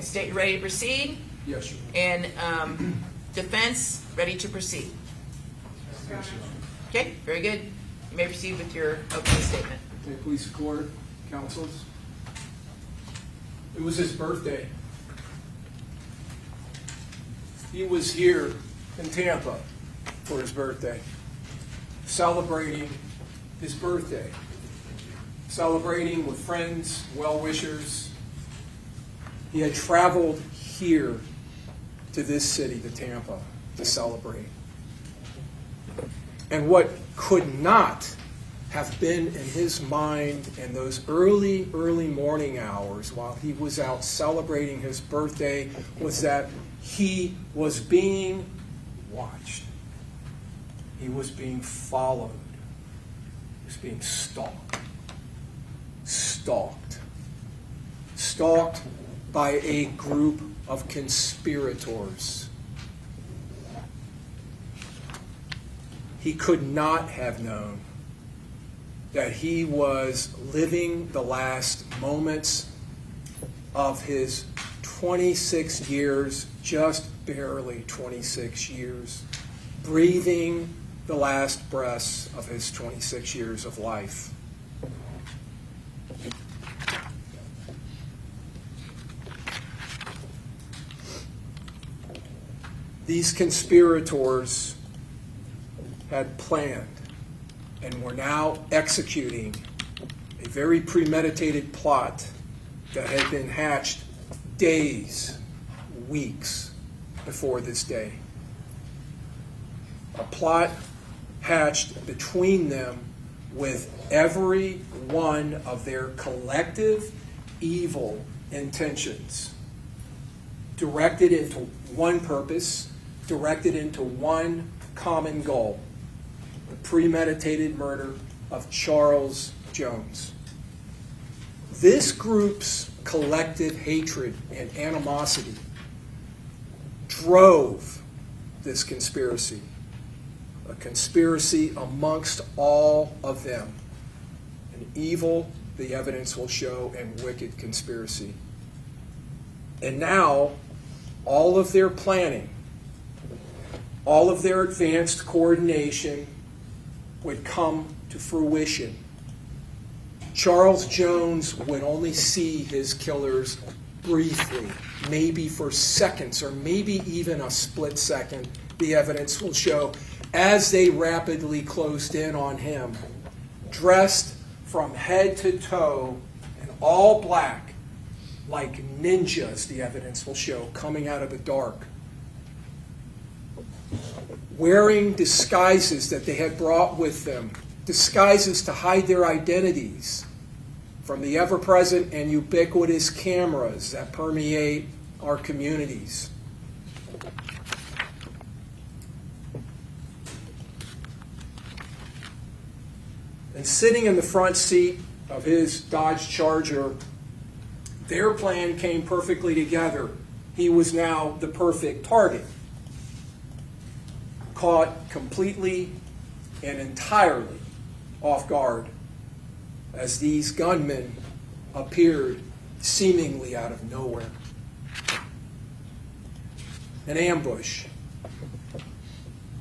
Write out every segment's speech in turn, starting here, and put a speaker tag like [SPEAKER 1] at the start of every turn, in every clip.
[SPEAKER 1] Okay, state ready to proceed?
[SPEAKER 2] Yes, Your
[SPEAKER 1] And defense, ready to proceed?
[SPEAKER 2] Honor.
[SPEAKER 1] Okay, very good. You may proceed with your opening statement.
[SPEAKER 2] Okay, police court, counsels. It was his birthday. He was here in Tampa for his birthday, celebrating his birthday, celebrating with friends, well-wishers. He had traveled here to this city, to Tampa, to celebrate. And what could not have been in his mind in those early morning hours while he was out celebrating his birthday was that he was being watched. He was being followed. He was being stalked. Stalked by a group of conspirators. He could not have known that he was living the last moments of his 26 years, just barely 26 years, breathing the last breaths of his 26 years of life. These conspirators had planned and were now executing a very premeditated plot that had been hatched days, weeks before this day. A plot hatched between them with every one of their collective evil intentions directed into one purpose, directed into one common goal: the premeditated murder of Charles Jones. This group's collective hatred and animosity drove this conspiracy, a conspiracy amongst all of them, an evil, the evidence will show, and wicked conspiracy. And now, all of their planning, all of their advanced coordination would come to fruition. Charles Jones would only see his killers briefly, maybe for seconds, or maybe even a split second, the evidence will show, as they rapidly closed in on him, dressed from head to toe in all black, like ninjas, the evidence will show, coming out of the dark, wearing disguises that they had brought with them, disguises to hide their identities from the ever-present and ubiquitous cameras that permeate our communities. And sitting in the front seat of his Dodge Charger, their plan came perfectly together. He was now the perfect target, caught completely and entirely off guard as these gunmen appeared seemingly out of nowhere. An ambush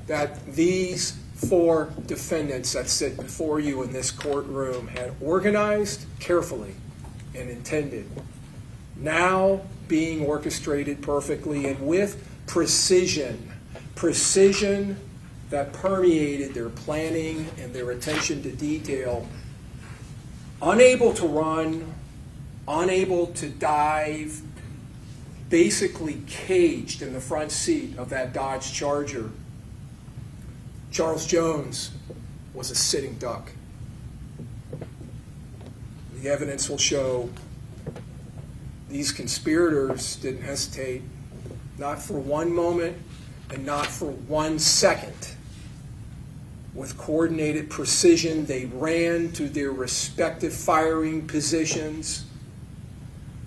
[SPEAKER 2] that these four defendants that sit before you in this courtroom had organized carefully and intended, now being orchestrated perfectly and with precision that permeated their planning and their attention to detail. Unable to run, unable to dive, basically caged in the front seat of that Dodge Charger, Charles Jones was a sitting duck. The evidence will show these conspirators didn't hesitate, not for one moment and not for 1 second. With coordinated precision, they ran to their respective firing positions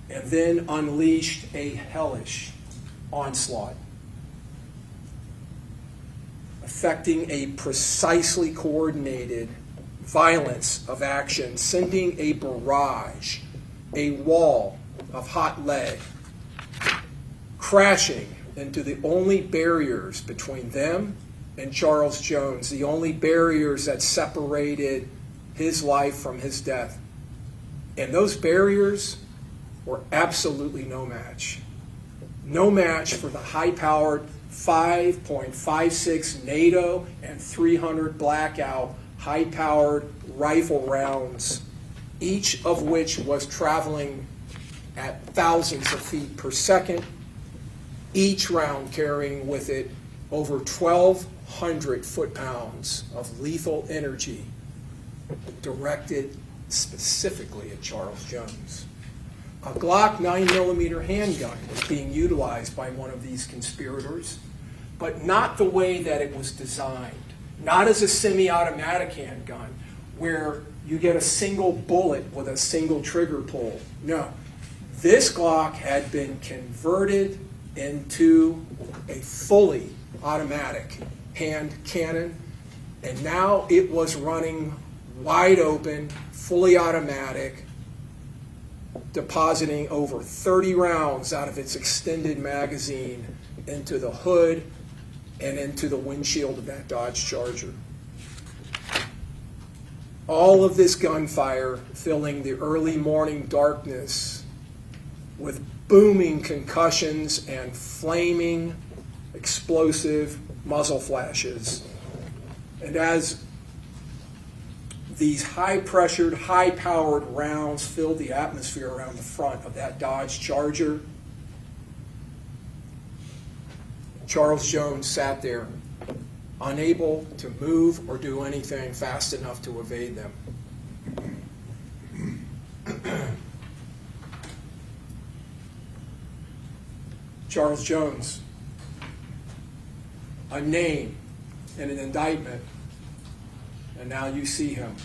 [SPEAKER 2] and then unleashed a hellish onslaught, affecting a precisely coordinated violence of action, sending a barrage, a wall of hot lead crashing into the only barriers between them and Charles Jones, the only barriers that separated his life from his death. And those barriers were absolutely no match. No match for the high-powered 5.56 NATO and 300 Blackout high-powered rifle rounds, each of which was traveling at thousands of feet per second, each round carrying with it over 1,200 foot-pounds of lethal energy directed specifically at Charles Jones. A Glock 9mm handgun was being utilized by one of these conspirators, but not the way that it was designed. Not as a semi-automatic handgun, where you get a single bullet with a single trigger pull. No. This Glock had been converted into a fully automatic hand cannon, and now it was running wide open, fully automatic, depositing over 30 rounds out of its extended magazine into the hood and into the windshield of that Dodge Charger. All of this gunfire filling the early morning darkness with booming concussions and flaming, explosive muzzle flashes. And as these high-pressured, high-powered rounds filled the atmosphere around the front of that Dodge Charger, Charles Jones sat there, unable to move or do anything fast enough to evade them. Charles Jones, a name and an indictment, and now you see him.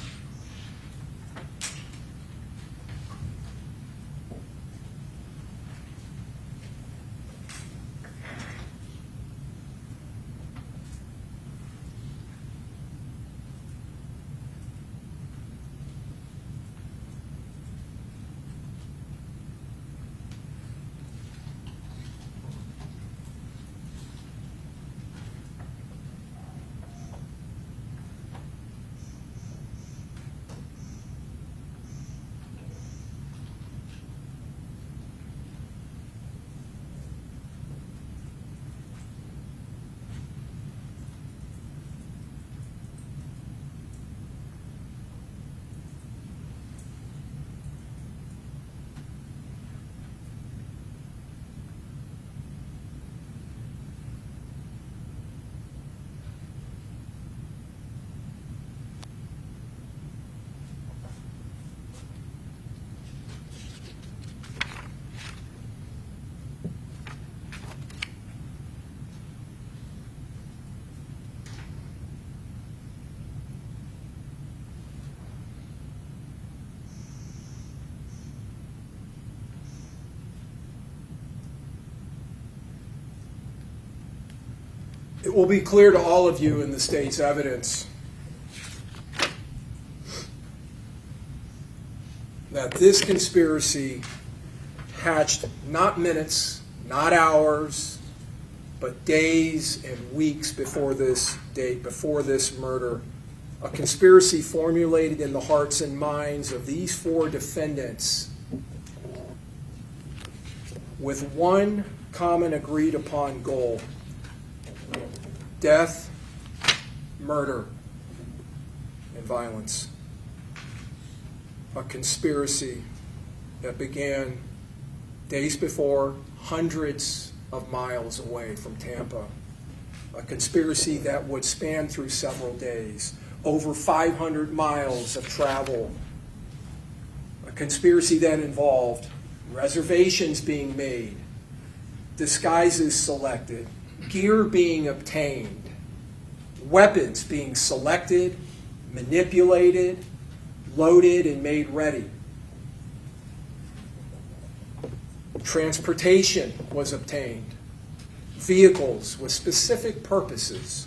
[SPEAKER 2] It will be clear to all of you in the state's evidence that this conspiracy hatched not minutes, not hours, but days and weeks before this date, before this murder. A conspiracy formulated in the hearts and minds of these four defendants with one common agreed upon goal: death, murder, and violence. A conspiracy that began days before, hundreds of miles away from Tampa. A conspiracy that would span through several days, over 500 miles of travel. A conspiracy that involved reservations being made, disguises selected, gear being obtained, weapons being selected, manipulated, loaded, and made ready. Transportation was obtained, vehicles with specific purposes,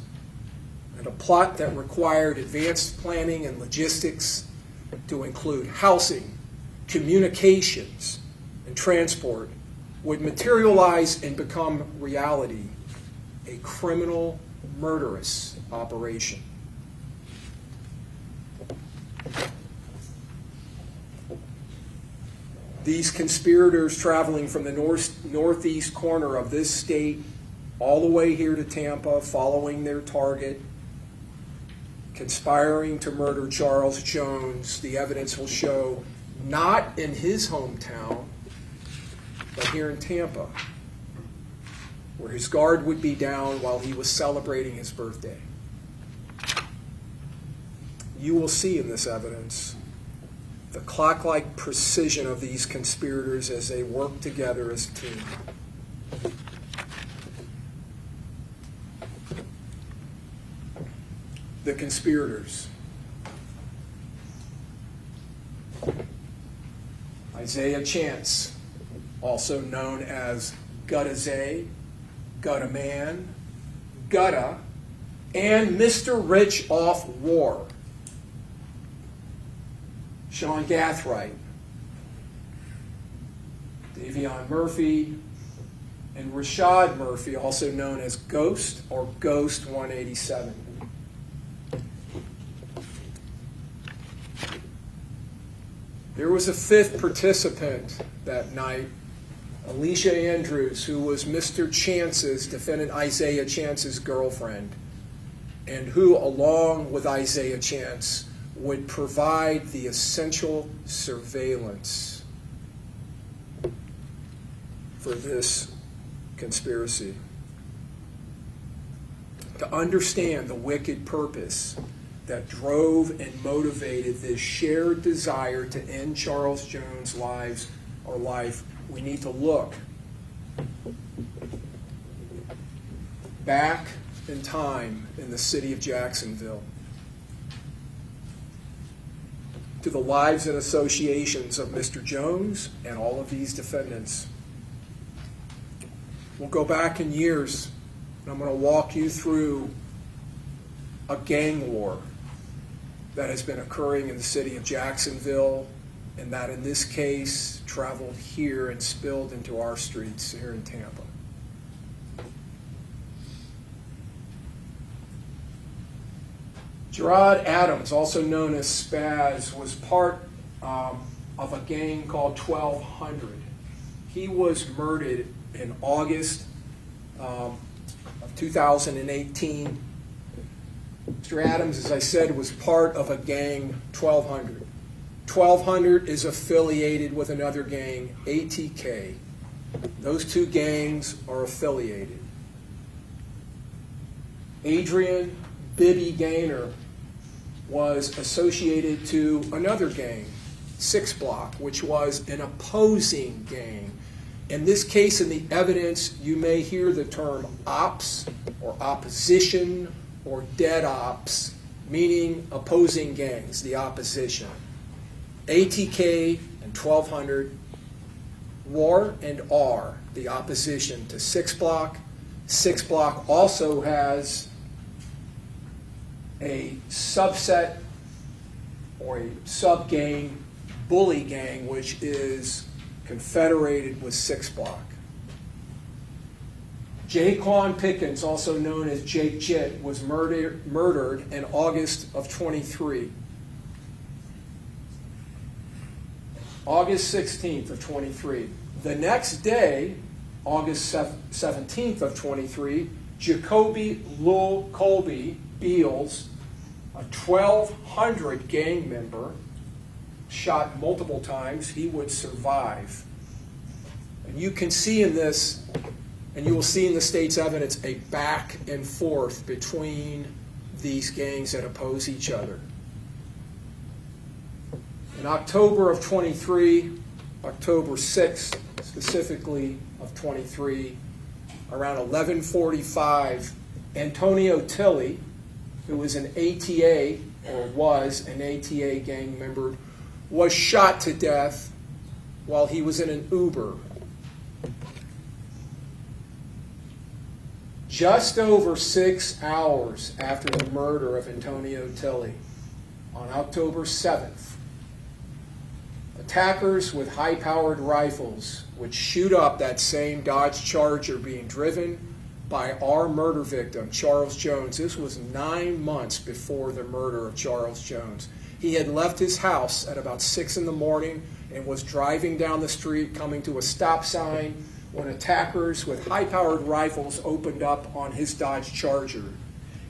[SPEAKER 2] and a plot that required advanced planning and logistics to include housing, communications, and transport would materialize and become reality, a criminal, murderous operation. These conspirators traveling from the northeast corner of this state all the way here to Tampa, following their target, conspiring to murder Charles Jones, the evidence will show, not in his hometown, but here in Tampa, where his guard would be down while he was celebrating his birthday. You will see in this evidence the clock-like precision of these conspirators as they work together as a team. The conspirators. Isaiah Chance, also known as Gutta Zay, Gutta Man, Gutta, and Mr. Rich Off War. Sean Gathright, Davion Murphy, and Rashad Murphy, also known as Ghost or Ghost 187. There was a fifth participant that night, Alicia Andrews, who was Mr. Chance's, defendant Isaiah Chance's girlfriend, and who, along with Isaiah Chance, would provide the essential surveillance for this conspiracy. To understand the wicked purpose that drove and motivated this shared desire to end Charles Jones' life, we need to look back in time in the city of Jacksonville to the lives and associations of Mr. Jones and all of these defendants. We'll go back in years, and I'm going to walk you through a gang war that has been occurring in the city of Jacksonville, and that in this case traveled here and spilled into our streets here in Tampa. Gerard Adams, also known as Spaz, was part of a gang called 1200. He was murdered in August of 2018. Mr. Adams, as I said, was part of a gang, 1200. 1200 is affiliated with another gang, ATK. Those two gangs are affiliated. Adrian Bibby Gaynor was associated to another gang, 6 Block, which was an opposing gang. In this case, in the evidence, you may hear the term ops or opposition or dead ops, meaning opposing gangs, the opposition. ATK and 1200 were and are the opposition to 6 Block. 6 Block also has a subset or a sub-gang, bully gang, which is confederated with 6 Block. Jaquan Pickens, also known as Jake Jit, was murdered in August of 23. August 16th of 23. The next day, August 17th of 23, Jacoby Lowell Colby Beals, a 1200 gang member, shot multiple times. He would survive. And you can see in this, and you will see in the state's evidence, a back and forth between these gangs that oppose each other. In October of 23, October 6th specifically of 23, around 11:45, Antonio Tilley, who was an ATA, or was an ATA gang member, was shot to death while he was in an Uber. Just over 6 hours after the murder of Antonio Tilley, on October 7th, a Attackers with high-powered rifles would shoot up that same Dodge Charger being driven by our murder victim, Charles Jones. This was 9 months before the murder of Charles Jones. He had left his house at about 6 in the morning and was driving down the street, coming to a stop sign, when attackers with high-powered rifles opened up on his Dodge Charger.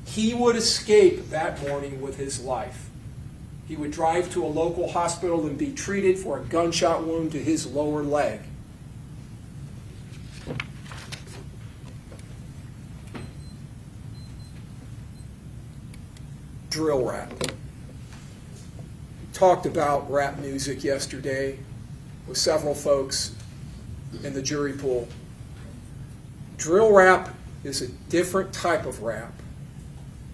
[SPEAKER 2] He would escape that morning with his life. He would drive to a local hospital and be treated for a gunshot wound to his lower leg. Drill rap. Talked about rap music yesterday with several folks in the jury pool. Drill rap is a different type of rap.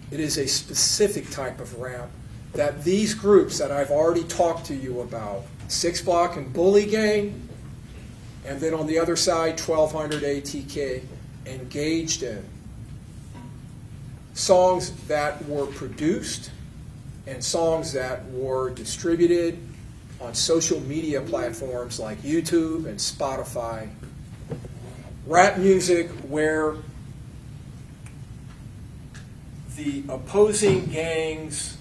[SPEAKER 2] It is a specific type of rap that these groups that I've already talked to you about, 6 Block and Bully Gang, and then on the other side, 1200 ATK, engaged in. Songs that were produced and songs that were distributed on social media platforms like YouTube and Spotify. Rap music where the opposing gangs'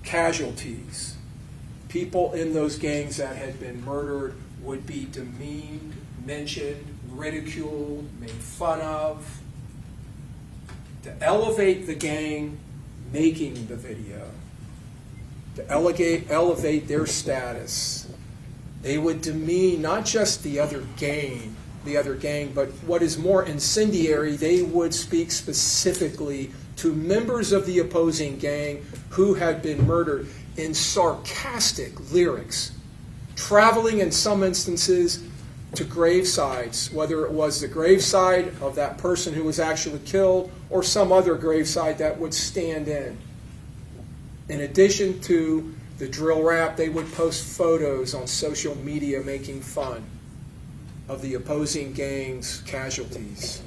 [SPEAKER 2] casualties, people in those gangs that had been murdered, would be demeaned, mentioned, ridiculed, made fun of, to elevate the gang making the video, to elevate their status. They would demean not just the other gang, but what is more incendiary, they would speak specifically to members of the opposing gang who had been murdered in sarcastic lyrics, traveling in some instances to gravesides, whether it was the graveside of that person who was actually killed or some other graveside that would stand in. In addition to the drill rap, they would post photos on social media making fun of the opposing gang's casualties.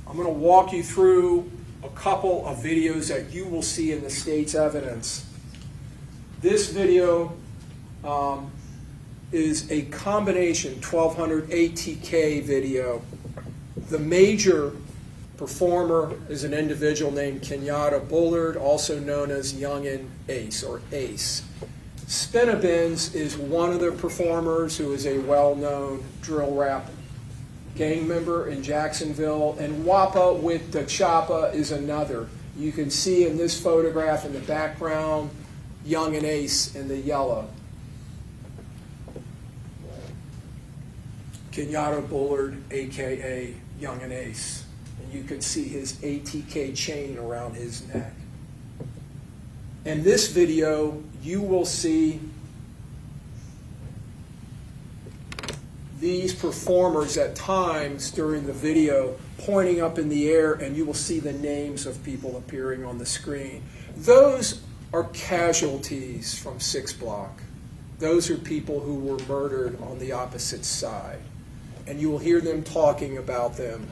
[SPEAKER 2] I'm going to walk you through a couple of videos that you will see in the state's evidence. This video is a combination 1200 ATK video. The major performer is an individual named Kenyatta Bullard, also known as Youngin Ace or Ace. Spinabins is one of the performers who is a well-known drill rap gang member in Jacksonville, and Wappa with the Choppa is another. You can see in this photograph in the background, Young and Ace in the yellow. Kenyatta Bullard, a.k.a. Young and Ace. And you can see his ATK chain around his neck. In this video, you will see these performers at times during the video pointing up in the air, and you will see the names of people appearing on the screen. Those are casualties from 6 Block. Those are people who were murdered on the opposite side. And you will hear them talking about them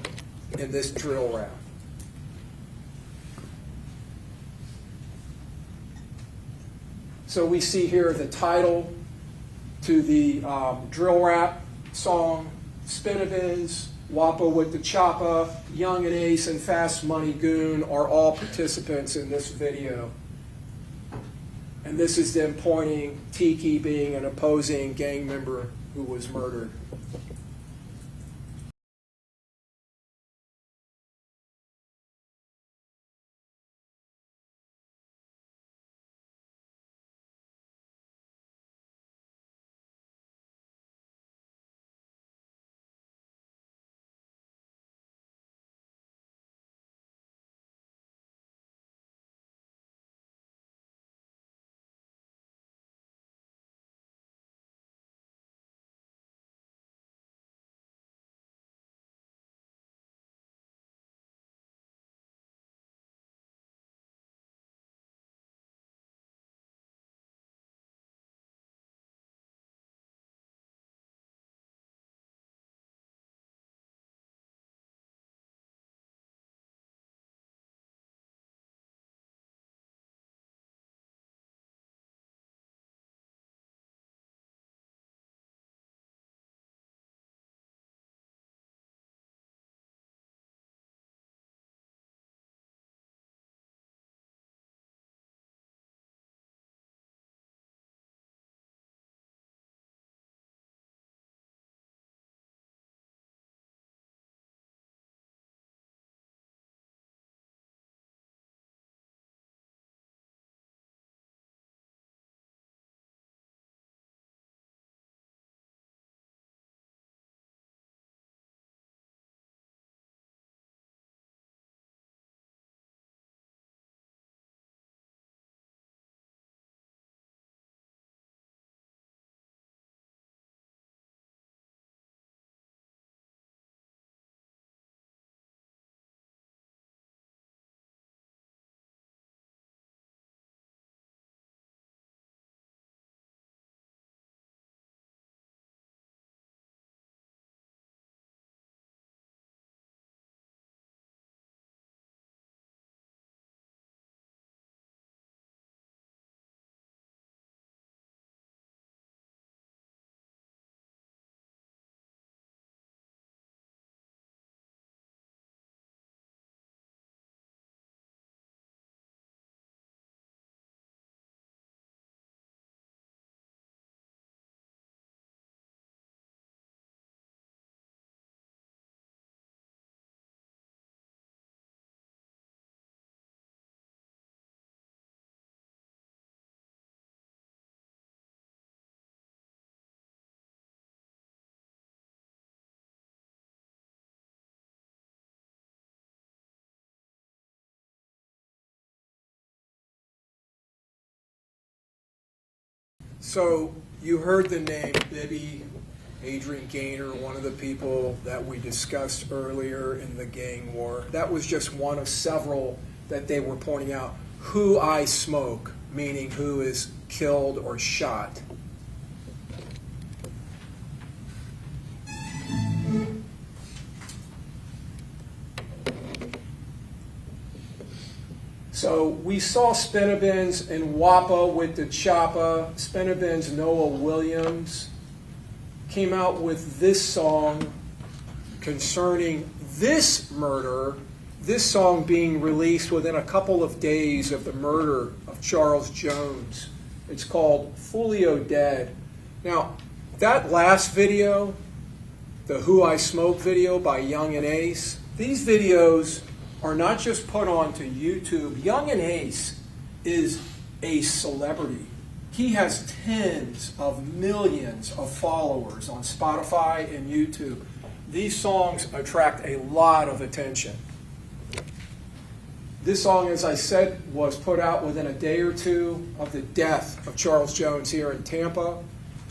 [SPEAKER 2] in this drill rap. So we see here the title to the drill rap song, Spinabins, Wappa with the Choppa, Young and Ace, and Fast Money Goon are all participants in this video. And this is them pointing, Tiki being an opposing gang member who was murdered. So you heard the name Bibby, Adrian Gaynor, one of the people that we discussed earlier in the gang war. That was just one of several that they were pointing out. Who I smoke, meaning who is killed or shot. So we saw Spinabin's and Wappa with the Choppa. Spinabin's Noah Williams came out with this song concerning this murder, this song being released within a couple of days of the murder of Charles Jones. It's called Foolio Dead. Now, that last video, the Who I Smoke video by Young and Ace, these videos are not just put onto YouTube. Young and Ace is a celebrity. He has tens of millions of followers on Spotify and YouTube. These songs attract a lot of attention. This song, as I said, was put out within a day or two of the death of Charles Jones here in Tampa.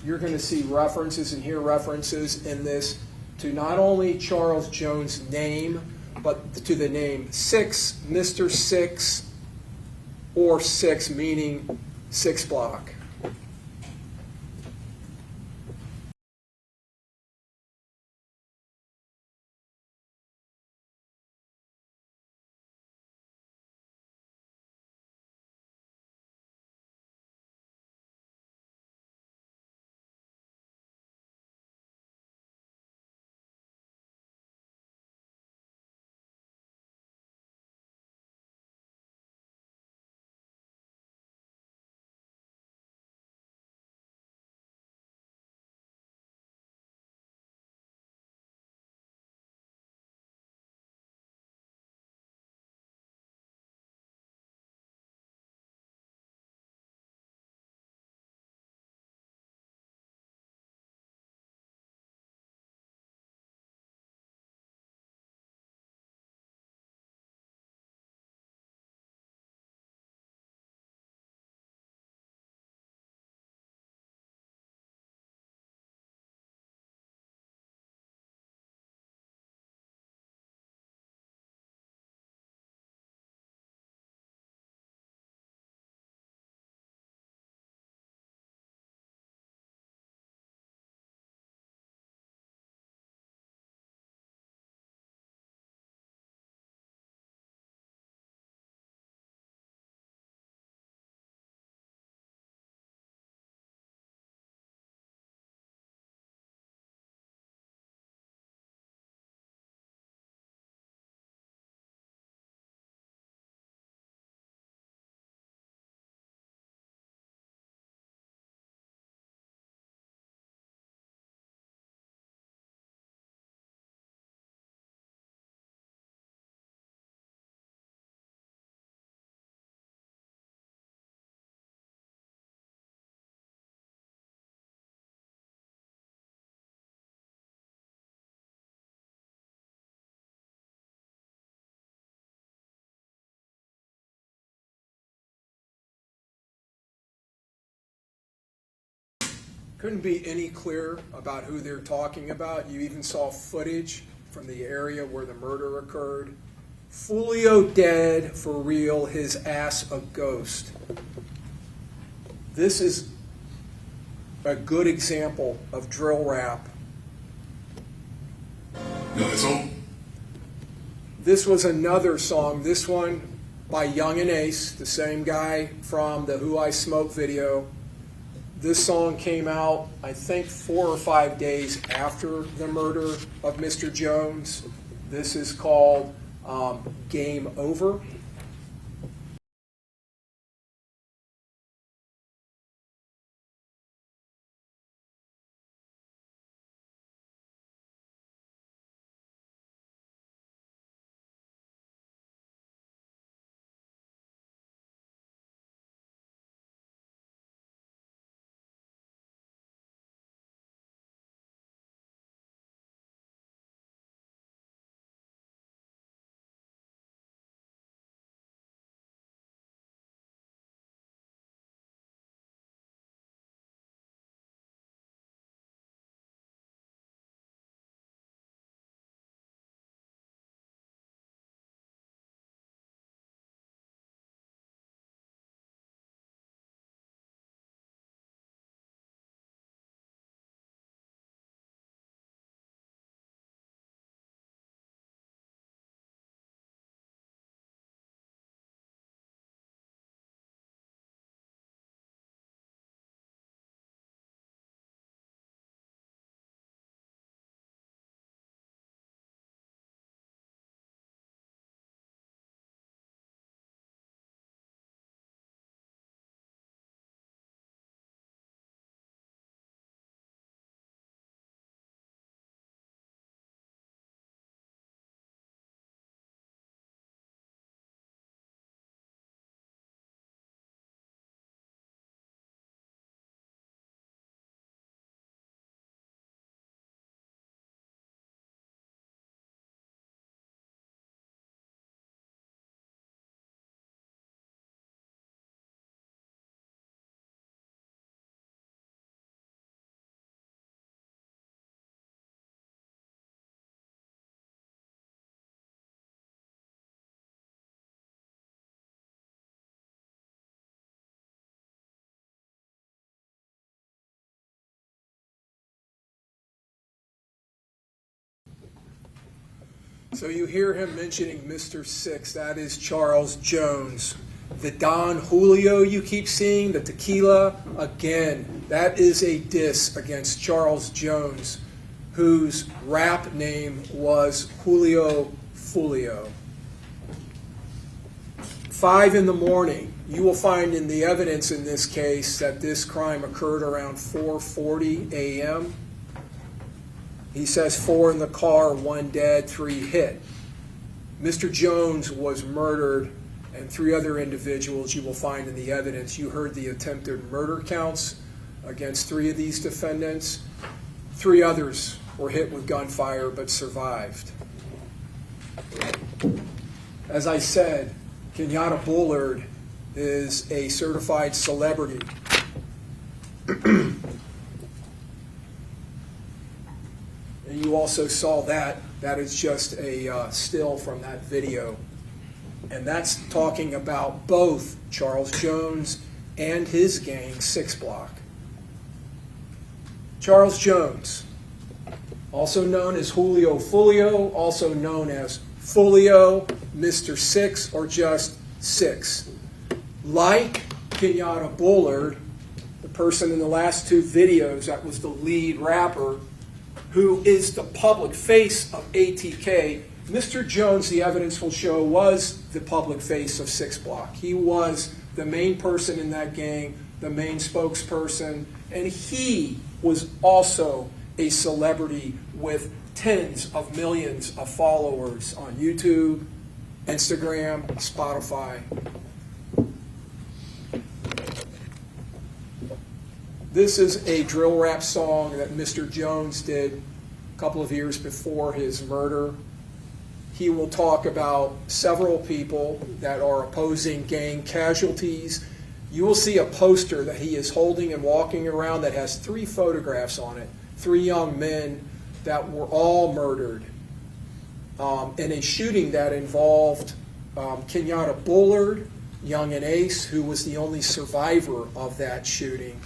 [SPEAKER 2] You're going to see references and hear references in this to not only Charles Jones' name, but to the name Six, Mr. Six, or Six, meaning 6 block. Couldn't be any clearer about who they're talking about. You even saw footage from the area where the murder occurred. Foolio dead, for real, his ass a ghost. This is a good example of drill rap.
[SPEAKER 3] No, that's all.
[SPEAKER 2] This was another song, this one by Young and Ace, the same guy from the Who I Smoke video. This song came out, I think, 4 or 5 days after the murder of Mr. Jones. This is called Game Over. So you hear him mentioning Mr. Six. That is Charles Jones. The Don Julio you keep seeing, the tequila, again, that is a diss against Charles Jones, whose rap name was Julio Foolio. 5 in the morning, you will find in the evidence in this case that this crime occurred around 4:40 a.m. He says 4 in the car, 1 dead, 3 hit. Mr. Jones was murdered, and 3 other individuals you will find in the evidence. You heard the attempted murder counts against 3 of these defendants. 3 others were hit with gunfire but survived. As I said, Kenyatta Bullard is a certified celebrity. And you also saw that. That is just a still from that video. And that's talking about both Charles Jones and his gang, 6 Block. Charles Jones, also known as Julio Foolio, also known as Foolio, Mr. Six, or just Six. Like Kenyatta Bullard, the person in the last 2 videos that was the lead rapper, who is the public face of ATK, Mr. Jones, the evidence will show, was the public face of 6 Block. He was the main person in that gang, the main spokesperson, and he was also a celebrity with tens of millions of followers on YouTube, Instagram, Spotify. This is a drill rap song that Mr. Jones did a couple of years before his murder. He will talk about several people that are opposing gang casualties. You will see a poster that he is holding and walking around that has 3 photographs on it, 3 young men that were all murdered in a shooting that involved Kenyatta Bullard, Young and Ace, who was the only survivor of that shooting.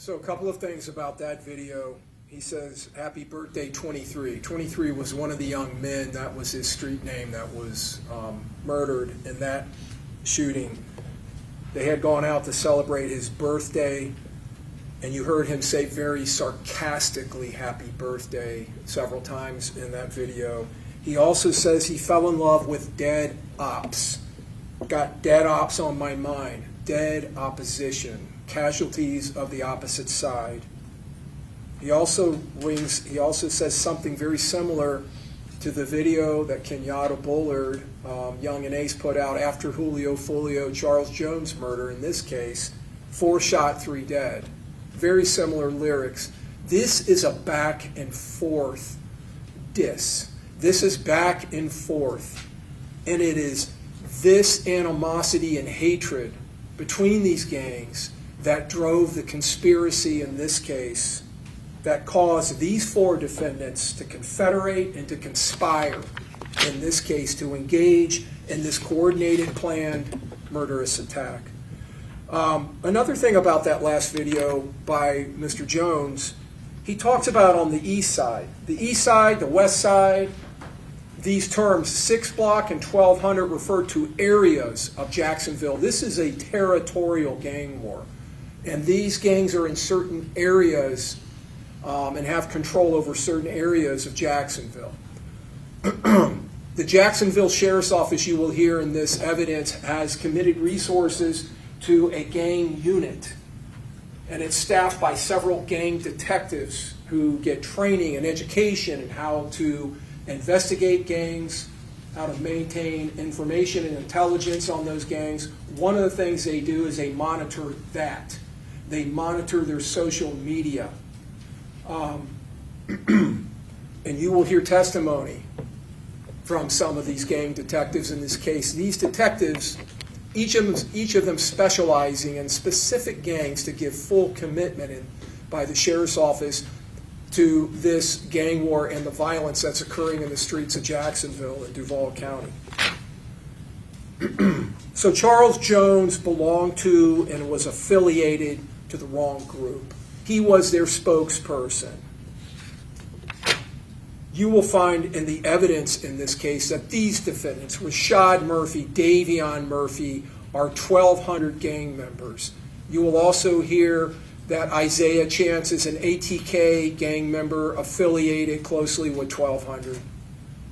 [SPEAKER 2] So a couple of things about that video. He says, happy birthday 23. 23 was one of the young men, that was his street name, that was murdered in that shooting. They had gone out to celebrate his birthday, and you heard him say very sarcastically happy birthday several times in that video. He also says he fell in love with dead ops. Got dead ops on my mind. Dead opposition. Casualties of the opposite side. He also says something very similar to the video that Kenyatta Bullard, Young and Ace, put out after Julio Foolio, Charles Jones murder. In this case, 4 shot, 3 dead. Very similar lyrics. This is a back and forth diss. This is back and forth. And it is this animosity and hatred between these gangs that drove the conspiracy in this case, that caused these 4 defendants to confederate and to conspire, in this case, to engage in this coordinated, planned, murderous attack. Another thing about that last video by Mr. Jones, he talks about on the east side, the west side, these terms, 6 block and 1200, refer to areas of Jacksonville. This is a territorial gang war. And these gangs are in certain areas and have control over certain areas of Jacksonville. The Jacksonville Sheriff's Office, you will hear in this evidence, has committed resources to a gang unit. And it's staffed by several gang detectives who get training and education in how to investigate gangs, how to maintain information and intelligence on those gangs. One of the things they do is they monitor that. They monitor their social media. And you will hear testimony from some of these gang detectives in this case. These detectives, each of them specializing in specific gangs to give full commitment by the Sheriff's Office to this gang war and the violence that's occurring in the streets of Jacksonville and Duval County. So Charles Jones belonged to and was affiliated to the wrong group. He was their spokesperson. You will find in the evidence in this case that these defendants, Rashad Murphy, Davion Murphy, are 1,200 gang members. You will also hear that Isaiah Chance is an ATK gang member affiliated closely with 1,200.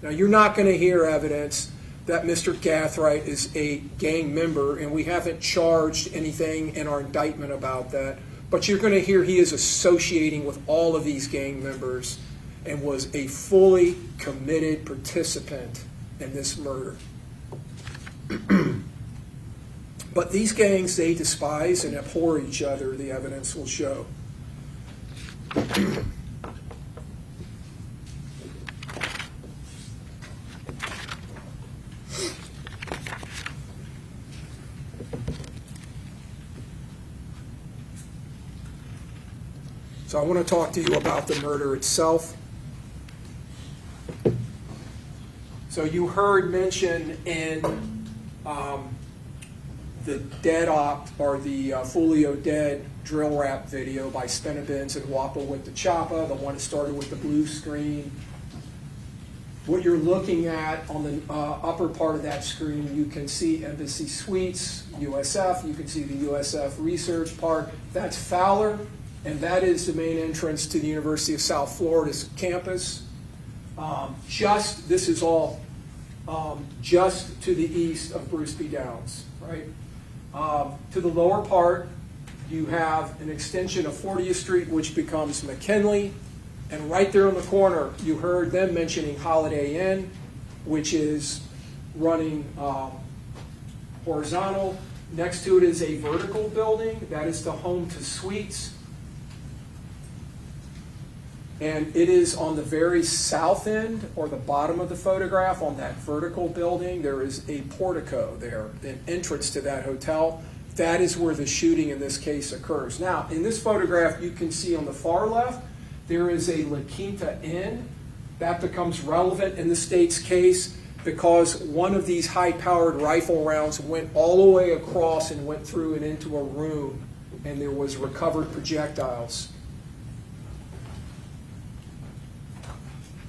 [SPEAKER 2] Now, you're not going to hear evidence that Mr. Gathright is a gang member, and we haven't charged anything in our indictment about that. But you're going to hear he is associating with all of these gang members and was a fully committed participant in this murder. But these gangs, they despise and abhor each other, the evidence will show. So I want to talk to you about the murder itself. So you heard mention in the Dead Op, or the Foolio Dead drill rap video by Spinabins and Wappa with the Choppa, the one that started with the blue screen. What you're looking at on the upper part of that screen, you can see Embassy Suites, USF. You can see the USF Research Park. That's Fowler, and that is the main entrance to the University of South Florida's campus. This is all just to the east of Bruce B. Downs, right? To the lower part, you have an extension of 40th Street, which becomes McKinley. And right there in the corner, you heard them mentioning Holiday Inn, which is running horizontal. Next to it is a vertical building. That is the Home to Suites. And it is on the very south end, or the bottom of the photograph, on that vertical building. There is a portico there, an entrance to that hotel. That is where the shooting in this case occurs. Now, in this photograph, you can see on the far left, there is a La Quinta Inn. That becomes relevant in the state's case because one of these high-powered rifle rounds went all the way across and went through and into a room and there was recovered projectiles.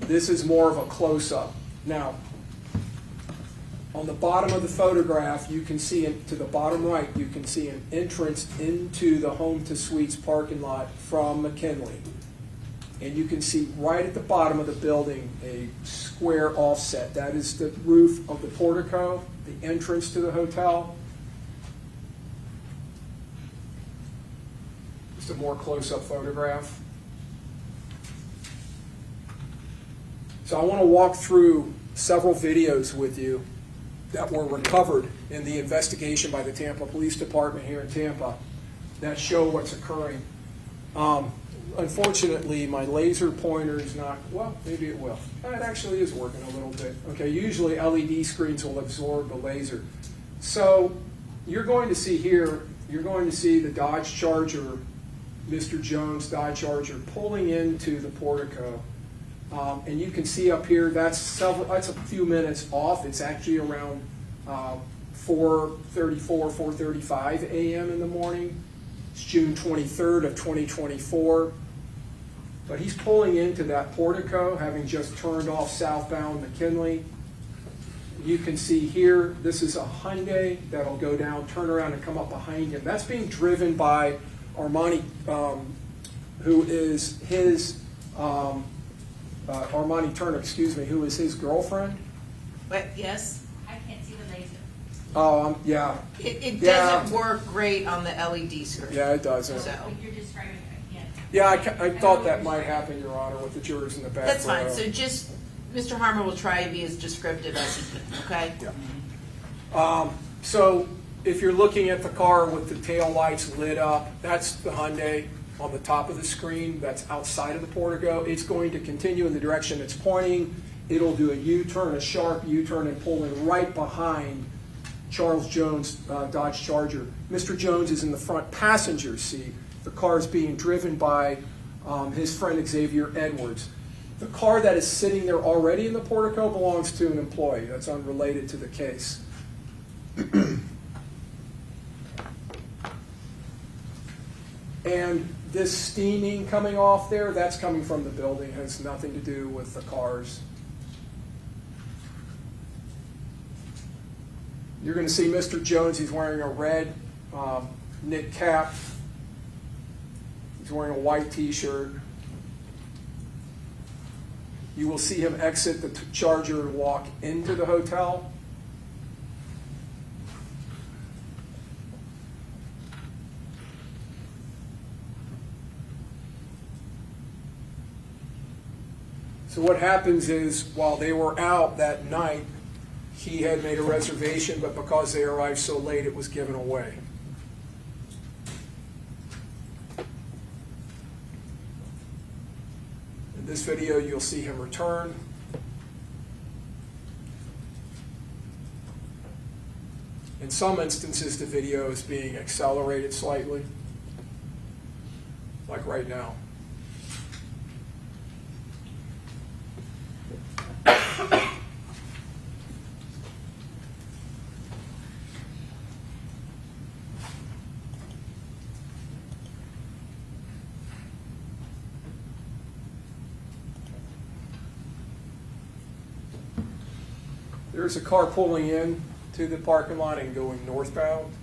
[SPEAKER 2] This is more of a close-up. Now, on the bottom of the photograph, you can see, to the bottom right, you can see an entrance into the Home to Suites parking lot from McKinley. And you can see right at the bottom of the building a square offset. That is the roof of the portico, the entrance to the hotel. Just a more close-up photograph. So I want to walk through several videos with you that were recovered in the investigation by the Tampa Police Department here in Tampa that show what's occurring. Unfortunately, my laser pointer is not, well, maybe it will. It actually is working a little bit. Okay, usually LED screens will absorb the laser. So you're going to see here, you're going to see the Dodge Charger, Mr. Jones' Dodge Charger, pulling into the portico. And you can see up here, that's a few minutes off. It's actually around 4:34, 4:35 a.m. in the morning. It's June 23rd of 2024. But he's pulling into that portico, having just turned off southbound McKinley. You can see here, this is a Hyundai that'll go down, turn around, and come up behind him. That's being driven by Armani, who is his... Armani Turner, excuse me, who is his girlfriend.
[SPEAKER 1] But yes,
[SPEAKER 3] I can't see the laser.
[SPEAKER 2] Oh, yeah.
[SPEAKER 1] it doesn't work great on the LED screen.
[SPEAKER 2] Yeah, it doesn't.
[SPEAKER 1] So
[SPEAKER 3] Like you're describing it, I can't.
[SPEAKER 2] Yeah, I thought that might happen, Your Honor, with the jurors in the back
[SPEAKER 1] that's fine.
[SPEAKER 2] row.
[SPEAKER 1] So just, Mr. Harmer will try to be as descriptive as he can, okay?
[SPEAKER 2] Yeah. So if you're looking at the car with the tail lights lit up, that's the Hyundai on the top of the screen. That's outside of the portico. It's going to continue in the direction it's pointing. It'll do a U-turn, a sharp U-turn, and pull in right behind Charles Jones' Dodge Charger. Mr. Jones is in the front passenger seat. The car is being driven by his friend Xavier Edwards. The car that is sitting there already in the portico belongs to an employee. That's unrelated to the case. And this steaming coming off there, that's coming from the building. It has nothing to do with the cars. You're going to see Mr. Jones. He's wearing a red knit cap. He's wearing a white T-shirt. You will see him exit the Charger and walk into the hotel. So what happens is, while they were out that night, he had made a reservation, but because they arrived so late, it was given away. In this video, you'll see him return. In some instances, the video is being accelerated slightly, like right now. There's a car pulling in to the parking lot and going northbound.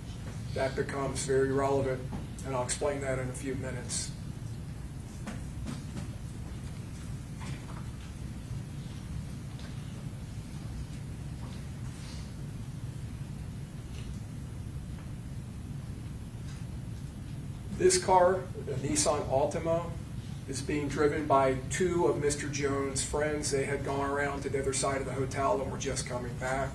[SPEAKER 2] That becomes very relevant, and I'll explain that in a few minutes. This car, a Nissan Altima, is being driven by two of Mr. Jones' friends. They had gone around to the other side of the hotel and were just coming back.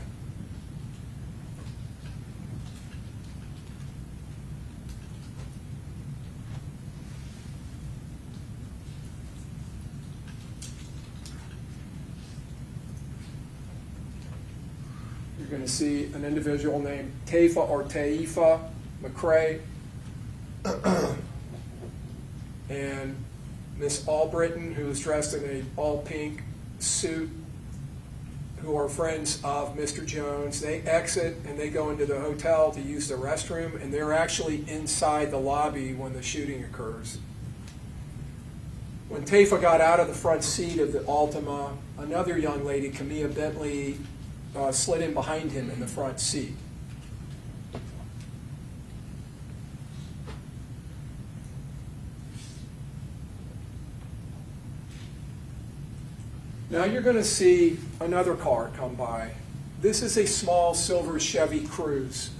[SPEAKER 2] You're going to see an individual named Taifa or Taifa McCrae and Miss Albritton, who is dressed in a all-pink suit, who are friends of Mr. Jones. They exit and they go into the hotel to use the restroom, and they're actually inside the lobby when the shooting occurs. When Tafa got out of the front seat of the Altima, another young lady, Camilla Bentley, slid in behind him in the front seat. Now you're going to see another car come by. This is a small silver Chevy Cruze.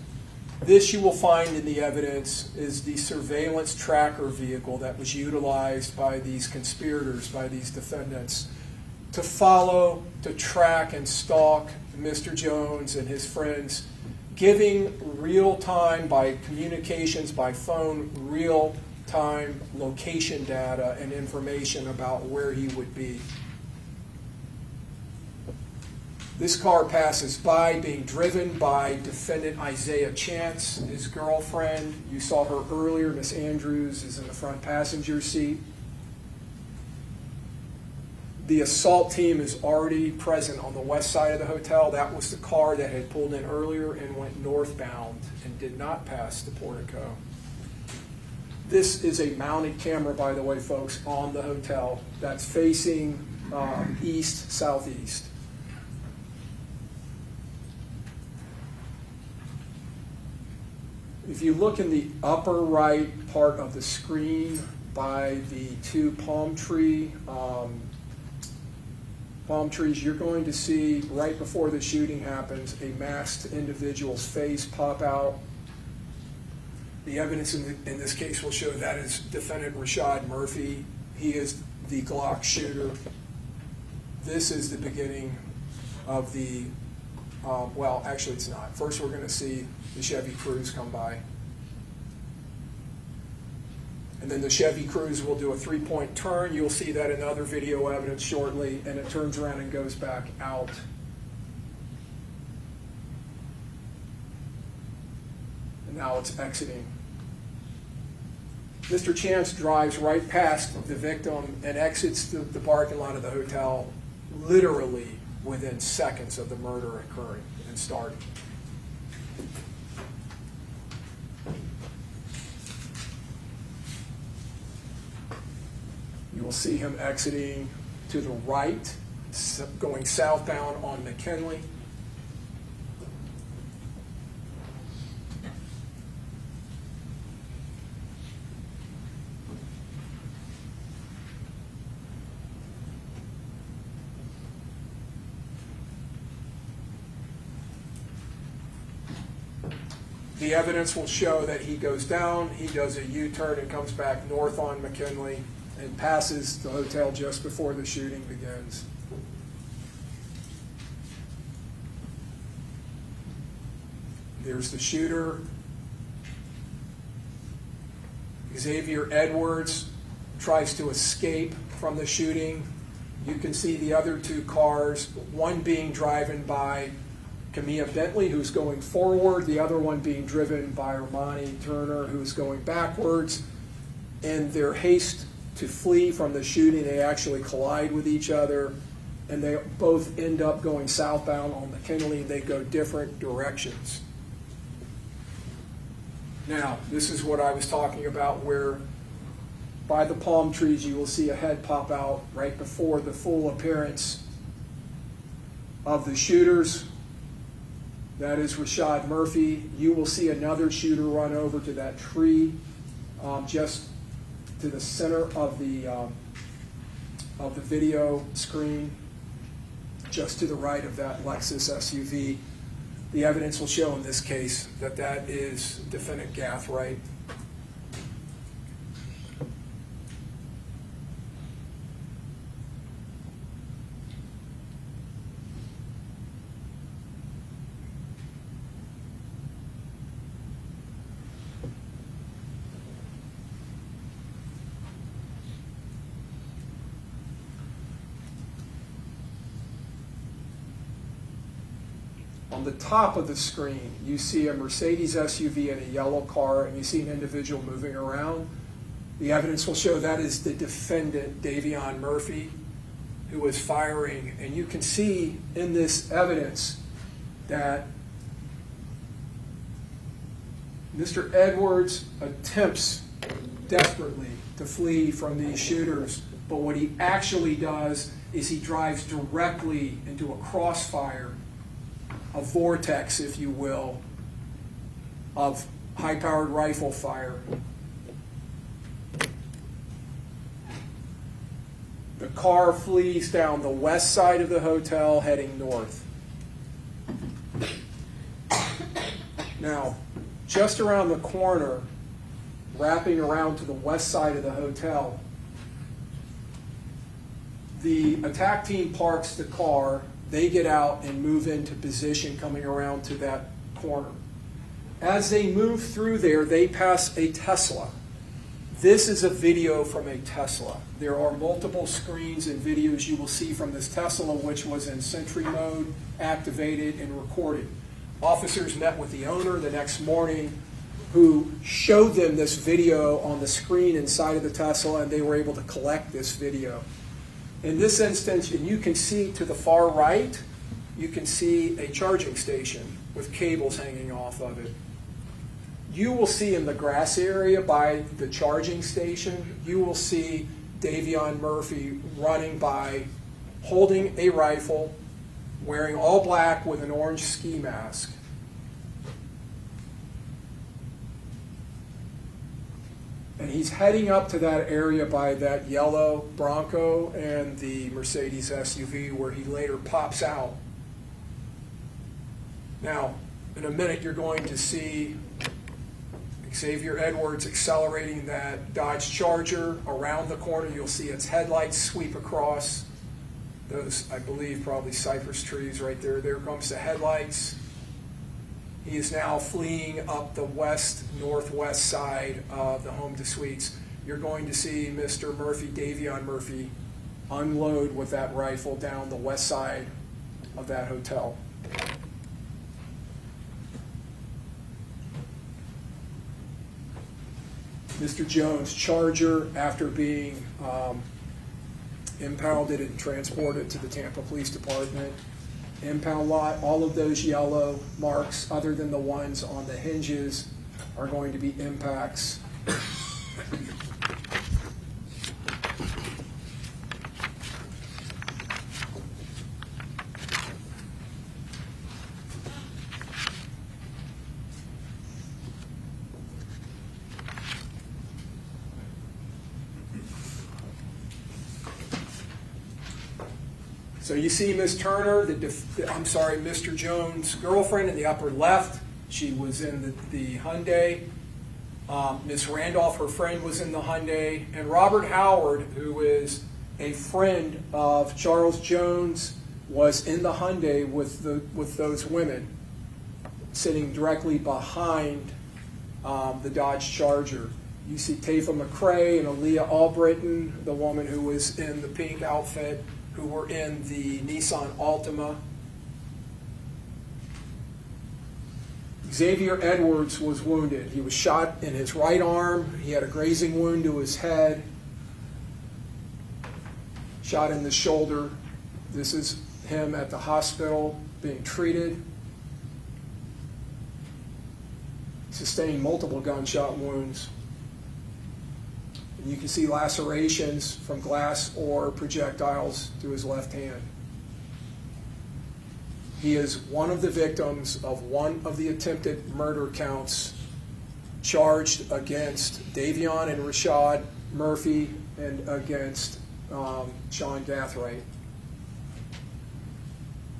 [SPEAKER 2] This you will find in the evidence is the surveillance tracker vehicle that was utilized by these conspirators, by these defendants, to follow, to track and stalk Mr. Jones and his friends, giving real-time, by communications, by phone, real-time location data and information about where he would be. This car passes by, being driven by defendant Isaiah Chance, his girlfriend. You saw her earlier. Miss Andrews is in the front passenger seat. The assault team is already present on the west side of the hotel. That was the car that had pulled in earlier and went northbound and did not pass the portico. This is a mounted camera, by the way, folks, on the hotel that's facing east-southeast. If you look in the upper right part of the screen by the two palm trees, you're going to see right before the shooting happens a masked individual's face pop out. The evidence in this case will show that is defendant Rashad Murphy. He is the Glock shooter. This is the beginning of the, well, actually it's not. First we're going to see the Chevy Cruze come by. And then the Chevy Cruze will do a three-point turn. You'll see that in other video evidence shortly, and it turns around and goes back out. And now it's exiting. Mr. Chance drives right past the victim and exits the parking lot of the hotel literally within seconds of the murder occurring and starting. You will see him exiting to the right, going southbound on McKinley. The evidence will show that he goes down, he does a U-turn and comes back north on McKinley and passes the hotel just before the shooting begins. There's the shooter. Xavier Edwards tries to escape from the shooting. You can see the other two cars, one being driven by Camilla Bentley, who's going forward, the other one being driven by Armani Turner, who's going backwards. In their haste to flee from the shooting, they actually collide with each other, and they both end up going southbound on McKinley. They go different directions. Now, this is what I was talking about, where by the palm trees you will see a head pop out right before the full appearance of the shooters. That is Rashad Murphy. You will see another shooter run over to that tree just to the center of the video screen, just to the right of that Lexus SUV. The evidence will show in this case that that is defendant Gathright. On the top of the screen, you see a Mercedes SUV and a yellow car, and you see an individual moving around. The evidence will show that is the defendant, Davion Murphy. who was firing. And you can see in this evidence that Mr. Edwards attempts desperately to flee from these shooters, but what he actually does is he drives directly into a crossfire, a vortex, if you will, of high-powered rifle fire. The car flees down the west side of the hotel, heading north. Now, just around the corner, wrapping around to the west side of the hotel, the attack team parks the car. They get out and move into position coming around to that corner. As they move through there, they pass a Tesla. This is a video from a Tesla. There are multiple screens and videos you will see from this Tesla, which was in sentry mode, activated, and recorded. Officers met with the owner the next morning, who showed them this video on the screen inside of the Tesla, and they were able to collect this video. In this instance, and you can see to the far right, you can see a charging station with cables hanging off of it. You will see in the grass area by the charging station, you will see Davion Murphy running by, holding a rifle, wearing all black with an orange ski mask. And he's heading up to that area by that yellow Bronco and the Mercedes SUV, where he later pops out. Now, in a minute, you're going to see Xavier Edwards accelerating that Dodge Charger around the corner. You'll see its headlights sweep across those, I believe, probably cypress trees right there. There comes the headlights. He is now fleeing up the west-northwest side of the Home to Suites. You're going to see Mr. Murphy, Davion Murphy, unload with that rifle down the west side of that hotel. Mr. Jones' Charger, after being impounded and transported to the Tampa Police Department, impound lot, all of those yellow marks, other than the ones on the hinges, are going to be impacts. So you see Miss Turner, Mr. Jones' girlfriend in the upper left. She was in the Hyundai. Miss Randolph, her friend, was in the Hyundai. And Robert Howard, who is a friend of Charles Jones, was in the Hyundai with those women, sitting directly behind the Dodge Charger. You see Tafa McCrae and Aaliyah Albritton, the woman who was in the pink outfit, who were in the Nissan Altima. Xavier Edwards was wounded. He was shot in his right arm. He had a grazing wound to his head, shot in the shoulder. This is him at the hospital being treated. Sustained multiple gunshot wounds. You can see lacerations from glass or projectiles to his left hand. He is one of the victims of one of the attempted murder counts charged against Davion and Rashad Murphy and against Sean Gathright.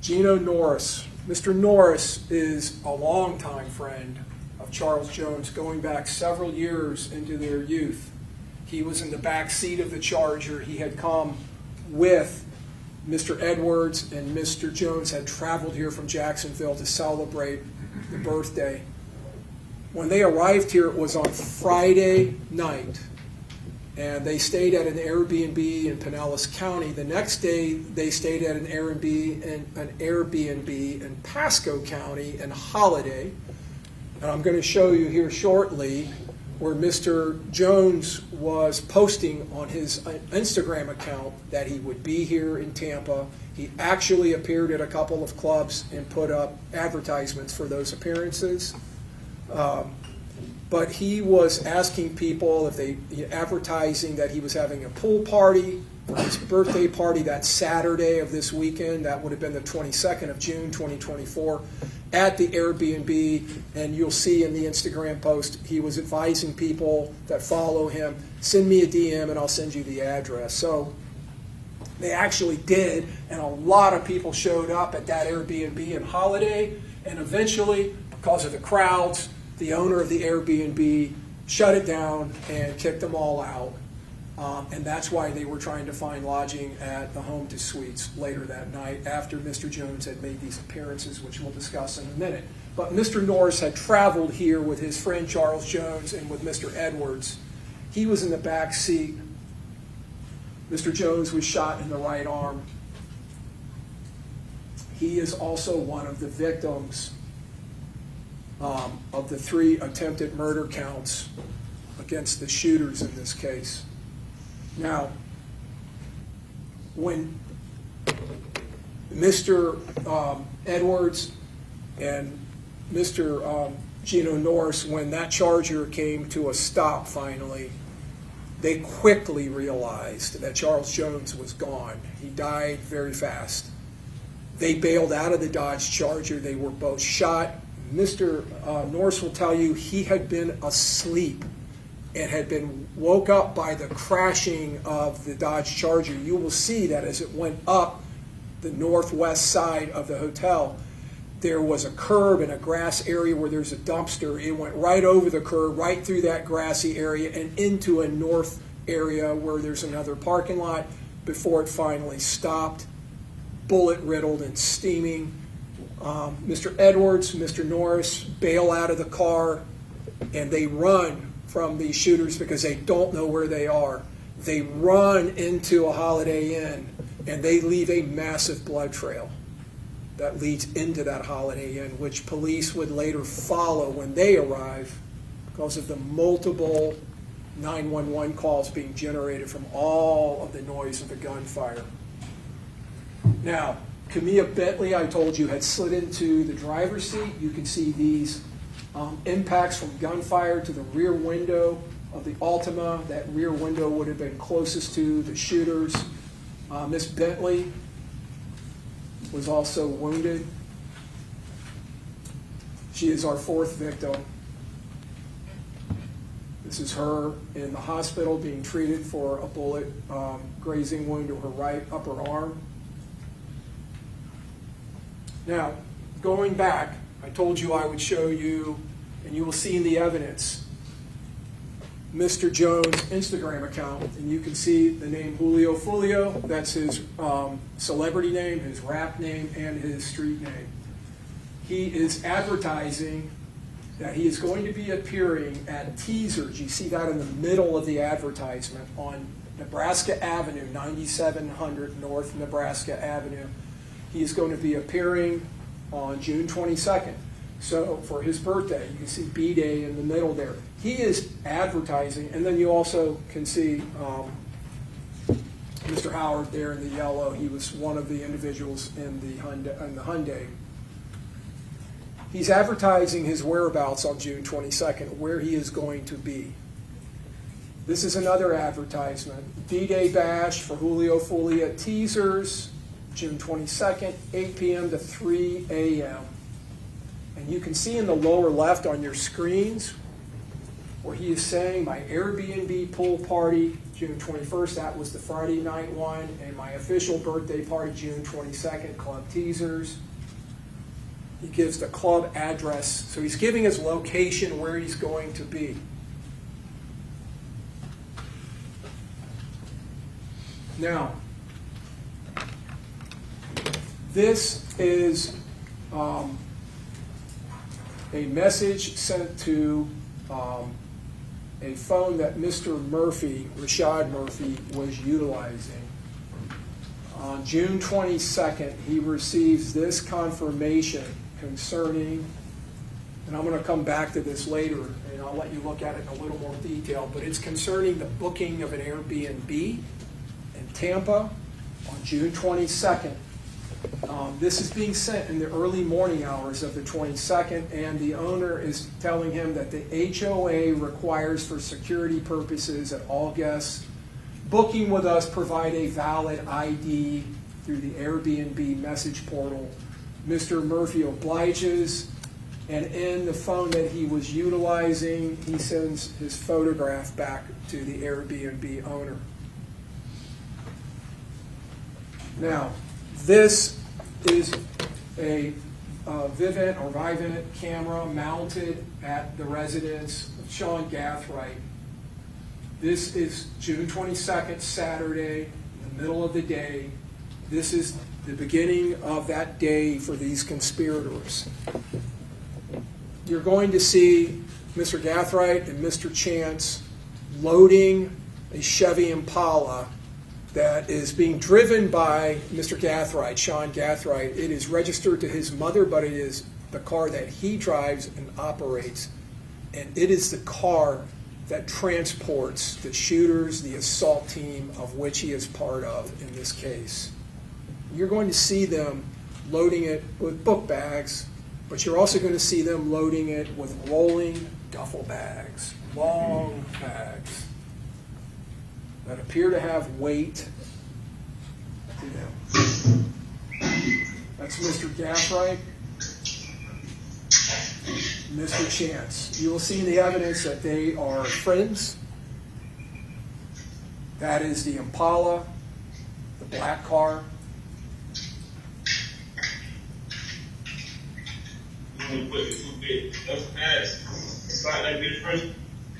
[SPEAKER 2] Gino Norris. Mr. Norris is a longtime friend of Charles Jones, going back several years into their youth. He was in the back seat of the Charger. He had come with Mr. Edwards, and Mr. Jones had traveled here from Jacksonville to celebrate the birthday. When they arrived here, it was on Friday night, and they stayed at an Airbnb in Pinellas County. The next day, they stayed at an Airbnb in Pasco County in Holiday. And I'm going to show you here shortly where Mr. Jones was posting on his Instagram account that he would be here in Tampa. He actually appeared at a couple of clubs and put up advertisements for those appearances. But he was asking people if they, advertising that he was having a pool party for his birthday party that Saturday of this weekend. That would have been the 22nd of June, 2024, at the Airbnb. And you'll see in the Instagram post, he was advising people that follow him, send me a DM and I'll send you the address. So they actually did, and a lot of people showed up at that Airbnb and Holiday. And eventually, because of the crowds, the owner of the Airbnb shut it down and kicked them all out. And that's why they were trying to find lodging at the Home to Suites later that night after Mr. Jones had made these appearances, which we'll discuss in a minute. But Mr. Norris had traveled here with his friend Charles Jones and with Mr. Edwards. He was in the back seat. Mr. Jones was shot in the right arm. He is also one of the victims of the 3 attempted murder counts against the shooters in this case. Now, when Mr. Edwards and Mr. Gino Norris, when that Charger came to a stop finally, they quickly realized that Charles Jones was gone. He died very fast. They bailed out of the Dodge Charger. They were both shot. Mr. Norris will tell you he had been asleep and had been woke up by the crashing of the Dodge Charger. You will see that as it went up the northwest side of the hotel, there was a curb and a grass area where there's a dumpster. It went right over the curb, right through that grassy area and into a north area where there's another parking lot before it finally stopped, bullet riddled and steaming. Mr. Edwards, Mr. Norris bail out of the car and they run from these shooters because they don't know where they are. They run into a Holiday Inn and they leave a massive blood trail that leads into that Holiday Inn, which police would later follow when they arrive because of the multiple 911 calls being generated from all of the noise of the gunfire. Now, Camilla Bentley, I told you, had slid into the driver's seat. You can see these impacts from gunfire to the rear window of the Altima. That rear window would have been closest to the shooters. Miss Bentley was also wounded. She is our 4th victim. This is her in the hospital being treated for a bullet grazing wound to her right upper arm. Now, going back, I told you I would show you, and you will see in the evidence, Mr. Jones' Instagram account, and you can see the name Julio Foolio. That's his celebrity name, his rap name, and his street name. He is advertising that he is going to be appearing at Teasers. You see that in the middle of the advertisement on Nebraska Avenue, 9700 North Nebraska Avenue. He is going to be appearing on June 22nd. So for his birthday, you can see B-Day in the middle there. He is advertising, and then you also can see Mr. Howard there in the yellow. He was one of the individuals in the Hyundai. He's advertising his whereabouts on June 22nd, where he is going to be. This is another advertisement. D-Day Bash for Julio Foolio at Teasers, June 22nd, 8 p.m. to 3 a.m. And you can see in the lower left on your screens where he is saying my Airbnb pool party, June 21st, that was the Friday night one, and my official birthday party, June 22nd, Club Teasers. He gives the club address. So he's giving his location where he's going to be. Now, this is a message sent to a phone that Mr. Murphy, Rashad Murphy, was utilizing. On June 22nd, he receives this confirmation concerning And I'm going to come back to this later, and I'll let you look at it in a little more detail, but it's concerning the booking of an Airbnb in Tampa on June 22nd. This is being sent in the early morning hours of the 22nd, and the owner is telling him that the HOA requires for security purposes that all guests booking with us provide a valid ID through the Airbnb message portal. Mr. Murphy obliges, and in the phone that he was utilizing, he sends his photograph back to the Airbnb owner. Now, this is a Vivint or Vivint camera mounted at the residence of Sean Gathright. This is June 22nd, Saturday, in the middle of the day. This is the beginning of that day for these conspirators. You're going to see Mr. Gathright and Mr. Chance loading a Chevy Impala that is being driven by Mr. Gathright, Sean Gathright. It is registered to his mother, but it is the car that he drives and operates. And it is the car that transports the shooters, the assault team of which he is part of in this case. You're going to see them loading it with book bags, but you're also going to see them loading it with rolling duffel bags, long bags that appear to have weight to them. That's Mr. Gathright, Mr. Chance. You will see the evidence that they are friends. That is the Impala, the black car.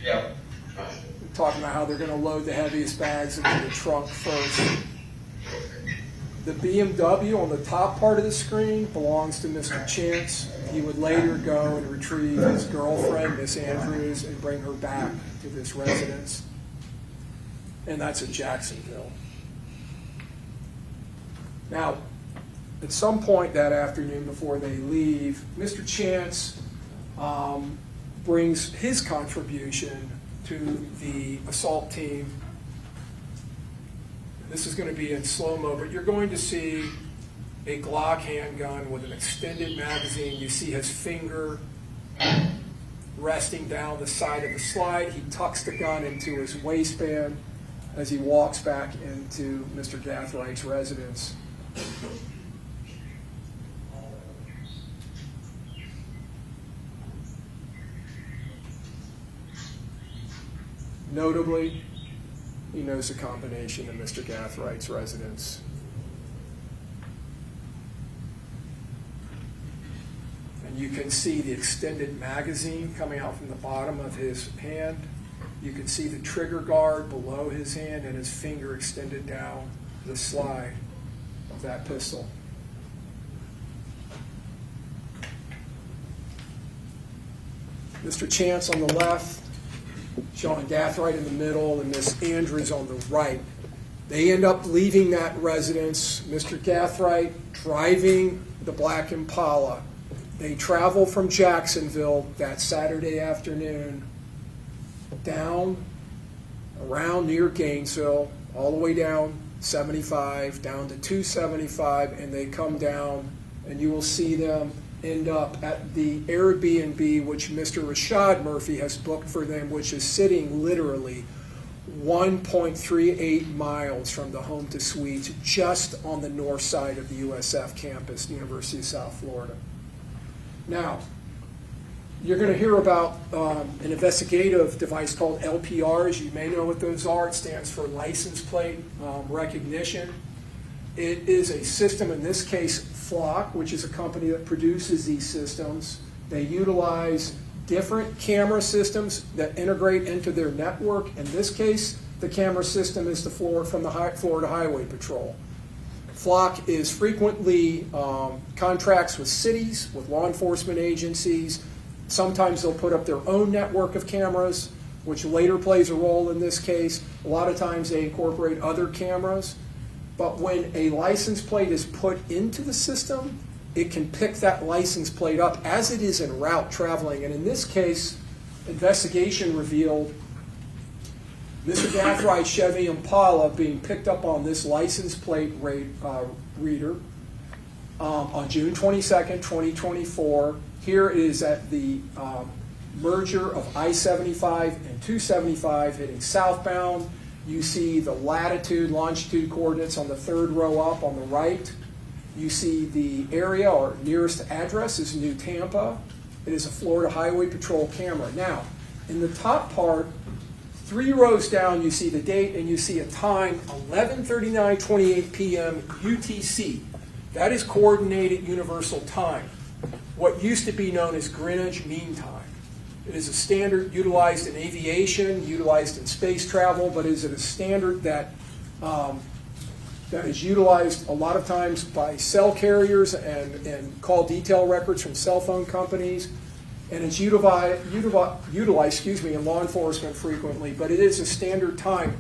[SPEAKER 4] Yeah.
[SPEAKER 2] We're talking about how they're going to load the heaviest bags into the trunk first. The BMW on the top part of the screen belongs to Mr. Chance. He would later go and retrieve his girlfriend, Miss Andrews, and bring her back to this residence. And that's in Jacksonville. Now, at some point that afternoon before they leave, Mr. Chance brings his contribution to the assault team. This is going to be in slow-mo, but you're going to see a Glock handgun with an extended magazine. You see his finger resting down the side of the slide. He tucks the gun into his waistband as he walks back into Mr. Gathwright's residence. Notably, he knows the combination of Mr. Gathwright's residence. And you can see the extended magazine coming out from the bottom of his hand. You can see the trigger guard below his hand and his finger extended down the slide of that pistol. Mr. Chance on the left, Sean Gathright in the middle, and Miss Andrews on the right. They end up leaving that residence. Mr. Gathright driving the black Impala. They travel from Jacksonville that Saturday afternoon down around near Gainesville, all the way down 75, down to 275, and they come down, and you will see them end up at the Airbnb, which Mr. Rashad Murphy has booked for them, which is sitting literally 1.38 miles from the Home to Suites, just on the north side of the USF campus, University of South Florida. Now, you're going to hear about an investigative device called LPRs. You may know what those are. It stands for license plate recognition. It is a system, in this case, Flock, which is a company that produces these systems. They utilize different camera systems that integrate into their network. In this case, the camera system is from the Florida Highway Patrol. Flock is frequently contracts with cities, with law enforcement agencies. Sometimes they'll put up their own network of cameras, which later plays a role in this case. A lot of times they incorporate other cameras. But when a license plate is put into the system, it can pick that license plate up as it is en route traveling. And in this case, investigation revealed Mr. Gathright Chevy Impala being picked up on this license plate reader on June 22nd, 2024. Here it is at the merger of I-75 and 275 heading southbound. You see the latitude, longitude coordinates on the third row up on the right. You see the area or nearest address is New Tampa. It is a Florida Highway Patrol camera. Now, in the top part, 3 rows down, you see the date and you see a time, 11:39:28 p.m. UTC. That is Coordinated Universal Time, what used to be known as Greenwich Mean Time. It is a standard utilized in aviation, utilized in space travel, but is it a standard that is utilized a lot of times by cell carriers and call detail records from cell phone companies, and it's utilized in law enforcement frequently, but it is a standard time.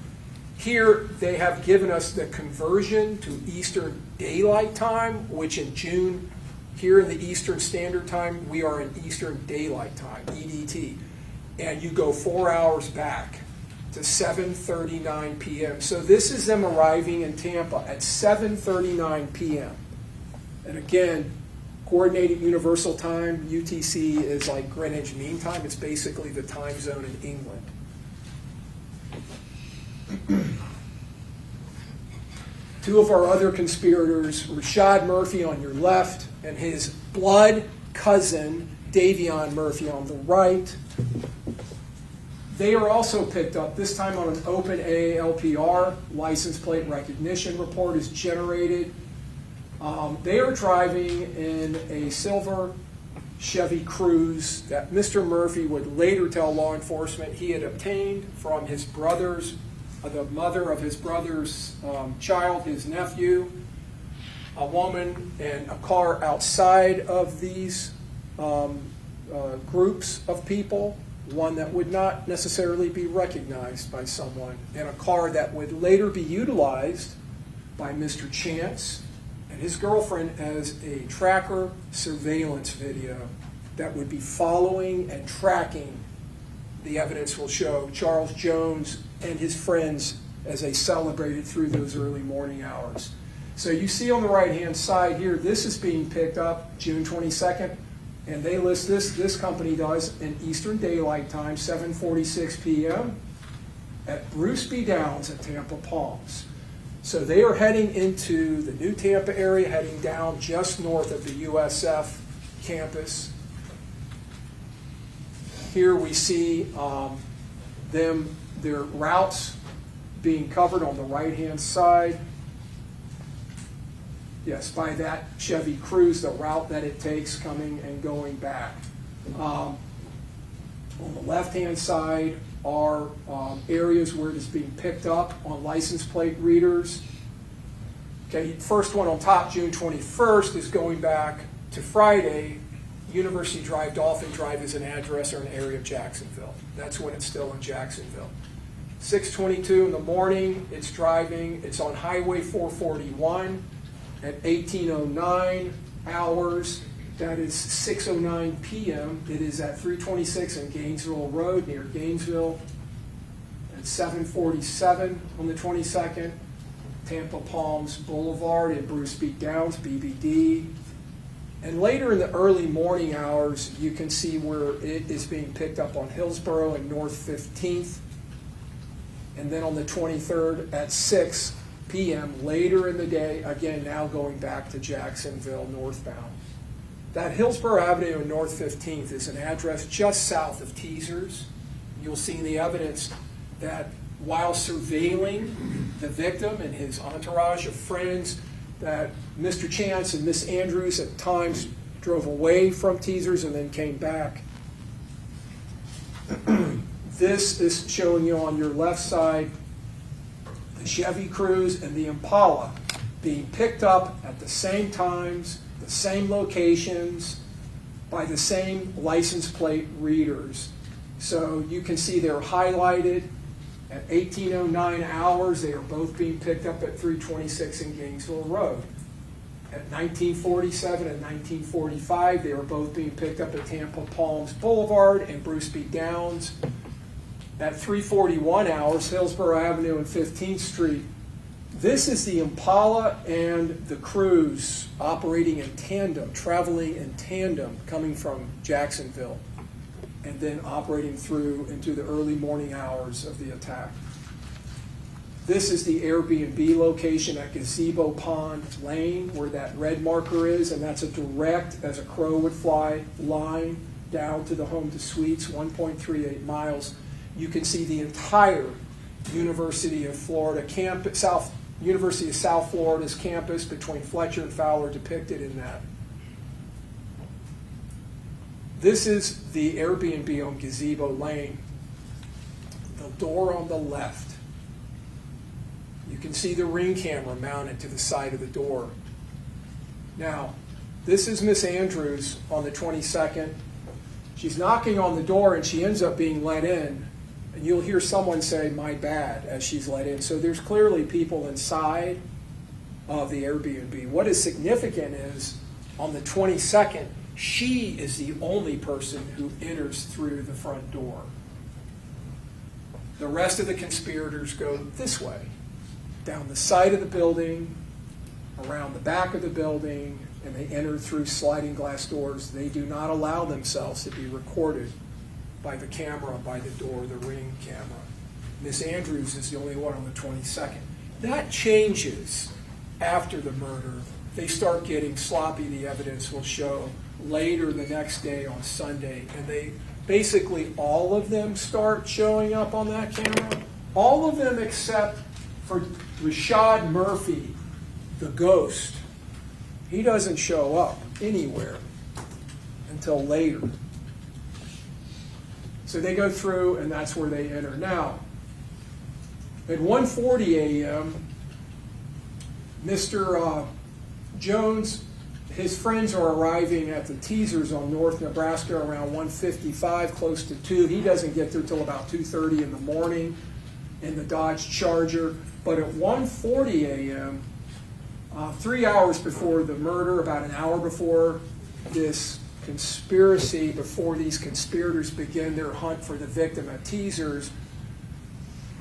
[SPEAKER 2] Here they have given us the conversion to Eastern Daylight Time, which in June, here in the Eastern Standard Time, we are in Eastern Daylight Time, EDT. And you go 4 hours back to 7:39 p.m. So this is them arriving in Tampa at 7:39 p.m. And again, Coordinated Universal Time, UTC, is like Greenwich Mean Time. It's basically the time zone in England. Two of our other conspirators, Rashad Murphy on your left and his blood cousin, Davion Murphy, on the right. They are also picked up, this time on an open AALPR. License plate recognition report is generated. They are driving in a silver Chevy Cruze that Mr. Murphy would later tell law enforcement he had obtained from his brother's, the mother of his brother's child, his nephew, a woman, and a car outside of these groups of people, one that would not necessarily be recognized by someone, and a car that would later be utilized by Mr. Chance and his girlfriend as a tracker surveillance video that would be following and tracking, the evidence will show, Charles Jones and his friends as they celebrated through those early morning hours. So you see on the right-hand side here, this is being picked up June 22nd, and they list this company does, in Eastern Daylight Time, 7:46 p.m. at Bruce B. Downs at Tampa Palms. So they are heading into the New Tampa area, heading down just north of the USF campus. Here we see their routes being covered on the right-hand side. Yes, by that Chevy Cruze, the route that it takes coming and going back. On the left-hand side are areas where it is being picked up on license plate readers. Okay, first one on top, June 21st, is going back to Friday. University Drive, Dolphin Drive is an address or an area of Jacksonville. That's when it's still in Jacksonville. 6:22 in the morning, it's driving. It's on Highway 441 at 18:09 hours. That is 6:09 p.m. It is at 326 in Gainesville Road near Gainesville. At 7:47 on the 22nd, Tampa Palms Boulevard at Bruce B. Downs, BBD. And later in the early morning hours, you can see where it is being picked up on Hillsborough and North 15th. And then on the 23rd at 6 p.m. later in the day, again now going back to Jacksonville northbound. That Hillsborough Avenue and North 15th is an address just south of Teasers. You'll see in the evidence that while surveilling the victim and his entourage of friends, that Mr. Chance and Miss Andrews at times drove away from Teasers and then came back. This is showing you on your left side the Chevy Cruze and the Impala being picked up at the same times, the same locations, by the same license plate readers. So you can see they're highlighted at 18:09 hours. They are both being picked up at 326 in Gainesville Road. At 1947 and 1945, they were both being picked up at Tampa Palms Boulevard and Bruce B. Downs. At 3:41 hours, Hillsborough Avenue and 15th Street. This is the Impala and the Cruise operating in tandem, traveling in tandem, coming from Jacksonville, and then operating through into the early morning hours of the attack. This is the Airbnb location at Gazebo Pond Lane, where that red marker is, and that's a direct, as a crow would fly, line down to the home to suites, 1.38 miles. You can see the entire University of Florida campus, University of South Florida's campus between Fletcher and Fowler depicted in that. This is the Airbnb on Gazebo Lane. The door on the left. You can see the Ring camera mounted to the side of the door. Now, this is Miss Andrews on the 22nd. She's knocking on the door and she ends up being let in. And you'll hear someone say, "My bad," as she's let in. So there's clearly people inside of the Airbnb. What is significant is, on the 22nd, she is the only person who enters through the front door. The rest of the conspirators go this way, down the side of the building, around the back of the building, and they enter through sliding glass doors. They do not allow themselves to be recorded by the camera, by the door, the Ring camera. Miss Andrews is the only one on the 22nd. That changes after the murder. They start getting sloppy, the evidence will show, later the next day on Sunday. And they basically, all of them start showing up on that camera. All of them except for Rashad Murphy, the ghost. He doesn't show up anywhere until later. So they go through, and that's where they enter. Now, at 1:40 a.m., Mr. Jones, his friends are arriving at the Teasers on North Nebraska around 1:55, close to 2. He doesn't get there till about 2:30 in the morning in the Dodge Charger. But at 1:40 a.m., 3 hours before the murder, about an hour before this conspiracy, before these conspirators begin their hunt for the victim at Teasers,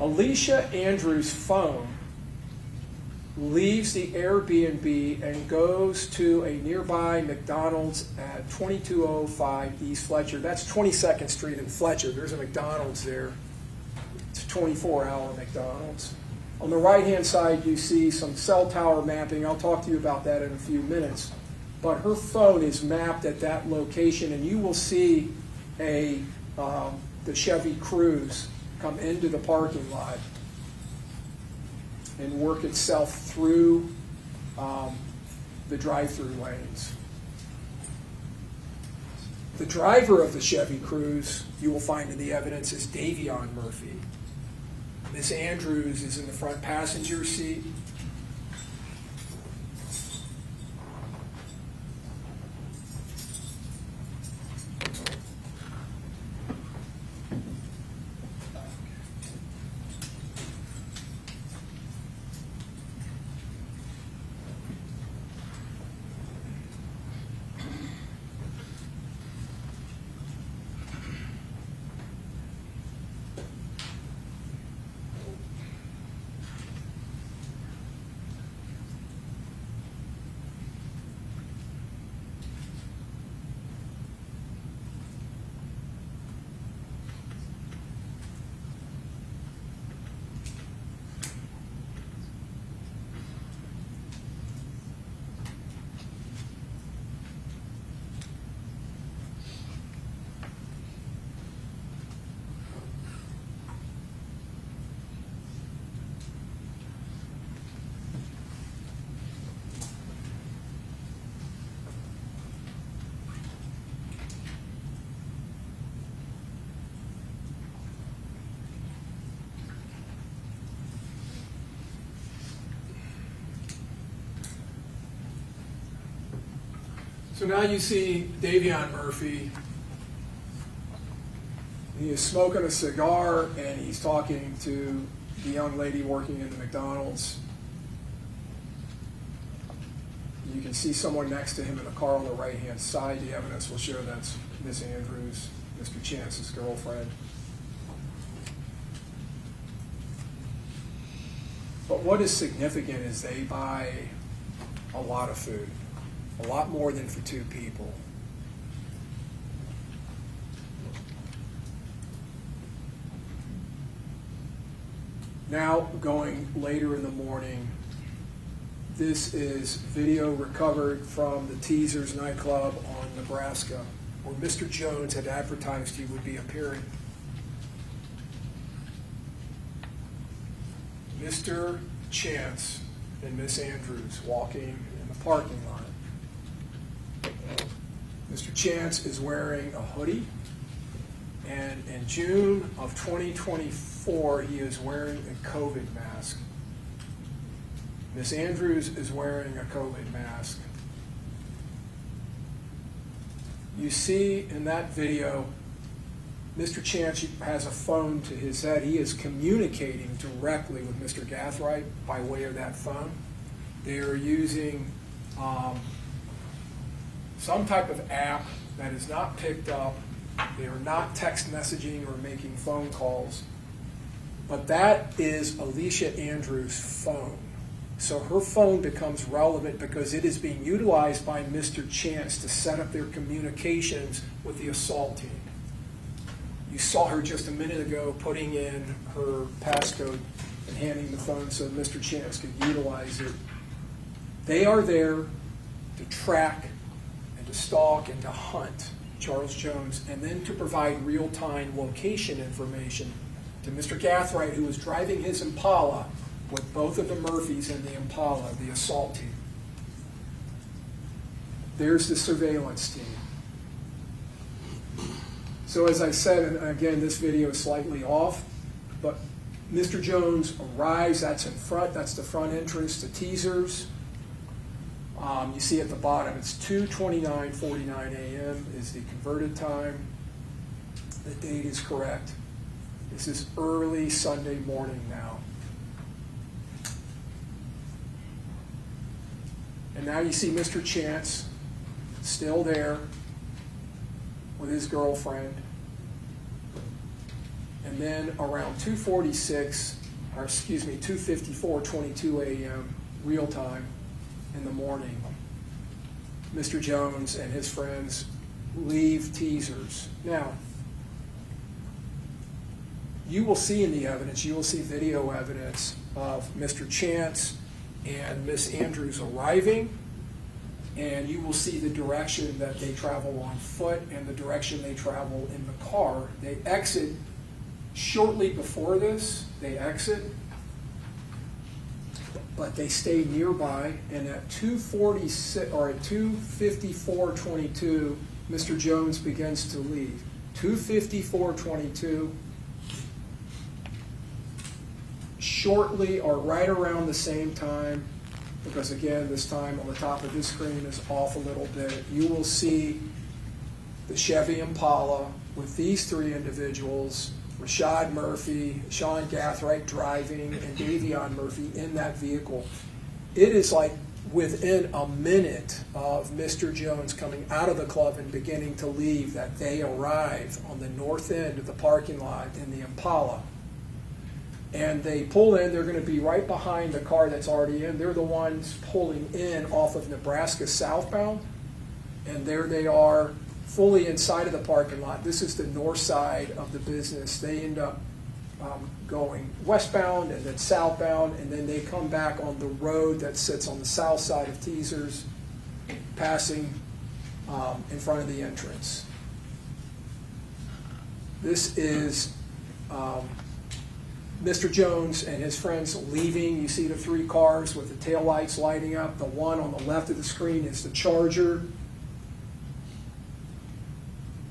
[SPEAKER 2] Alicia Andrews' phone leaves the Airbnb and goes to a nearby McDonald's at 2205 East Fletcher. That's 22nd Street in Fletcher. There's a McDonald's there. It's a 24-hour McDonald's. On the right-hand side, you see some cell tower mapping. I'll talk to you about that in a few minutes. But her phone is mapped at that location, and you will see the Chevy Cruze come into the parking lot and work itself through the drive-through lanes. The driver of the Chevy Cruze, you will find in the evidence, is Davion Murphy. Miss Andrews is in the front passenger seat. So now you see Davion Murphy. He is smoking a cigar and he's talking to the young lady working in the McDonald's. You can see someone next to him in a car on the right-hand side. The evidence will show that's Miss Andrews, Mr. Chance's girlfriend. But what is significant is they buy a lot of food, a lot more than for two people. Now, going later in the morning, this is video recovered from the Teasers nightclub on Nebraska, where Mr. Jones had advertised he would be appearing. Mr. Chance and Miss Andrews walking in the parking lot. Mr. Chance is wearing a hoodie, and in June of 2024, he is wearing a COVID mask. Miss Andrews is wearing a COVID mask. You see in that video, Mr. Chance has a phone to his head. He is communicating directly with Mr. Gathright by way of that phone. They are using some type of app that is not picked up. They are not text messaging or making phone calls. But that is Alicia Andrews' phone. So her phone becomes relevant because it is being utilized by Mr. Chance to set up their communications with the assault team. You saw her just a minute ago putting in her passcode and handing the phone so Mr. Chance could utilize it. They are there to track and to stalk and to hunt Charles Jones, and then to provide real-time location information to Mr. Gathright, who was driving his Impala with both of the Murphys and the Impala, the assault team. There's the surveillance team. So as I said, and again, this video is slightly off, but Mr. Jones arrives, that's in front, that's the front entrance to Teasers. You see at the bottom, it's 2:29:49 a.m. is the converted time. The date is correct. This is early Sunday morning now. And now you see Mr. Chance still there with his girlfriend. And then around 2:54:22 a.m. real time in the morning, Mr. Jones and his friends leave Teasers. Now, you will see in the evidence, you will see video evidence of Mr. Chance and Miss Andrews arriving, and you will see the direction that they travel on foot and the direction they travel in the car. They exit shortly before this, they exit, but they stay nearby, and at 2:46 or at 2:54:22, Mr. Jones begins to leave. 2:54:22, shortly or right around the same time, because again, this time on the top of this screen is off a little bit, you will see the Chevy Impala with these three individuals, Rashad Murphy, Sean Gathright driving, and Davion Murphy in that vehicle. It is like within a minute of Mr. Jones coming out of the club and beginning to leave that they arrive on the north end of the parking lot in the Impala. And they pull in, they're going to be right behind the car that's already in. They're the ones pulling in off of Nebraska southbound. And there they are, fully inside of the parking lot. This is the north side of the business. They end up going westbound and then southbound, and then they come back on the road that sits on the south side of Teasers, passing in front of the entrance. This is Mr. Jones and his friends leaving. You see the three cars with the taillights lighting up. The one on the left of the screen is the Charger.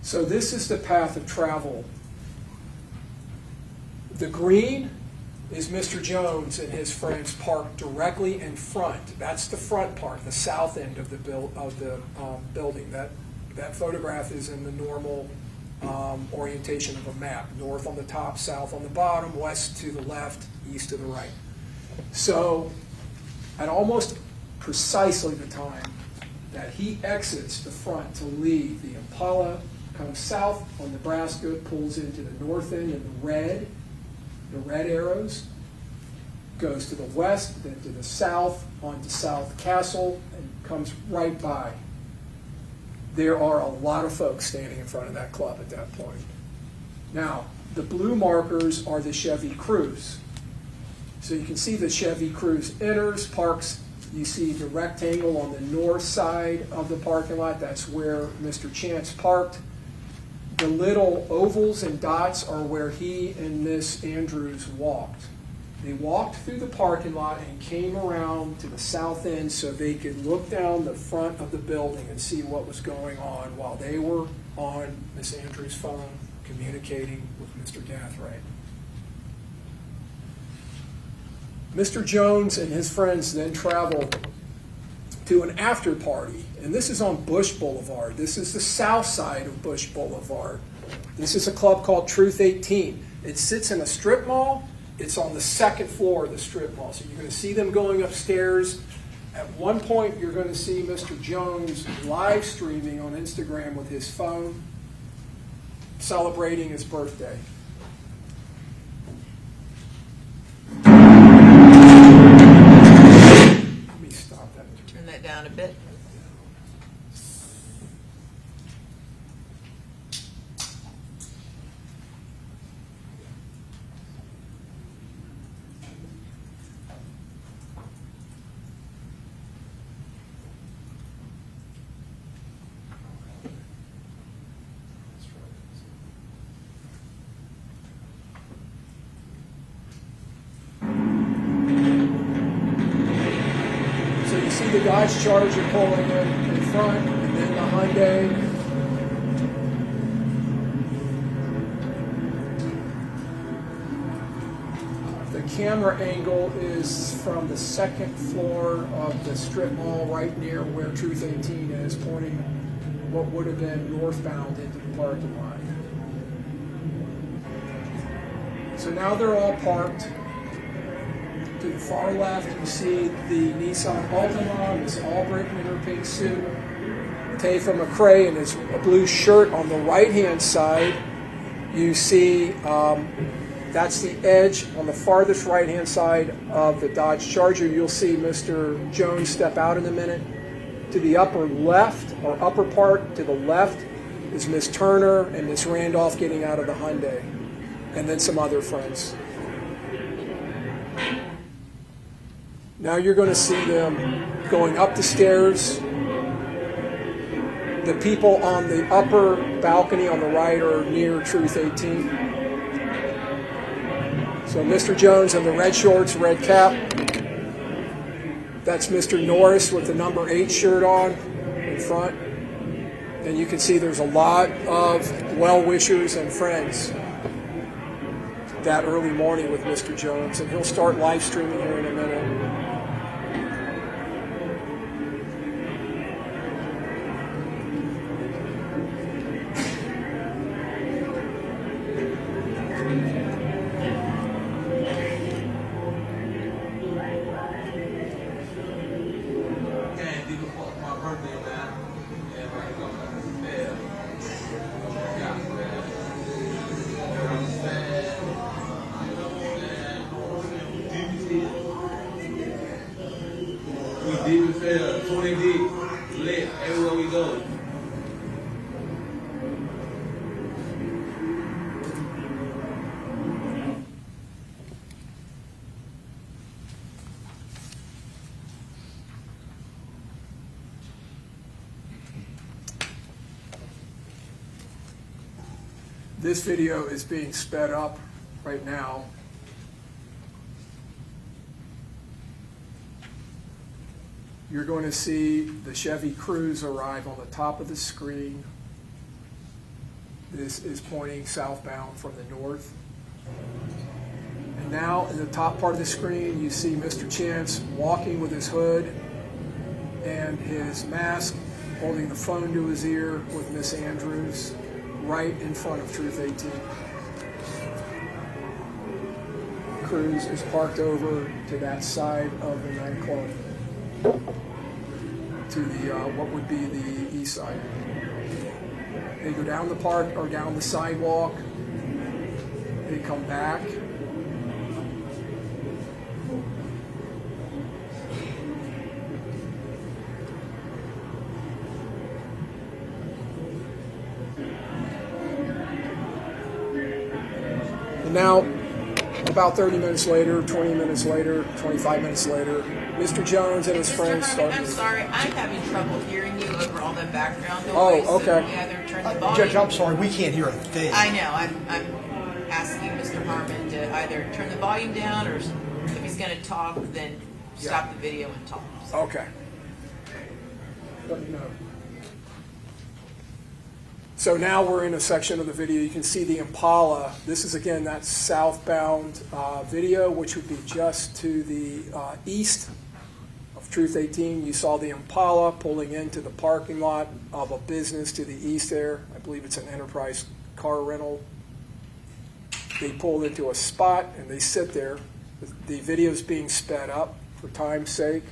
[SPEAKER 2] So this is the path of travel. The green is Mr. Jones and his friends parked directly in front. That's the front part, the south end of the building. That photograph is in the normal orientation of a map. North on the top, south on the bottom, west to the left, east to the right. So at almost precisely the time that he exits the front to leave. The Impala comes south on Nebraska, pulls into the north end in the red arrows, goes to the west, then to the south, onto South Castle, and comes right by. There are a lot of folks standing in front of that club at that point. Now, the blue markers are the Chevy Cruze. So you can see the Chevy Cruze enters, parks. You see the rectangle on the north side of the parking lot. That's where Mr. Chance parked. The little ovals and dots are where he and Miss Andrews walked. They walked through the parking lot and came around to the south end so they could look down the front of the building and see what was going on while they were on Miss Andrews' phone communicating with Mr. Gathright. Mr. Jones and his friends then traveled to an after party, and this is on Bush Boulevard. This is the south side of Bush Boulevard. This is a club called Truth 18. It sits in a strip mall. It's on the second floor of the strip mall. So you're going to see them going upstairs. At one point, you're going to see Mr. Jones live streaming on Instagram with his phone, celebrating his birthday. Let me stop that.
[SPEAKER 1] Turn that down a bit.
[SPEAKER 2] The Dodge Charger pulling in front, and then the Hyundai. The camera angle is from the second floor of the strip mall right near where Truth 18 is, pointing what would have been northbound into the parking lot. So now they're all parked. To the far left, you see the Nissan Altima, this all-brick winter pink suit. Tafa McRae in his blue shirt. On the right-hand side, you see that's the edge on the farthest right-hand side of the Dodge Charger. You'll see Mr. Jones step out in a minute. To the upper left, or upper part to the left, is Miss Turner and Miss Randolph getting out of the Hyundai, and then some other friends. Now you're going to see them going up the stairs. The people on the upper balcony on the right are near Truth 18. So Mr. Jones in the red shorts, red cap. That's Mr. Norris with the number 8 shirt on in front. And you can see there's a lot of well-wishers and friends that early morning with Mr. Jones. And he'll start live streaming here in a minute.
[SPEAKER 4] Everywhere we go.
[SPEAKER 2] This video is being sped up right now. You're going to see the Chevy Cruze arrive on the top of the screen. This is pointing southbound from the north. And now in the top part of the screen, you see Mr. Chance walking with his hood and his mask, holding the phone to his ear with Miss Andrews right in front of Truth 18. Cruze is parked over to that side of the nightclub. to the what would be the east side. They go down the park or down the sidewalk. They come back. And now, about 30 minutes later, 20 minutes later, 25 minutes later, Mr. Jones and his friends
[SPEAKER 1] Mr.
[SPEAKER 2] start.
[SPEAKER 1] Herman, I'm sorry, I'm having trouble hearing you over all the background noise.
[SPEAKER 2] Oh, okay.
[SPEAKER 1] So we either turn the volume.
[SPEAKER 4] Judge, I'm sorry, we can't hear a thing.
[SPEAKER 1] I know. I'm asking Mr. Harmon to either turn the volume down, or if he's going to talk, then stop the video and talk. So.
[SPEAKER 2] Okay. Let me know. So now we're in a section of the video. You can see the Impala. This is, again, that southbound video, which would be just to the east of Truth 18. You saw the Impala pulling into the parking lot of a business to the east there. I believe it's an Enterprise car rental. They pull into a spot, and they sit there. The video is being sped up for time's sake.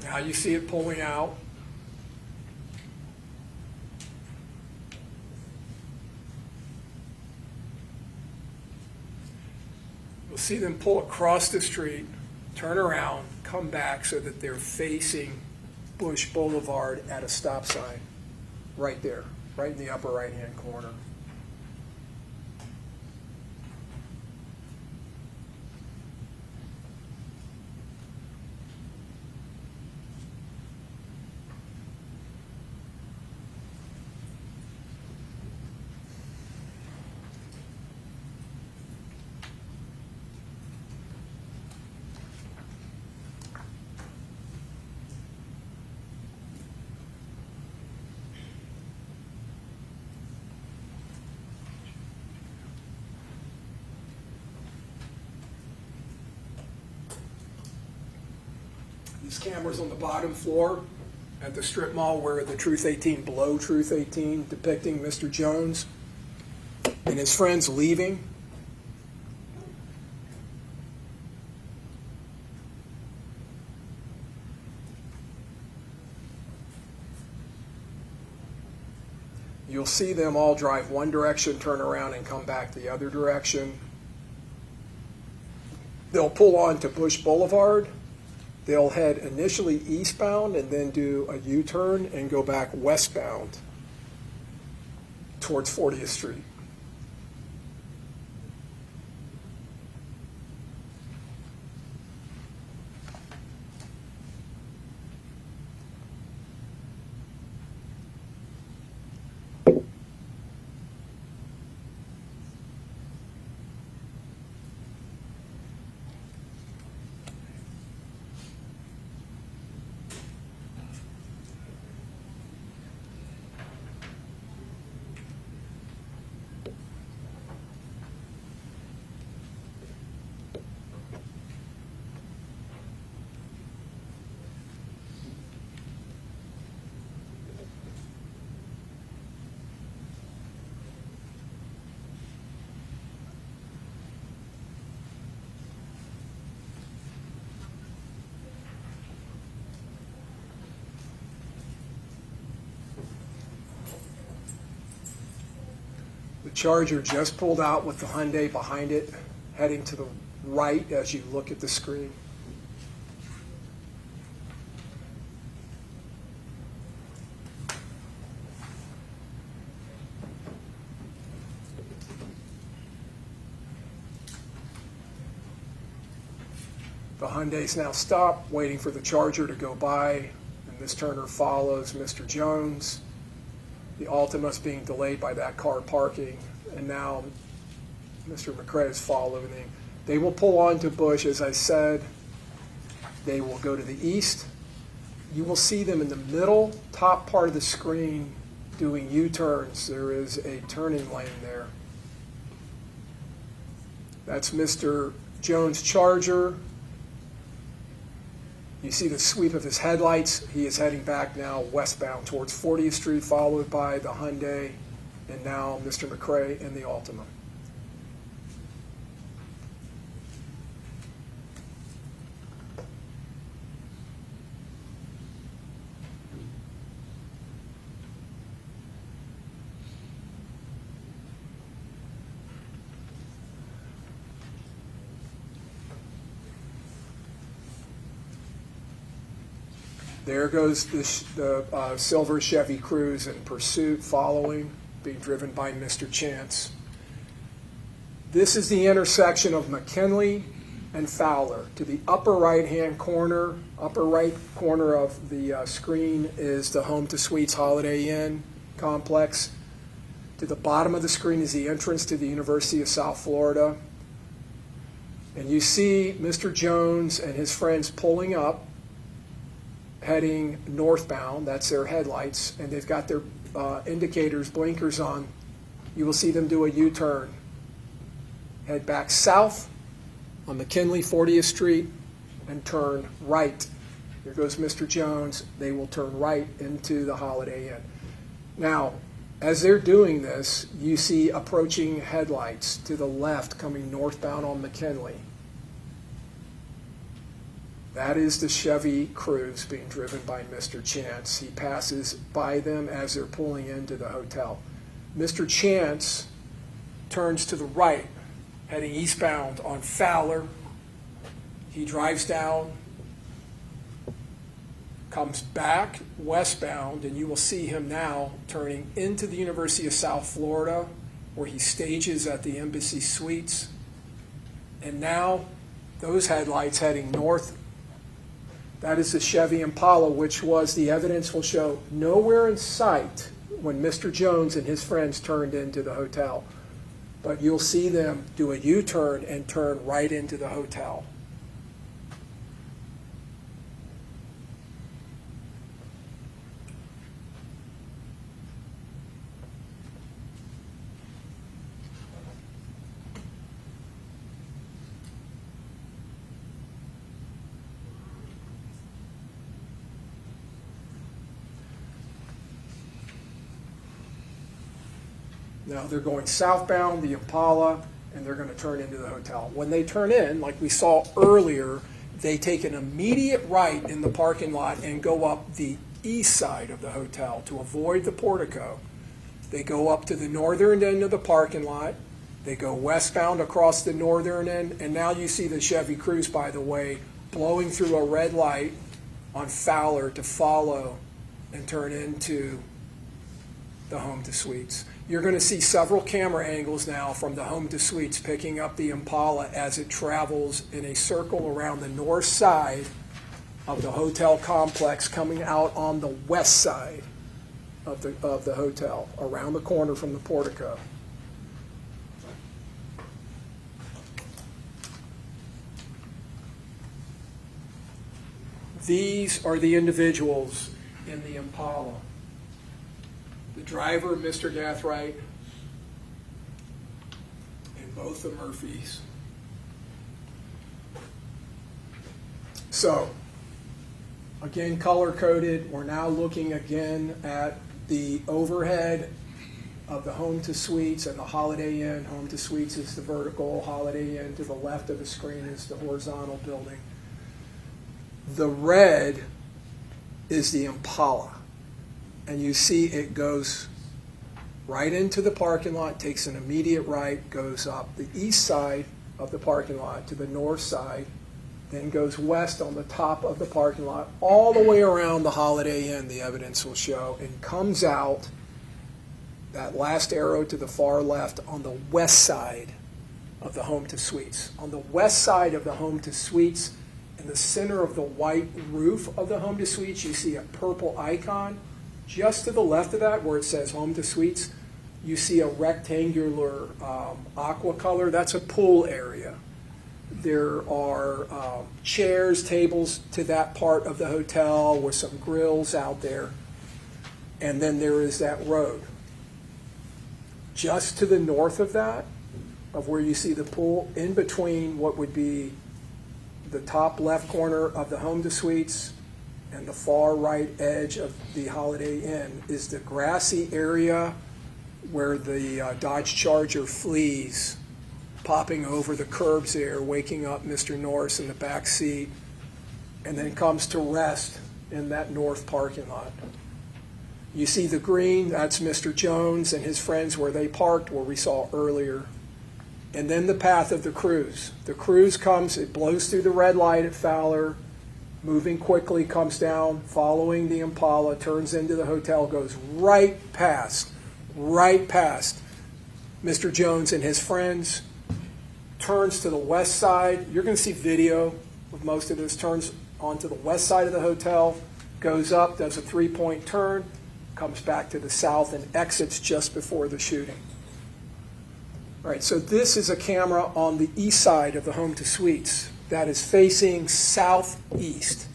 [SPEAKER 2] Now you see it pulling out. You'll see them pull across the street, turn around, come back so that they're facing Bush Boulevard at a stop sign. Right there, right in the upper right-hand corner. These cameras on the bottom floor at the strip mall where the Truth 18, below Truth 18, depicting Mr. Jones and his friends leaving. You'll see them all drive one direction, turn around, and come back the other direction. They'll pull on to Bush Boulevard. They'll head initially eastbound and then do a U-turn and go back westbound towards 40th Street. The Charger just pulled out with the Hyundai behind it, heading to the right as you look at the screen. The Hyundai's now stopped, waiting for the Charger to go by, and Miss Turner follows Mr. Jones. The Altima's being delayed by that car parking, and now Mr. McCrae is following. They will pull on to Bush, as I said. They will go to the east, You will see them in the middle top part of the screen doing U-turns. There is a turning lane there. That's Mr. Jones' Charger. You see the sweep of his headlights. He is heading back now westbound towards 40th Street, followed by the Hyundai, and now Mr. McRae and the Altima. There goes the silver Chevy Cruze in pursuit, following, being driven by Mr. Chance. This is the intersection of McKinley and Fowler. To the upper right-hand corner, upper right corner of the screen is the Home to Suites Holiday Inn complex. To the bottom of the screen is the entrance to the University of South Florida. And you see Mr. Jones and his friends pulling up, heading northbound. That's their headlights, and they've got their indicators, blinkers on. You will see them do a U-turn. Head back south on McKinley, 40th Street, and turn right. Here goes Mr. Jones. They will turn right into the Holiday Inn. Now, as they're doing this, you see approaching headlights to the left coming northbound on McKinley. That is the Chevy Cruze being driven by Mr. Chance. He passes by them as they're pulling into the hotel. Mr. Chance turns to the right, heading eastbound on Fowler. He drives down, comes back westbound, and you will see him now turning into the University of South Florida, where he stages at the Embassy Suites. And now those headlights heading north. That is the Chevy Impala, which was, the evidence will show, nowhere in sight when Mr. Jones and his friends turned into the hotel. But you'll see them do a U-turn and turn right into the hotel. Now they're going southbound, the Impala, and they're going to turn into the hotel. When they turn in, like we saw earlier, they take an immediate right in the parking lot and go up the east side of the hotel to avoid the portico. They go up to the northern end of the parking lot. They go westbound across the northern end, and now you see the Chevy Cruze, by the way, blowing through a red light on Fowler to follow and turn into the Home to Suites. You're going to see several camera angles now from the Home to Suites picking up the Impala as it travels in a circle around the north side of the hotel complex, coming out on the west side of the hotel, around the corner from the portico. These are the individuals in the Impala. The driver, Mr. Gathright, and both the Murphys. So, again, color-coded. We're now looking again at the overhead of the Home to Suites and the Holiday Inn. Home to Suites is the vertical, Holiday Inn to the left of the screen is the horizontal building. The red is the Impala. And you see it goes right into the parking lot, takes an immediate right, goes up the east side of the parking lot to the north side, then goes west on the top of the parking lot, all the way around the Holiday Inn, the evidence will show, and comes out, that last arrow to the far left, on the west side of the Home to Suites. On the west side of the Home to Suites, in the center of the white roof of the Home to Suites, you see a purple icon. Just to the left of that, where it says Home to Suites, you see a rectangular aqua color. That's a pool area. There are chairs, tables to that part of the hotel with some grills out there. And then there is that road. Just to the north of that, of where you see the pool, in between what would be the top left corner of the Home to Suites and the far right edge of the Holiday Inn, is the grassy area where the Dodge Charger flees, popping over the curbs there, waking up Mr. Norris in the back seat, and then comes to rest in that north parking lot. You see the green, that's Mr. Jones and his friends where they parked, where we saw earlier. And then the path of the cruise. The cruise comes, it blows through the red light at Fowler, moving quickly, comes down, following the Impala, turns into the hotel, goes right past Mr. Jones and his friends, turns to the west side. You're going to see video of most of this. Turns onto the west side of the hotel, goes up, does a three-point turn, comes back to the south, and exits just before the shooting. All right, so this is a camera on the east side of the Home to Suites that is facing southeast.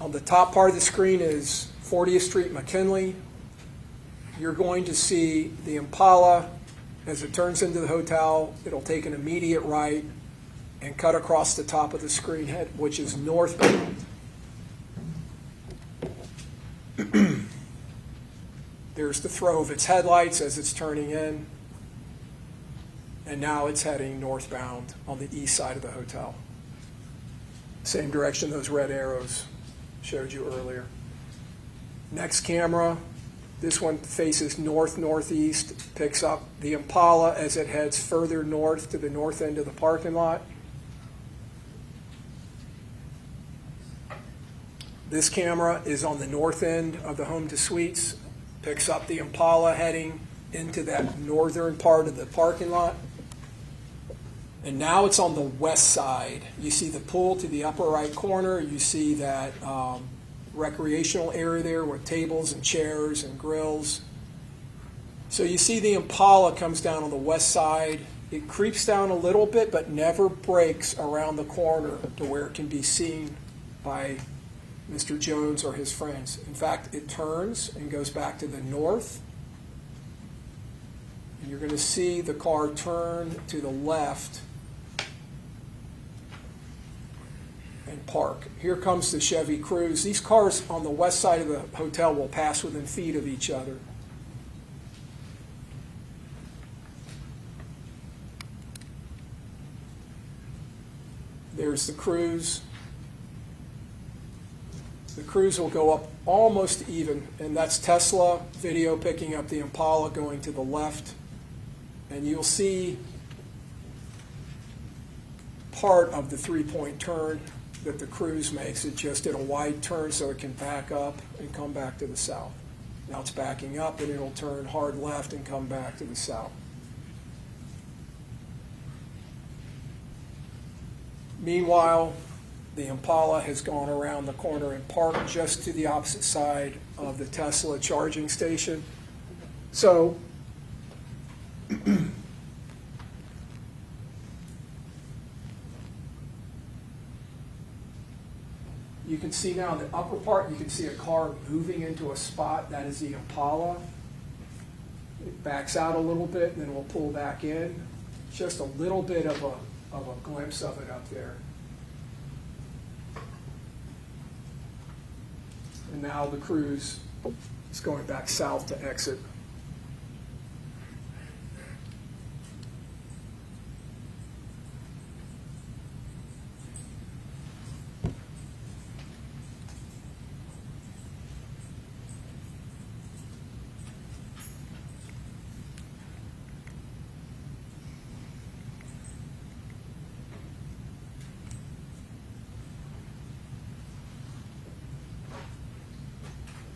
[SPEAKER 2] On the top part of the screen is 40th Street, McKinley. You're going to see the Impala. As it turns into the hotel, it'll take an immediate right and cut across the top of the screen head, which is northbound. There's the throw of its headlights as it's turning in. And now it's heading northbound on the east side of the hotel. Same direction those red arrows showed you earlier. Next camera, this one faces north-northeast, picks up the Impala as it heads further north to the north end of the parking lot. This camera is on the north end of the Home to Suites, picks up the Impala heading into that northern part of the parking lot. And now it's on the west side. You see the pool to the upper right corner. You see that recreational area there with tables and chairs and grills. So you see the Impala comes down on the west side. It creeps down a little bit, but never breaks around the corner to where it can be seen by Mr. Jones or his friends. In fact, it turns and goes back to the north. And you're going to see the car turn to the left and park. Here comes the Chevy Cruze. These cars on the west side of the hotel will pass within feet of each other. There's the Cruze. The Cruze will go up almost even, and that's Tesla video picking up the Impala going to the left. And you'll see part of the three-point turn that the Cruze makes. It just did a wide turn so it can back up and come back to the south. Now it's backing up and it'll turn hard left and come back to the south. Meanwhile, the Impala has gone around the corner and parked just to the opposite side of the Tesla charging station. So you can see now in the upper part, you can see a car moving into a spot. That is the Impala. It backs out a little bit and then we'll pull back in. Just a little bit of a glimpse of it up there. And now the Cruze is going back south to exit.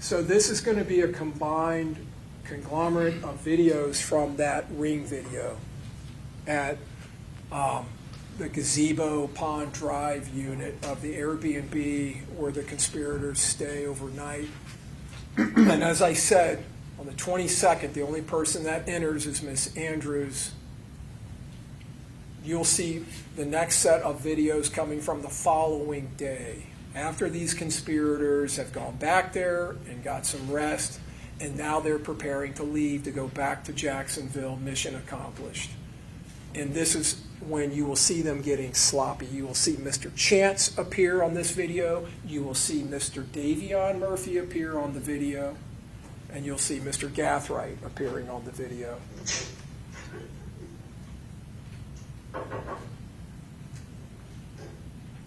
[SPEAKER 2] So this is going to be a combined conglomerate of videos from that ring video at the Gazebo Pond Drive unit of the Airbnb where the conspirators stay overnight. And as I said, on the 22nd, the only person that enters is Miss Andrews. you'll see the next set of videos coming from the following day. After these conspirators have gone back there and got some rest, and now they're preparing to leave to go back to Jacksonville, mission accomplished. And this is when you will see them getting sloppy. You will see Mr. Chance appear on this video. You will see Mr. Davion Murphy appear on the video. And you'll see Mr. Gathright appearing on the video.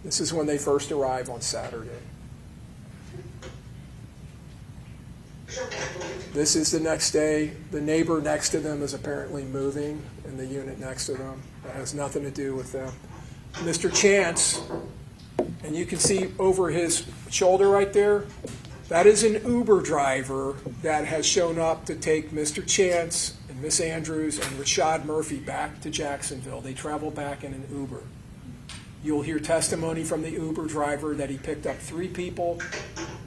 [SPEAKER 2] This is when they first arrive on Saturday. This is the next day. The neighbor next to them is apparently moving in the unit next to them. That has nothing to do with them. Mr. Chance, and you can see over his shoulder right there, that is an Uber driver that has shown up to take Mr. Chance and Miss Andrews and Rashad Murphy back to Jacksonville. They travel back in an Uber. You'll hear testimony from the Uber driver that he picked up 3 people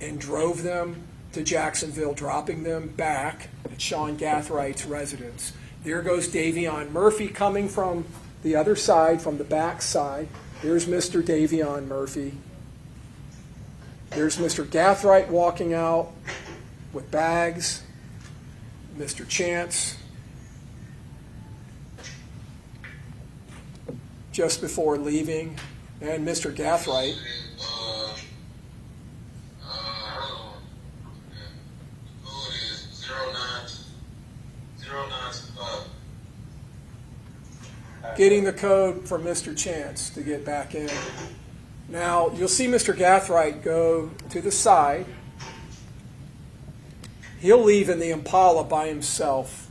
[SPEAKER 2] and drove them to Jacksonville, dropping them back at Sean Gathright's residence. There goes Davion Murphy coming from the other side, from the back side. There's Mr. Davion Murphy. There's Mr. Gathright walking out with bags. Mr. Chance. Just before leaving. And Mr. Gathright. Getting the code from Mr. Chance to get back in. Now, you'll see Mr. Gathright go to the side. He'll leave in the Impala by himself.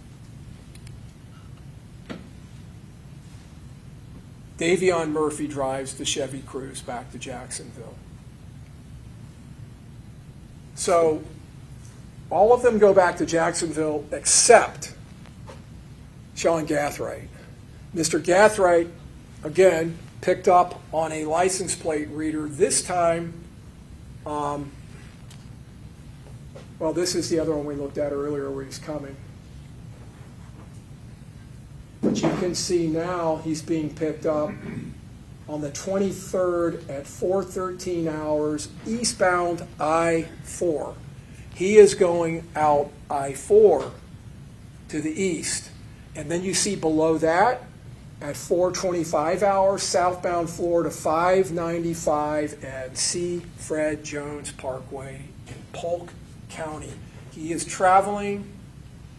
[SPEAKER 2] Davion Murphy drives the Chevy Cruze back to Jacksonville. So, all of them go back to Jacksonville except Sean Gathright. Mr. Gathright, again, picked up on a license plate reader. This time, well, this is the other one we looked at earlier where he's coming. But you can see now he's being picked up on the 23rd at 4:13 hours, eastbound I-4. He is going out I-4 to the east. And then you see below that, at 4:25 hours, southbound Florida 595 and C. Fred Jones Parkway in Polk County. He is traveling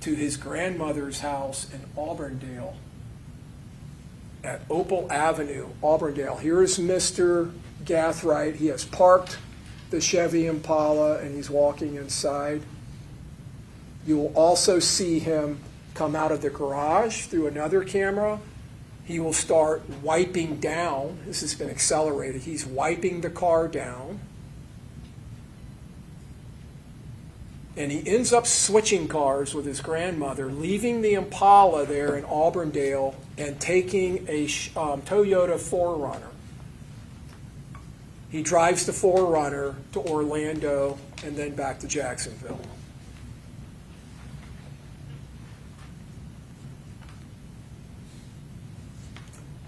[SPEAKER 2] to his grandmother's house in Auburndale at Opal Avenue, Auburndale. Here is Mr. Gathright. He has parked the Chevy Impala and he's walking inside. You will also see him come out of the garage through another camera. He will start wiping down. This has been accelerated. He's wiping the car down. And he ends up switching cars with his grandmother, leaving the Impala there in Auburndale and taking a Toyota 4Runner. He drives the 4Runner to Orlando and then back to Jacksonville.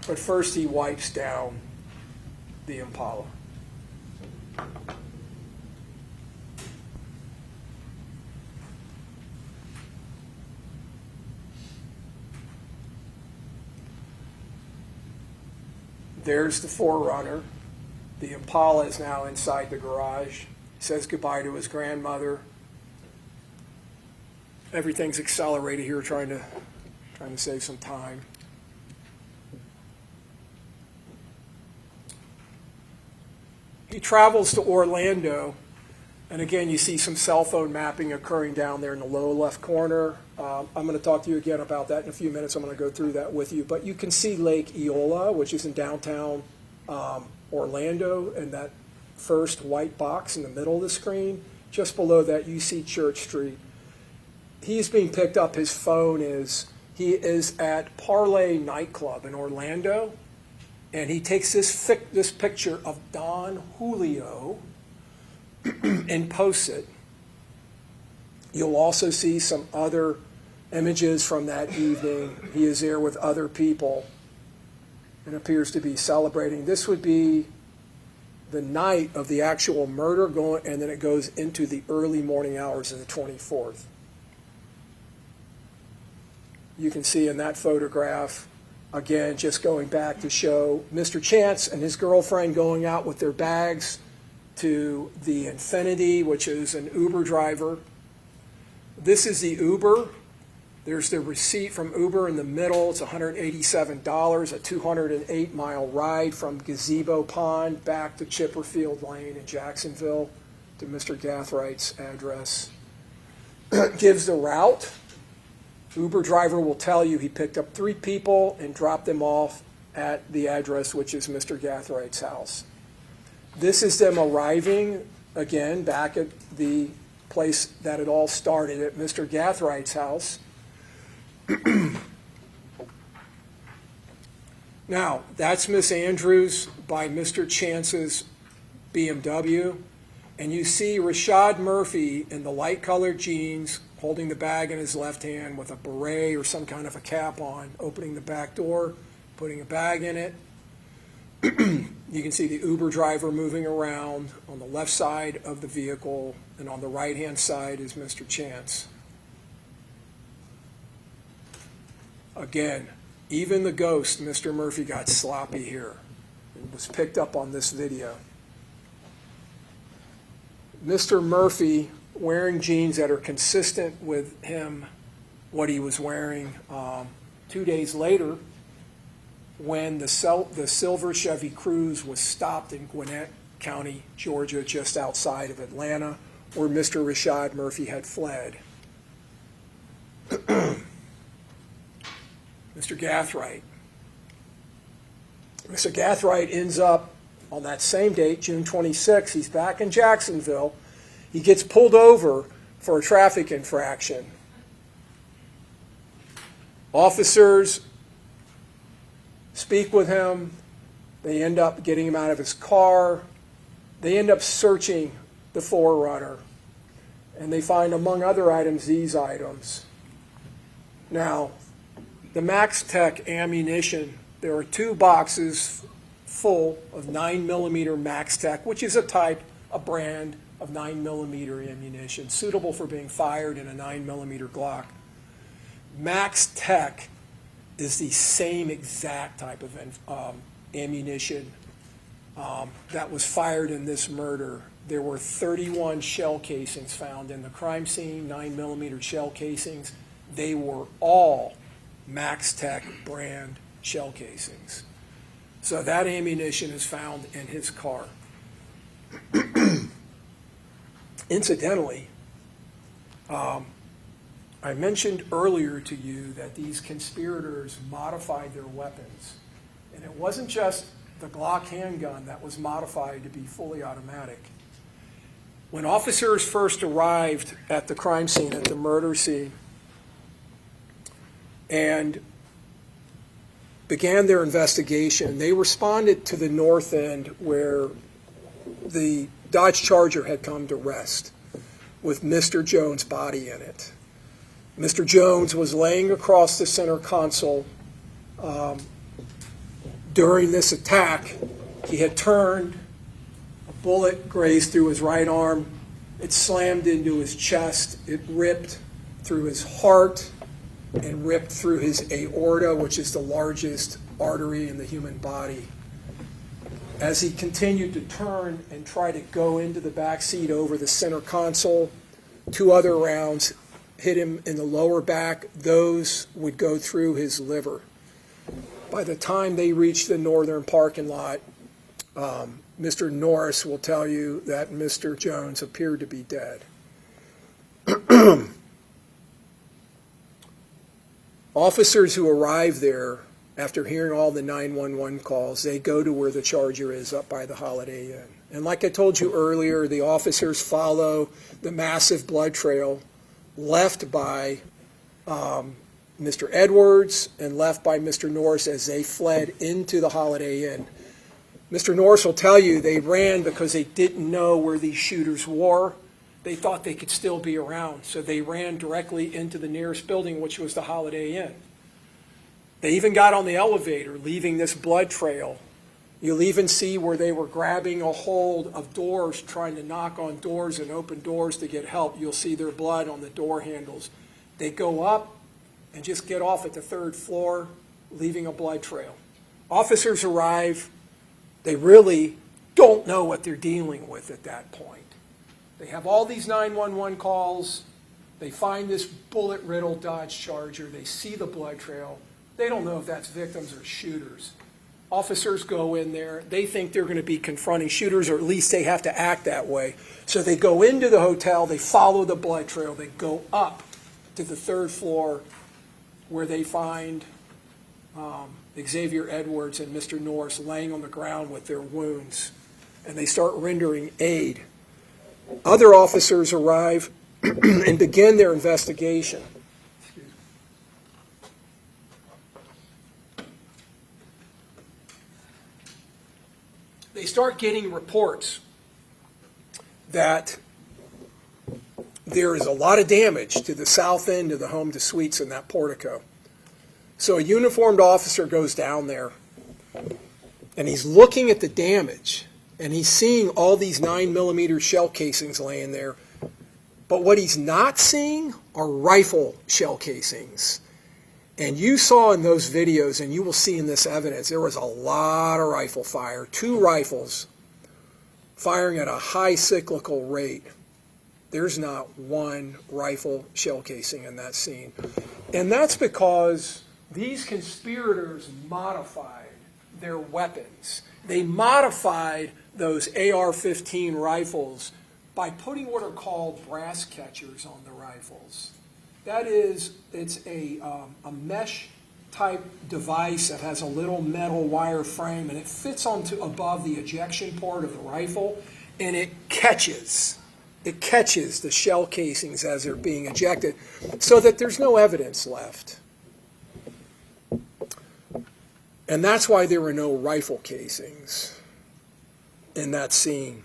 [SPEAKER 2] But first he wipes down the Impala. There's the 4Runner. The Impala is now inside the garage. He says goodbye to his grandmother. Everything's accelerated here, trying to save some time. He travels to Orlando, and again, you see some cell phone mapping occurring down there in the lower left corner. I'm going to talk to you again about that in a few minutes. I'm going to go through that with you. But you can see Lake Eola, which is in downtown Orlando, and that first white box in the middle of the screen. Just below that, you see Church Street. He's being picked up. His phone he is at Parlay nightclub in Orlando. And he takes this picture of Don Julio and posts it. You'll also see some other images from that evening. He is there with other people. and appears to be celebrating. This would be the night of the actual murder, and then it goes into the early morning hours of the 24th. You can see in that photograph, again, just going back to show Mr. Chance and his girlfriend going out with their bags to the Infinity, which is an Uber driver. This is the Uber. There's the receipt from Uber in the middle. It's $187, a 208-mile ride from Gazebo Pond back to Chipperfield Lane in Jacksonville to Mr. Gathright's address. Gives the route. Uber driver will tell you he picked up 3 people and dropped them off at the address, which is Mr. Gathright's house. This is them arriving, again, back at the place that it all started, at Mr. Gathright's house. Now, that's Miss Andrews by Mr. Chance's BMW. And you see Rashad Murphy in the light-colored jeans, holding the bag in his left hand with a beret or some kind of a cap on, opening the back door, putting a bag in it. You can see the Uber driver moving around on the left side of the vehicle, and on the right-hand side is Mr. Chance. Again, even the ghost, Mr. Murphy, got sloppy here. It was picked up on this video. Mr. Murphy wearing jeans that are consistent with him, what he was wearing 2 days later when the silver Chevy Cruze was stopped in Gwinnett County, Georgia, just outside of Atlanta, where Mr. Rashad Murphy had fled. Mr. Gathright. Mr. Gathright ends up on that same date, June 26, he's back in Jacksonville. He gets pulled over for a traffic infraction. Officers speak with him. They end up getting him out of his car. They end up searching the 4Runner. And they find, among other items, these items. Now, the Max Tech ammunition, there are 2 boxes full of 9mm Max Tech, which is a brand of 9mm ammunition, suitable for being fired in a 9mm Glock. Max Tech is the same exact type of ammunition that was fired in this murder. There were 31 shell casings found in the crime scene, 9mm shell casings. They were all Max Tech brand shell casings. So that ammunition is found in his car. Incidentally, I mentioned earlier to you that these conspirators modified their weapons. And it wasn't just the Glock handgun that was modified to be fully automatic. When officers first arrived at the crime scene, at the murder scene, and began their investigation, they responded to the north end where the Dodge Charger had come to rest with Mr. Jones' body in it. Mr. Jones was laying across the center console. During this attack, he had turned, a bullet grazed through his right arm, it slammed into his chest, it ripped through his heart, and ripped through his aorta, which is the largest artery in the human body. As he continued to turn and try to go into the back seat over the center console, 2 other rounds hit him in the lower back. Those would go through his liver. By the time they reached the northern parking lot, Mr. Norris will tell you that Mr. Jones appeared to be dead. Officers who arrive there, after hearing all the 911 calls, they go to where the Charger is, up by the Holiday Inn. And like I told you earlier, the officers follow the massive blood trail left by Mr. Edwards and left by Mr. Norris as they fled into the Holiday Inn. Mr. Norris will tell you they ran because they didn't know where these shooters were. They thought they could still be around, so they ran directly into the nearest building, which was the Holiday Inn. They even got on the elevator, leaving this blood trail. You'll even see where they were grabbing a hold of doors, trying to knock on doors and open doors to get help. You'll see their blood on the door handles. They go up and just get off at the 3rd floor, leaving a blood trail. Officers arrive. They really don't know what they're dealing with at that point. They have all these 911 calls. They find this bullet-riddled Dodge Charger. They see the blood trail. They don't know if that's victims or shooters. Officers go in there. They think they're going to be confronting shooters, or at least they have to act that way. So they go into the hotel. They follow the blood trail. They go up to the 3rd floor where they find Xavier Edwards and Mr. Norris laying on the ground with their wounds. And they start rendering aid. Other officers arrive and begin their investigation. They start getting reports that there is a lot of damage to the south end of the home to suites in that portico. So a uniformed officer goes down there, and he's looking at the damage, and he's seeing all these 9mm shell casings laying there. But what he's not seeing are rifle shell casings. And you saw in those videos, and you will see in this evidence, there was a lot of rifle fire. 2 rifles firing at a high cyclical rate. There's not one rifle shell casing in that scene. And that's because these conspirators modified their weapons. They modified those AR-15 rifles by putting what are called brass catchers on the rifles. That is, it's a mesh type device that has a little metal wire frame, and it fits onto above the ejection port of the rifle, and it catches the shell casings as they're being ejected, so that there's no evidence left. And that's why there were no rifle casings in that scene.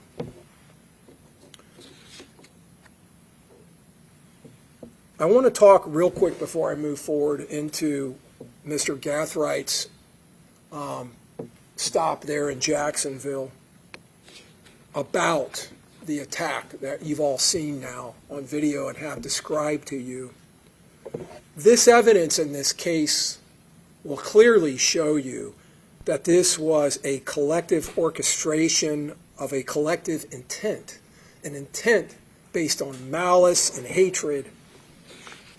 [SPEAKER 2] I want to talk real quick before I move forward into Mr. Gathright's stop there in Jacksonville about the attack that you've all seen now on video and have described to you. This evidence in this case will clearly show you that this was a collective orchestration of a collective intent, an intent based on malice and hatred.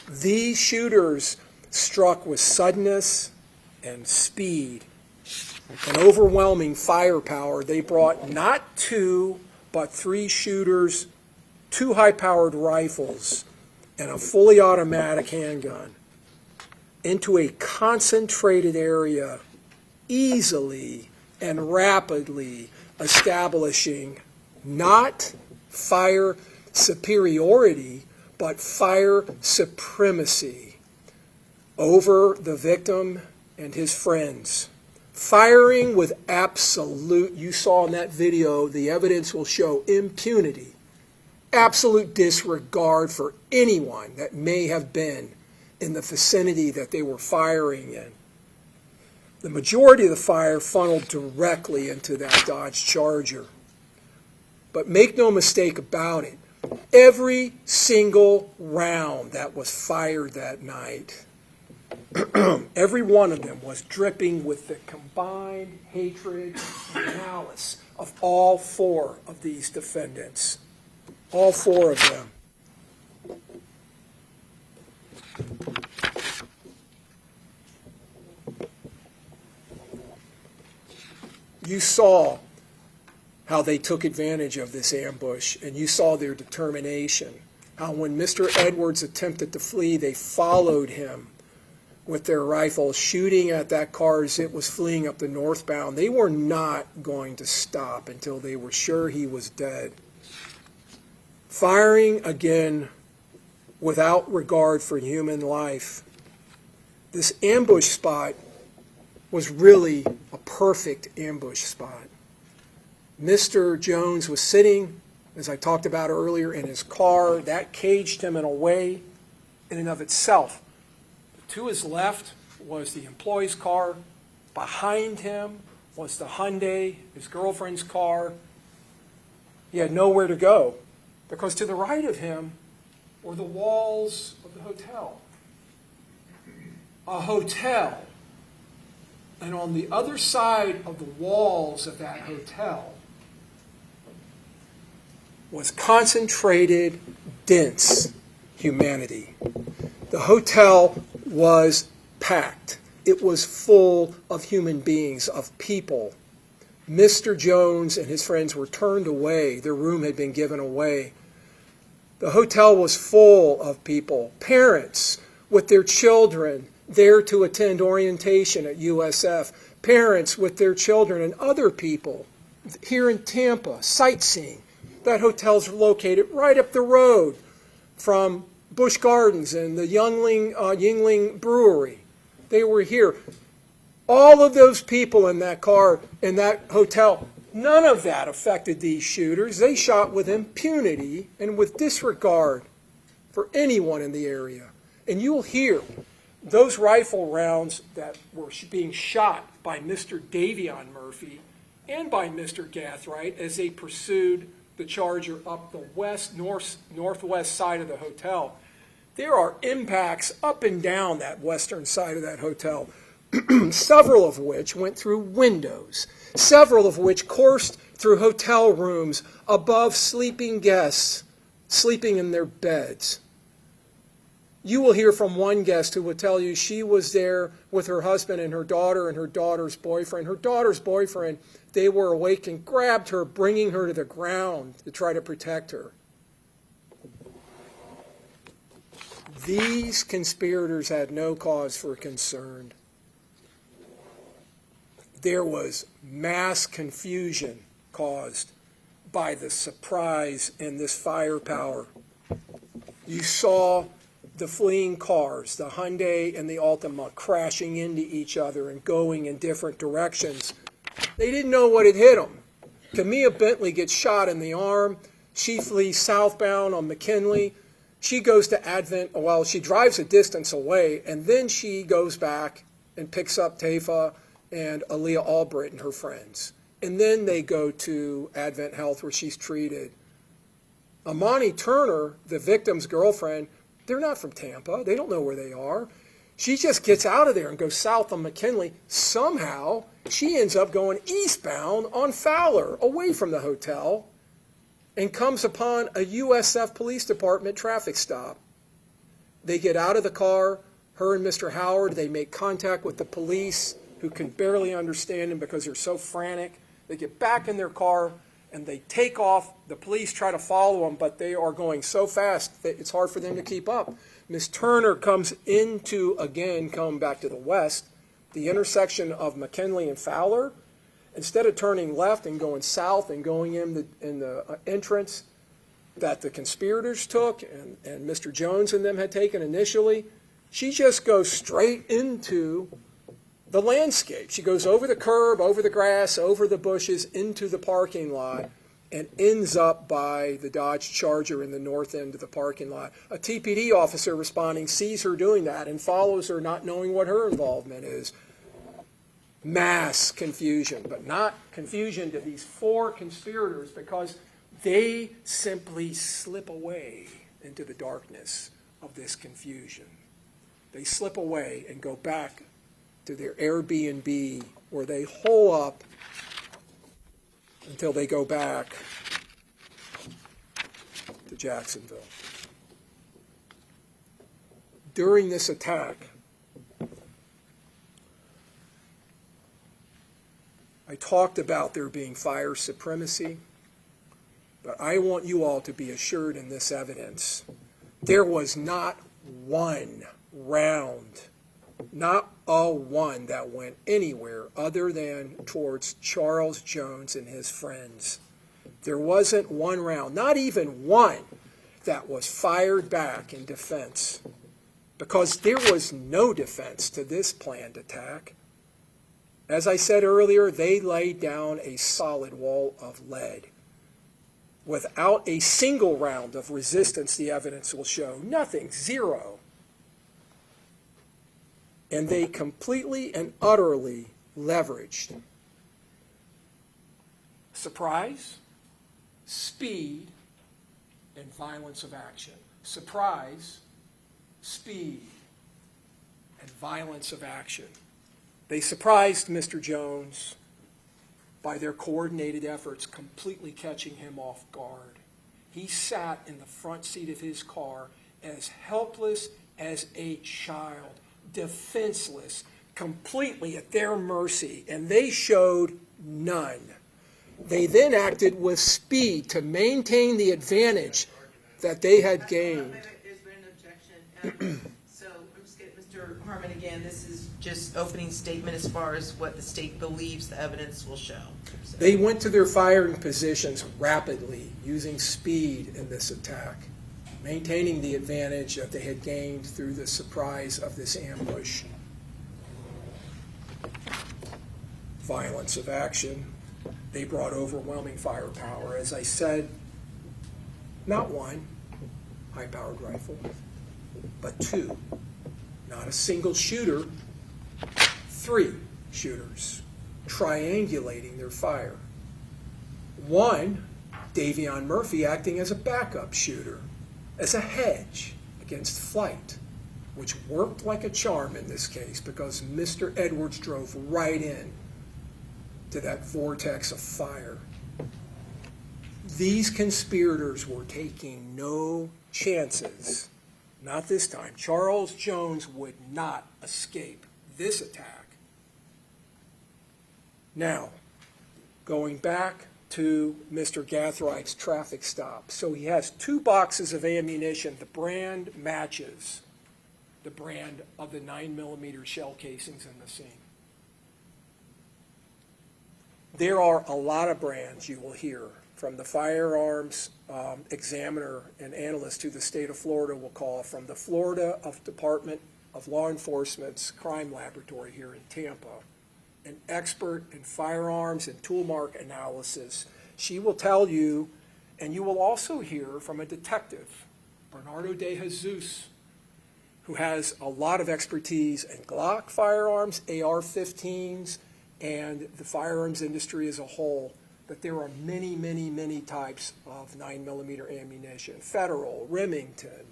[SPEAKER 2] These shooters struck with suddenness and speed and overwhelming firepower. They brought not 2, but 3 shooters, 2 high-powered rifles, and a fully automatic handgun into a concentrated area, easily and rapidly establishing not fire superiority, but fire supremacy over the victim and his friends. Firing with absolute, you saw in that video, the evidence will show impunity, absolute disregard for anyone that may have been in the vicinity that they were firing in. The majority of the fire funneled directly into that Dodge Charger. But make no mistake about it, every single round that was fired that night, every one of them was dripping with the combined hatred and malice of all 4 of these defendants. All 4 of them. You saw how they took advantage of this ambush, and you saw their determination. How when Mr. Edwards attempted to flee, they followed him with their rifles, shooting at that car as it was fleeing up the northbound. They were not going to stop until they were sure he was dead. Firing again without regard for human life. This ambush spot was really a perfect ambush spot. Mr. Jones was sitting, as I talked about earlier, in his car. That caged him in a way in and of itself. To his left was the employee's car. Behind him was the Hyundai, his girlfriend's car. He had nowhere to go because to the right of him were the walls of the hotel. A hotel. And on the other side of the walls of that hotel was concentrated, dense humanity. The hotel was packed. It was full of human beings, of people. Mr. Jones and his friends were turned away. Their room had been given away. The hotel was full of people, parents with their children there to attend orientation at USF, parents with their children and other people here in Tampa, sightseeing. That hotel's located right up the road from Busch Gardens and the Yuengling Brewery. They were here. All of those people in that car, in that hotel, none of that affected these shooters. They shot with impunity and with disregard for anyone in the area. And you'll hear those rifle rounds that were being shot by Mr. Davion Murphy and by Mr. Gathright as they pursued the charger up the northwest side of the hotel. There are impacts up and down that western side of that hotel, several of which went through windows, several of which coursed through hotel rooms above sleeping guests, sleeping in their beds. You will hear from one guest who will tell you she was there with her husband and her daughter's boyfriend. Her daughter's boyfriend, they were awake and grabbed her, bringing her to the ground to try to protect her. These conspirators had no cause for concern. There was mass confusion caused by the surprise and this firepower. You saw the fleeing cars, the Hyundai and the Altima, crashing into each other and going in different directions. They didn't know what had hit them. Camilla Bentley gets shot in the arm. She flees southbound on McKinley. She goes to Advent, well, she drives a distance away, and then she goes back and picks up Tafa and Aaliyah Albright and her friends. And then they go to Advent Health where she's treated. Amani Turner, the victim's girlfriend, they're not from Tampa. They don't know where they are. She just gets out of there and goes south on McKinley. Somehow, she ends up going eastbound on Fowler, away from the hotel, and comes upon a USF Police Department traffic stop. They get out of the car, her and Mr. Howard, they make contact with the police, who can barely understand them because they're so frantic. They get back in their car, and they take off. The police try to follow them, but they are going so fast that it's hard for them to keep up. Miss Turner comes into, again, coming back to the west, the intersection of McKinley and Fowler. Instead of turning left and going south and going in the entrance that the conspirators took and Mr. Jones and them had taken initially, she just goes straight into the landscape. She goes over the curb, over the grass, over the bushes, into the parking lot, and ends up by the Dodge Charger in the north end of the parking lot. A TPD officer responding sees her doing that and follows her, not knowing what her involvement is. Mass confusion, but not confusion to these four conspirators because they simply slip away into the darkness of this confusion. They slip away and go back to their Airbnb where they hole up until they go back to Jacksonville. During this attack, I talked about there being fire supremacy, but I want you all to be assured in this evidence. There was not one round, not a one that went anywhere other than towards Charles Jones and his friends. There wasn't one round, not even one, that was fired back in defense, because there was no defense to this planned attack. As I said earlier, they laid down a solid wall of lead. Without a single round of resistance, the evidence will show. Nothing, zero. And they completely and utterly leveraged surprise, speed, and violence of action. Surprise, speed, and violence of action. They surprised Mr. Jones by their coordinated efforts, completely catching him off guard. He sat in the front seat of his car as helpless as a child, defenseless, completely at their mercy, and they showed none. They then acted with speed to maintain the advantage that they had gained.
[SPEAKER 1] There's been an objection. So I'm just getting Mr. Harmon again. This is just opening statement as far as what the state believes the evidence will show. So.
[SPEAKER 2] They went to their firing positions rapidly, using speed in this attack, maintaining the advantage that they had gained through the surprise of this ambush. Violence of action. They brought overwhelming firepower. As I said, not one high-powered rifle, but two. Not a single shooter, three shooters, triangulating their fire. One, Davion Murphy, acting as a backup shooter, as a hedge against flight, which worked like a charm in this case because Mr. Edwards drove right in to that vortex of fire. These conspirators were taking no chances. Not this time. Charles Jones would not escape this attack. Now, going back to Mr. Gathright's traffic stop. So he has 2 boxes of ammunition. The brand matches the brand of the 9mm shell casings in the scene. There are a lot of brands you will hear from the firearms examiner and analyst who the state of Florida will call from the Florida Department of Law Enforcement's crime laboratory here in Tampa, an expert in firearms and tool mark analysis. She will tell you, and you will also hear from a detective, Bernardo de Jesus, who has a lot of expertise in Glock firearms, AR-15s, and the firearms industry as a whole, that there are many, many, many types of 9mm ammunition. Federal, Remington,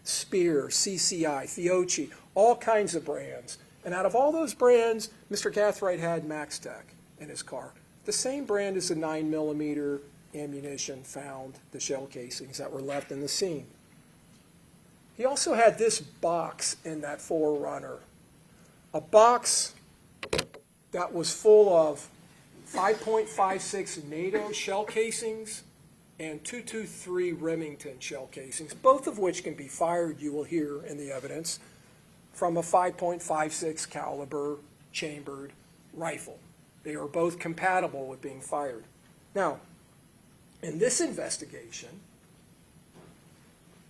[SPEAKER 2] Spear, CCI, Fiocchi, all kinds of brands. And out of all those brands, Mr. Gathright had MaxTech in his car. The same brand as the 9mm ammunition found, the shell casings that were left in the scene. He also had this box in that 4Runner, a box that was full of 5.56 NATO shell casings and 223 Remington shell casings, both of which can be fired, you will hear in the evidence, from a 5.56 caliber chambered rifle. They are both compatible with being fired. Now, in this investigation,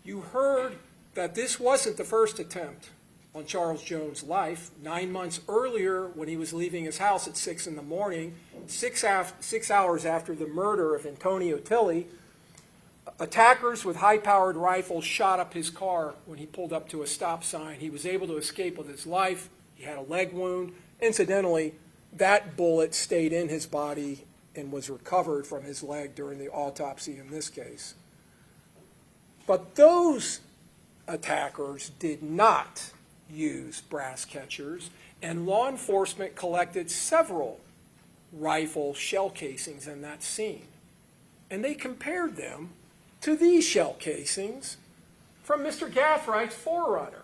[SPEAKER 2] you heard that this wasn't the first attempt on Charles Jones' life. 9 months earlier, when he was leaving his house at 6 in the morning, 6 hours after the murder of Antonio Tilley, attackers with high-powered rifles shot up his car when he pulled up to a stop sign. He was able to escape with his life. He had a leg wound. Incidentally, that bullet stayed in his body and was recovered from his leg during the autopsy in this case. But those attackers did not use brass catchers, and law enforcement collected several rifle shell casings in that scene. And they compared them to these shell casings from Mr. Gathright's 4Runner.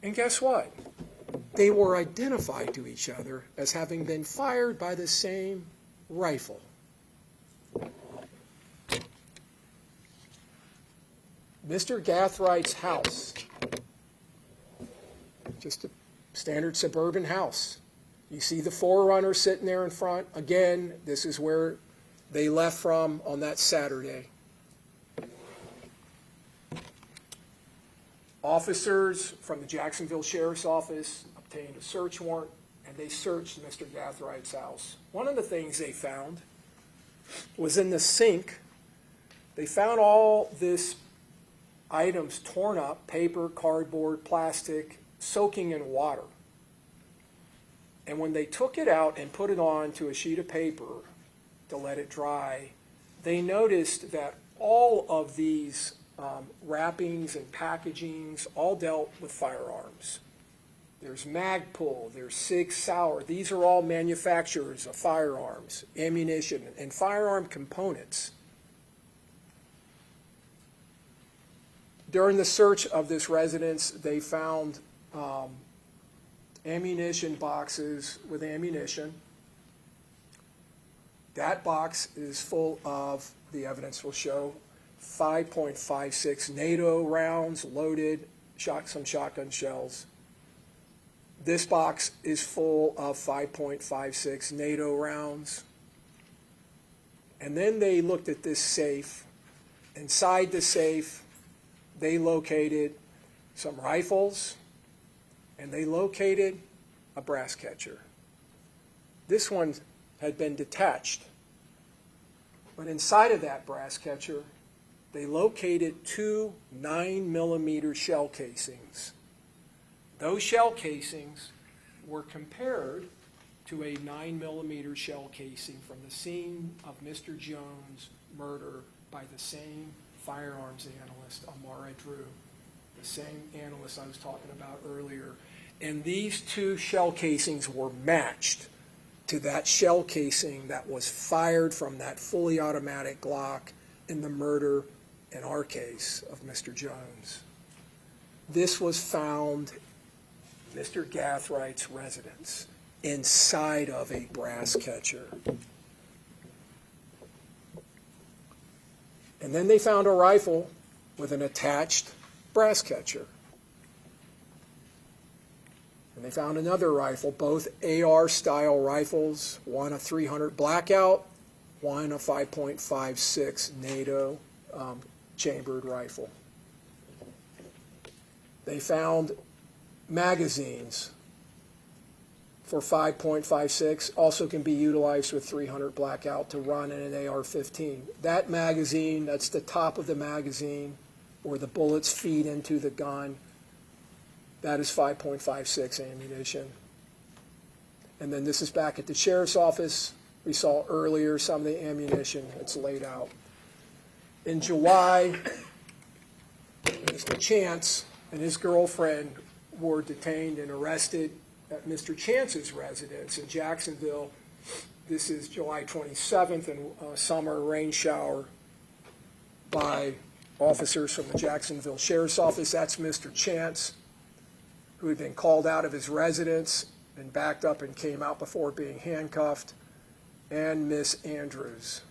[SPEAKER 2] And guess what? They were identified to each other as having been fired by the same rifle. Mr. Gathright's house, just a standard suburban house. You see the 4Runner sitting there in front. Again, this is where they left from on that Saturday. Officers from the Jacksonville Sheriff's Office obtained a search warrant, and they searched Mr. Gathright's house. One of the things they found was in the sink. They found all this items torn up, paper, cardboard, plastic, soaking in water. And when they took it out and put it onto a sheet of paper to let it dry, they noticed that all of these wrappings and packagings all dealt with firearms. There's Magpul, there's Sig Sauer. These are all manufacturers of firearms, ammunition, and firearm components. During the search of this residence, they found ammunition boxes with ammunition. That box is full of, the evidence will show, 5.56 NATO rounds loaded, some shotgun shells. This box is full of 5.56 NATO rounds. And then they looked at this safe. Inside the safe, they located some rifles, and they located a brass catcher. This one had been detached. But inside of that brass catcher, they located 2 9mm shell casings. Those shell casings were compared to a 9mm shell casing from the scene of Mr. Jones' murder by the same firearms analyst, Amara Drew, the same analyst I was talking about earlier. And these 2 shell casings were matched to that shell casing that was fired from that fully automatic Glock in the murder, in our case, of Mr. Jones. This was found in Mr. Gathright's residence inside of a brass catcher. And then they found a rifle with an attached brass catcher. And they found another rifle, both AR-style rifles, one a .300 Blackout, one a 5.56 NATO chambered rifle. They found magazines for 5.56, also can be utilized with .300 Blackout to run in an AR-15. That magazine, that's the top of the magazine where the bullets feed into the gun, that is 5.56 ammunition. And then this is back at the sheriff's office. We saw earlier some of the ammunition that's laid out. In July, Mr. Chance and his girlfriend were detained and arrested at Mr. Chance's residence in Jacksonville. This is July 27th, and a summer rain shower by officers from the Jacksonville Sheriff's Office. That's Mr. Chance, who had been called out of his residence and backed up and came out before being handcuffed, and Miss Andrews.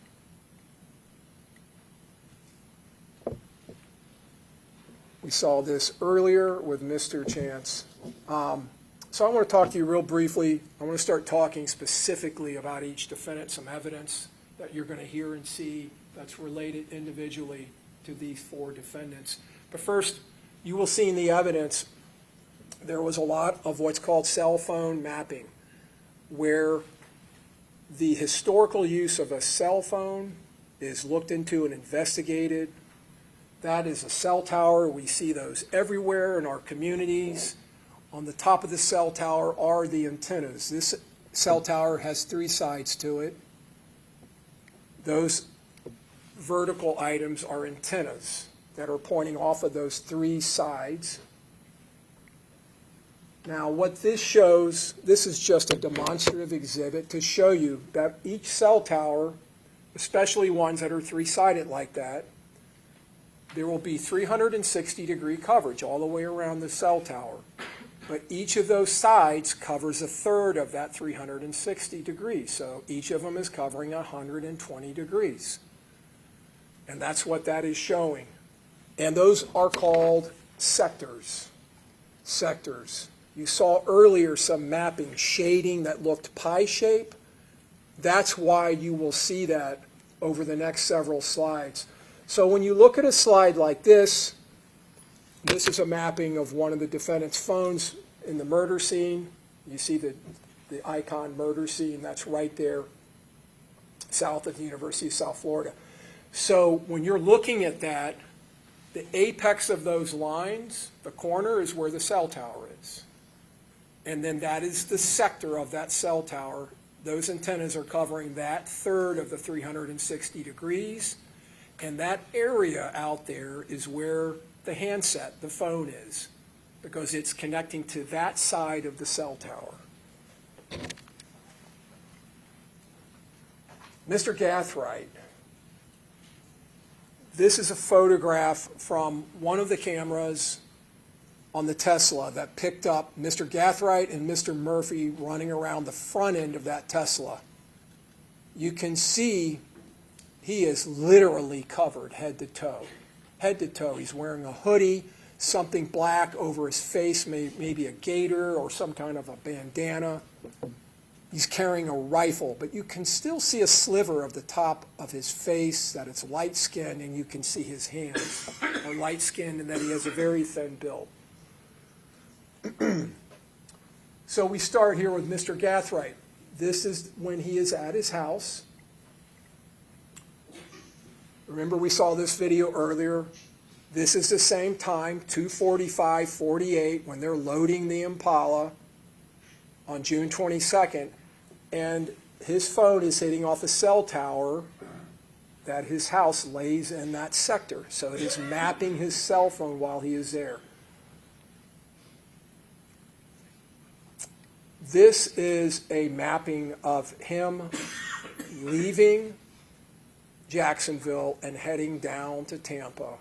[SPEAKER 2] We saw this earlier with Mr. Chance. So I want to talk to you real briefly. I want to start talking specifically about each defendant, some evidence that you're going to hear and see that's related individually to these 4 defendants. But first, you will see in the evidence there was a lot of what's called cell phone mapping, where the historical use of a cell phone is looked into and investigated. That is a cell tower. We see those everywhere in our communities. On the top of the cell tower are the antennas. This cell tower has 3 sides to it. Those vertical items are antennas that are pointing off of those 3 sides. Now, what this shows, this is just a demonstrative exhibit to show you that each cell tower, especially ones that are 3-sided like that, there will be 360-degree coverage all the way around the cell tower. But each of those sides covers a third of that 360 degrees. So each of them is covering 120 degrees. And that's what that is showing. And those are called sectors. Sectors. You saw earlier some mapping, shading that looked pie shape. That's why you will see that over the next several slides. So when you look at a slide like this is a mapping of one of the defendant's phones in the murder scene. You see the icon murder scene, that's right there south of the University of South Florida. So when you're looking at that, The apex of those lines, the corner, is where the cell tower is. And then that is the sector of that cell tower. Those antennas are covering that third of the 360 degrees. And that area out there is where the handset, the phone, is, because it's connecting to that side of the cell tower. Mr. Gathright. This is a photograph from one of the cameras on the Tesla that picked up Mr. Gathright and Mr. Murphy running around the front end of that Tesla. You can see he is literally covered head to toe. Head to toe. He's wearing a hoodie, something black over his face, maybe a gaiter or some kind of a bandana. He's carrying a rifle, but you can still see a sliver of the top of his face, that it's light-skinned, and you can see his hands are light-skinned and that he has a very thin build. So we start here with Mr. Gathright. This is when he is at his house. Remember, we saw this video earlier. This is the same time, 2:45:48, when they're loading the Impala on June 22nd, and his phone is hitting off a cell tower that his house lays in that sector. So it is mapping his cell phone while he is there. This is a mapping of him leaving Jacksonville and heading down to Tampa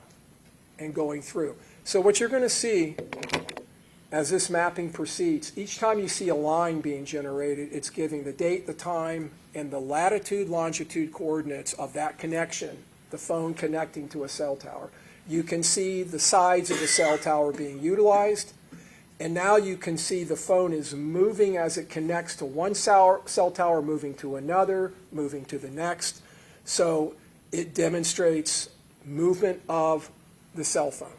[SPEAKER 2] and going through. So what you're going to see as this mapping proceeds, each time you see a line being generated, it's giving the date, the time, and the latitude, longitude coordinates of that connection, the phone connecting to a cell tower. You can see the sides of the cell tower being utilized, and now you can see the phone is moving as it connects to one cell tower, moving to another, moving to the next. So it demonstrates movement of the cell phone.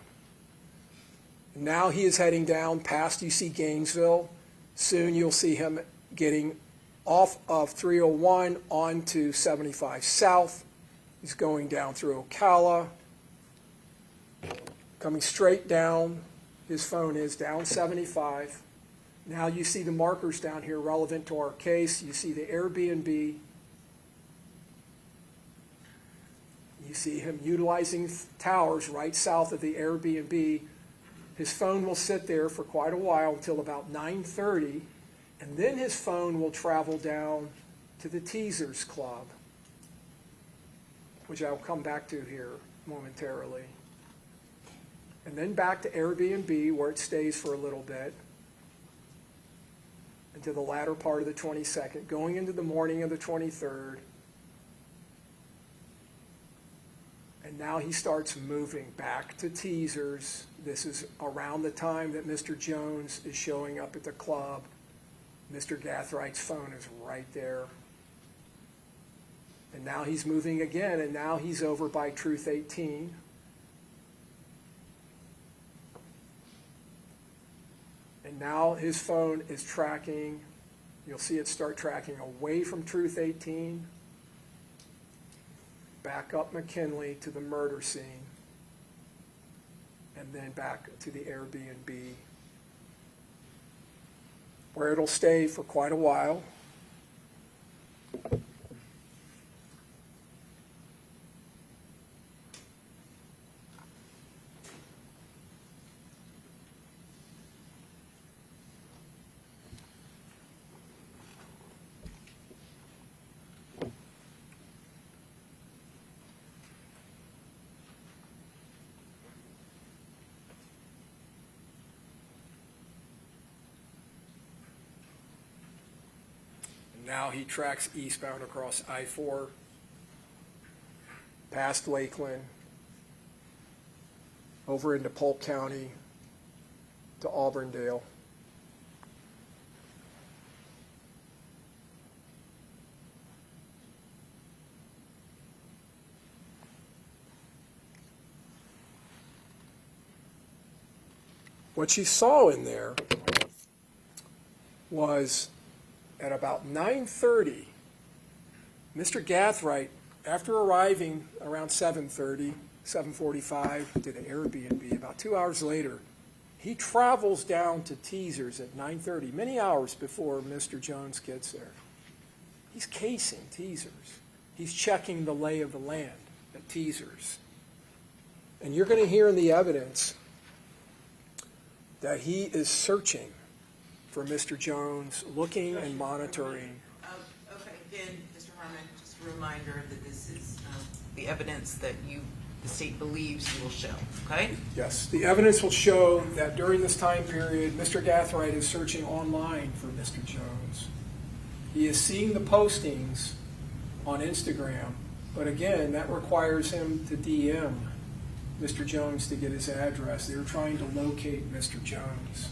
[SPEAKER 2] Now he is heading down past, you see Gainesville. Soon you'll see him getting off of 301 onto 75 South. He's going down through Ocala. Coming straight down, his phone is down 75. Now you see the markers down here relevant to our case. You see the Airbnb. You see him utilizing towers right south of the Airbnb. His phone will sit there for quite a while until about 9:30, and then his phone will travel down to the Teasers Club, which I'll come back to here momentarily. And then back to Airbnb, where it stays for a little bit, into the latter part of the 22nd, going into the morning of the 23rd. And now he starts moving back to Teasers. This is around the time that Mr. Jones is showing up at the club. Mr. Gathright's phone is right there. And now he's moving again, and now he's over by Truth 18. And now his phone is tracking. You'll see it start tracking away from Truth 18. Back up McKinley to the murder scene, and then back to the Airbnb, where it'll stay for quite a while. Now he tracks eastbound across I-4, past Lakeland, over into Polk County, to Auburndale. What you saw in there was at about 9:30, Mr. Gathright, after arriving around 7:30, 7:45 to the Airbnb. About 2 hours later, he travels down to Teasers at 9:30, many hours before Mr. Jones gets there. He's casing Teasers. He's checking the lay of the land at Teasers. And you're going to hear in the evidence that he is searching for Mr. Jones, looking and monitoring.
[SPEAKER 1] Okay, again, Mr. Harmon, just a reminder that this is the evidence that the state believes you will show, okay?
[SPEAKER 2] Yes, the evidence will show that during this time period, Mr. Gathright is searching online for Mr. Jones. He is seeing the postings on Instagram, but again, that requires him to DM Mr. Jones to get his address. They're trying to locate Mr. Jones.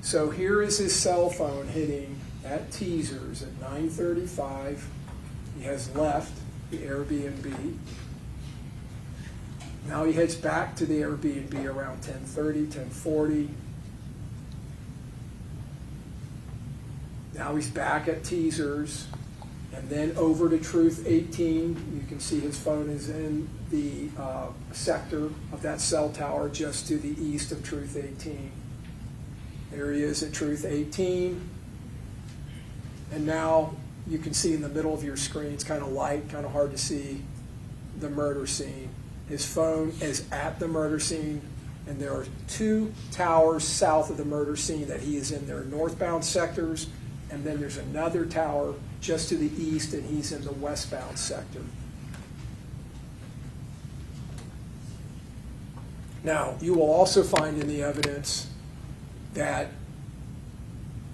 [SPEAKER 2] So here is his cell phone hitting at Teasers at 9:35. He has left the Airbnb. Now he heads back to the Airbnb around 10:30, 10:40. Now he's back at Teasers, and then over to Truth 18. You can see his phone is in the sector of that cell tower just to the east of Truth 18. There he is at Truth 18. And now you can see in the middle of your screen, it's kind of light, kind of hard to see, the murder scene. His phone is at the murder scene, and there are 2 towers south of the murder scene that he is in. There are northbound sectors, and then there's another tower just to the east, and he's in the westbound sector. Now, you will also find in the evidence that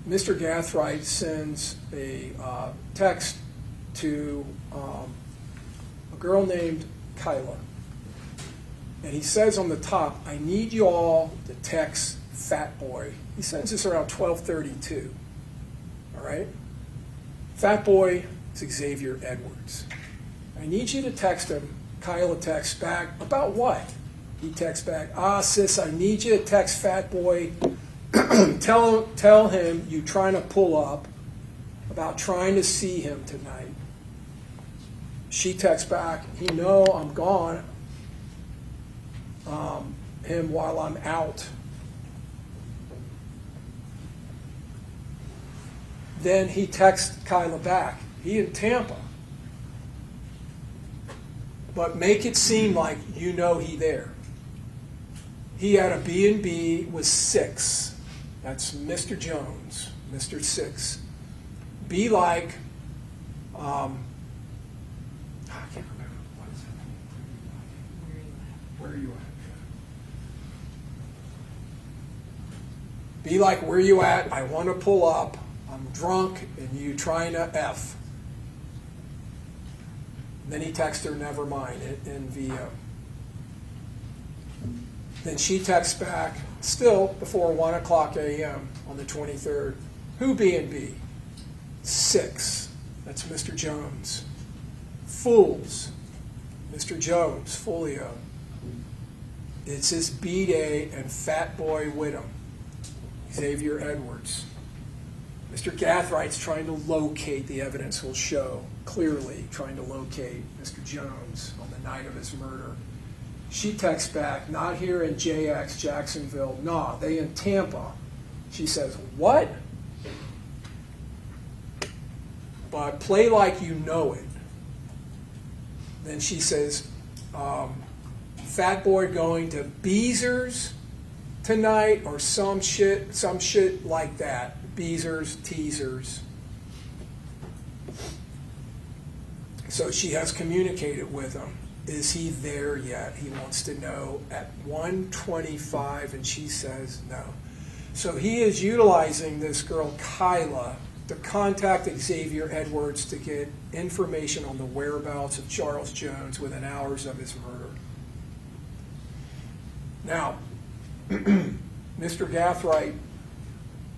[SPEAKER 2] Mr. Gathright sends a text to a girl named Kyla. And he says on the top, I need you all to text Fat Boy. He sends this around 12:32. All right? Fat Boy is Xavier Edwards. I need you to text him. Kyla texts back, about what? He texts back, sis, I need you to text Fat Boy. Tell him you trying to pull up about trying to see him tonight. She texts back, he know I'm gone. Him while I'm out. Then he texts Kyla back. He in Tampa. But make it seem like you know he there. He had a B&B with 6. That's Mr. Jones, Mr. 6. Be like, I can't remember. What is it? Where are you at? Be like, where you at? I want to pull up. I'm drunk and you trying to F. Then he texts her, never mind, in VO. Then she texts back, still before 1 o'clock a.m. on the 23rd. Who B&B? 6. That's Mr. Jones. Fools. Mr. Jones, Foolio. It's his B-Day and Fat Boy with him. Xavier Edwards. Mr. Gathwright's trying to locate, the evidence will show, clearly trying to locate Mr. Jones on the night of his murder. She texts back, not here in JX, Jacksonville. Nah, they in Tampa. She says, what? But play like you know it. Then she says, Fat Boy going to Beezer's tonight or some shit like that. Beezer's, Teasers. So she has communicated with him. Is he there yet? He wants to know at 1:25, and she says no. So he is utilizing this girl, Kyla, to contact Xavier Edwards to get information on the whereabouts of Charles Jones within hours of his murder. Now, Mr. Gathright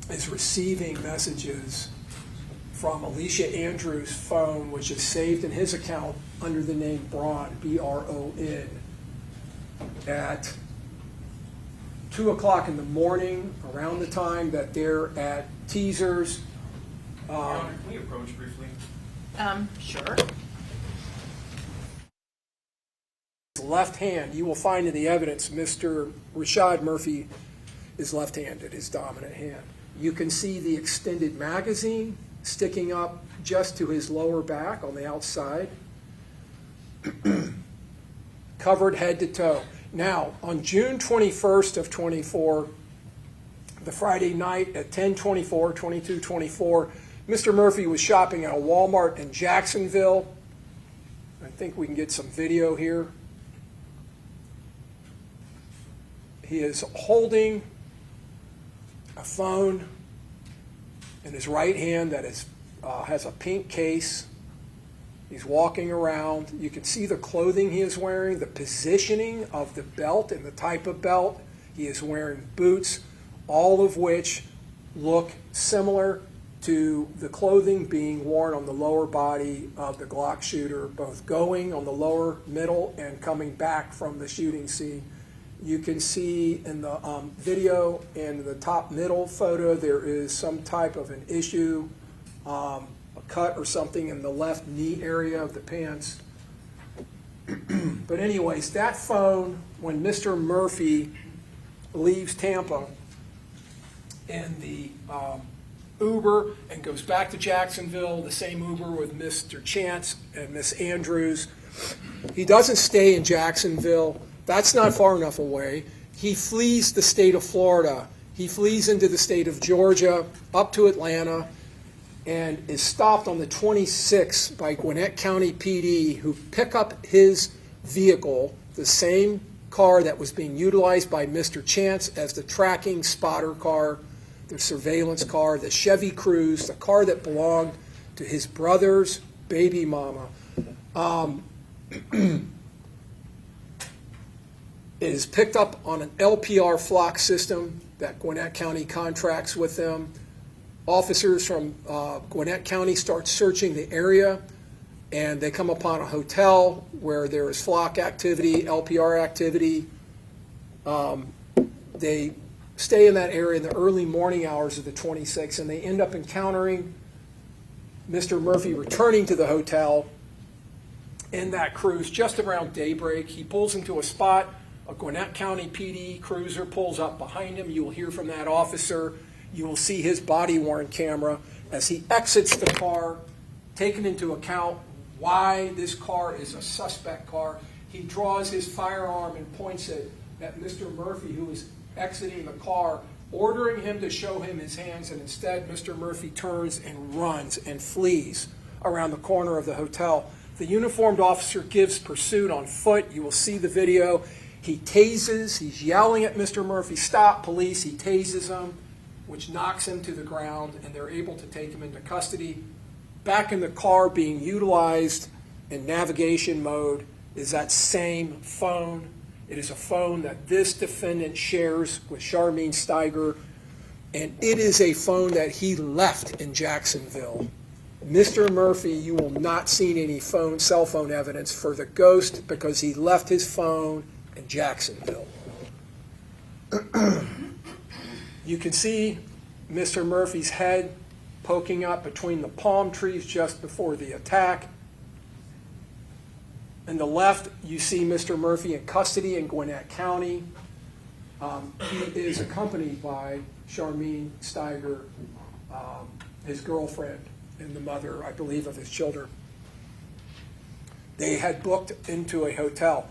[SPEAKER 2] is receiving messages from Alicia Andrews' phone, which is saved in his account under the name Bron, B-R-O-N, at 2 o'clock in the morning, around the time that they're at Teasers.
[SPEAKER 4] Your Honor, can we approach briefly?
[SPEAKER 1] Sure.
[SPEAKER 2] left hand. You will find in the evidence Mr. Rashad Murphy is left-handed, his dominant hand. You can see the extended magazine sticking up just to his lower back on the outside, covered head to toe. Now, on June 21st of 24, the Friday night at 10:24, 22:24, Mr. Murphy was shopping at a Walmart in Jacksonville. I think we can get some video here. He is holding a phone in his right hand that is, has a pink case. He's walking around. You can see the clothing he is wearing, the positioning of the belt and the type of belt. He is wearing boots, all of which look similar to the clothing being worn on the lower body of the Glock shooter, both going on the lower middle and coming back from the shooting scene. You can see in the video in the top middle photo there is some type of an issue, a cut or something in the left knee area of the pants. But anyways, that phone, when Mr. Murphy leaves Tampa in the Uber and goes back to Jacksonville, the same Uber with Mr. Chance and Miss Andrews, he doesn't stay in Jacksonville. That's not far enough away. He flees the state of Florida. He flees into the state of Georgia, up to Atlanta, and is stopped on the 26th by Gwinnett County PD, who pick up his vehicle, the same car that was being utilized by Mr. Chance as the tracking spotter car, the surveillance car, the Chevy Cruze, the car that belonged to his brother's baby mama. It is picked up on an LPR flock system that Gwinnett County contracts with them. Officers from Gwinnett County start searching the area, and they come upon a hotel where there is flock activity, LPR activity. They stay in that area in the early morning hours of the 26th, and they end up encountering Mr. Murphy returning to the hotel in that cruise just around daybreak. He pulls into a spot. A Gwinnett County PD cruiser pulls up behind him. You will hear from that officer. You will see his body-worn camera as he exits the car, taking into account why this car is a suspect car. He draws his firearm and points it at Mr. Murphy, who is exiting the car, ordering him to show him his hands, and instead Mr. Murphy turns and runs and flees around the corner of the hotel. The uniformed officer gives pursuit on foot. You will see the video. He tases, he's yelling at Mr. Murphy, "Stop, police." He tases him, which knocks him to the ground, and they're able to take him into custody. Back in the car being utilized in navigation mode is that same phone. It is a phone that this defendant shares with Charmaine Steiger, and it is a phone that he left in Jacksonville. Mr. Murphy, you will not see any cell phone evidence for the ghost because he left his phone in Jacksonville. You can see Mr. Murphy's head poking up between the palm trees just before the attack. On the left, you see Mr. Murphy in custody in Gwinnett County. He is accompanied by Charmaine Steiger, his girlfriend and the mother, I believe, of his children. They had booked into a hotel.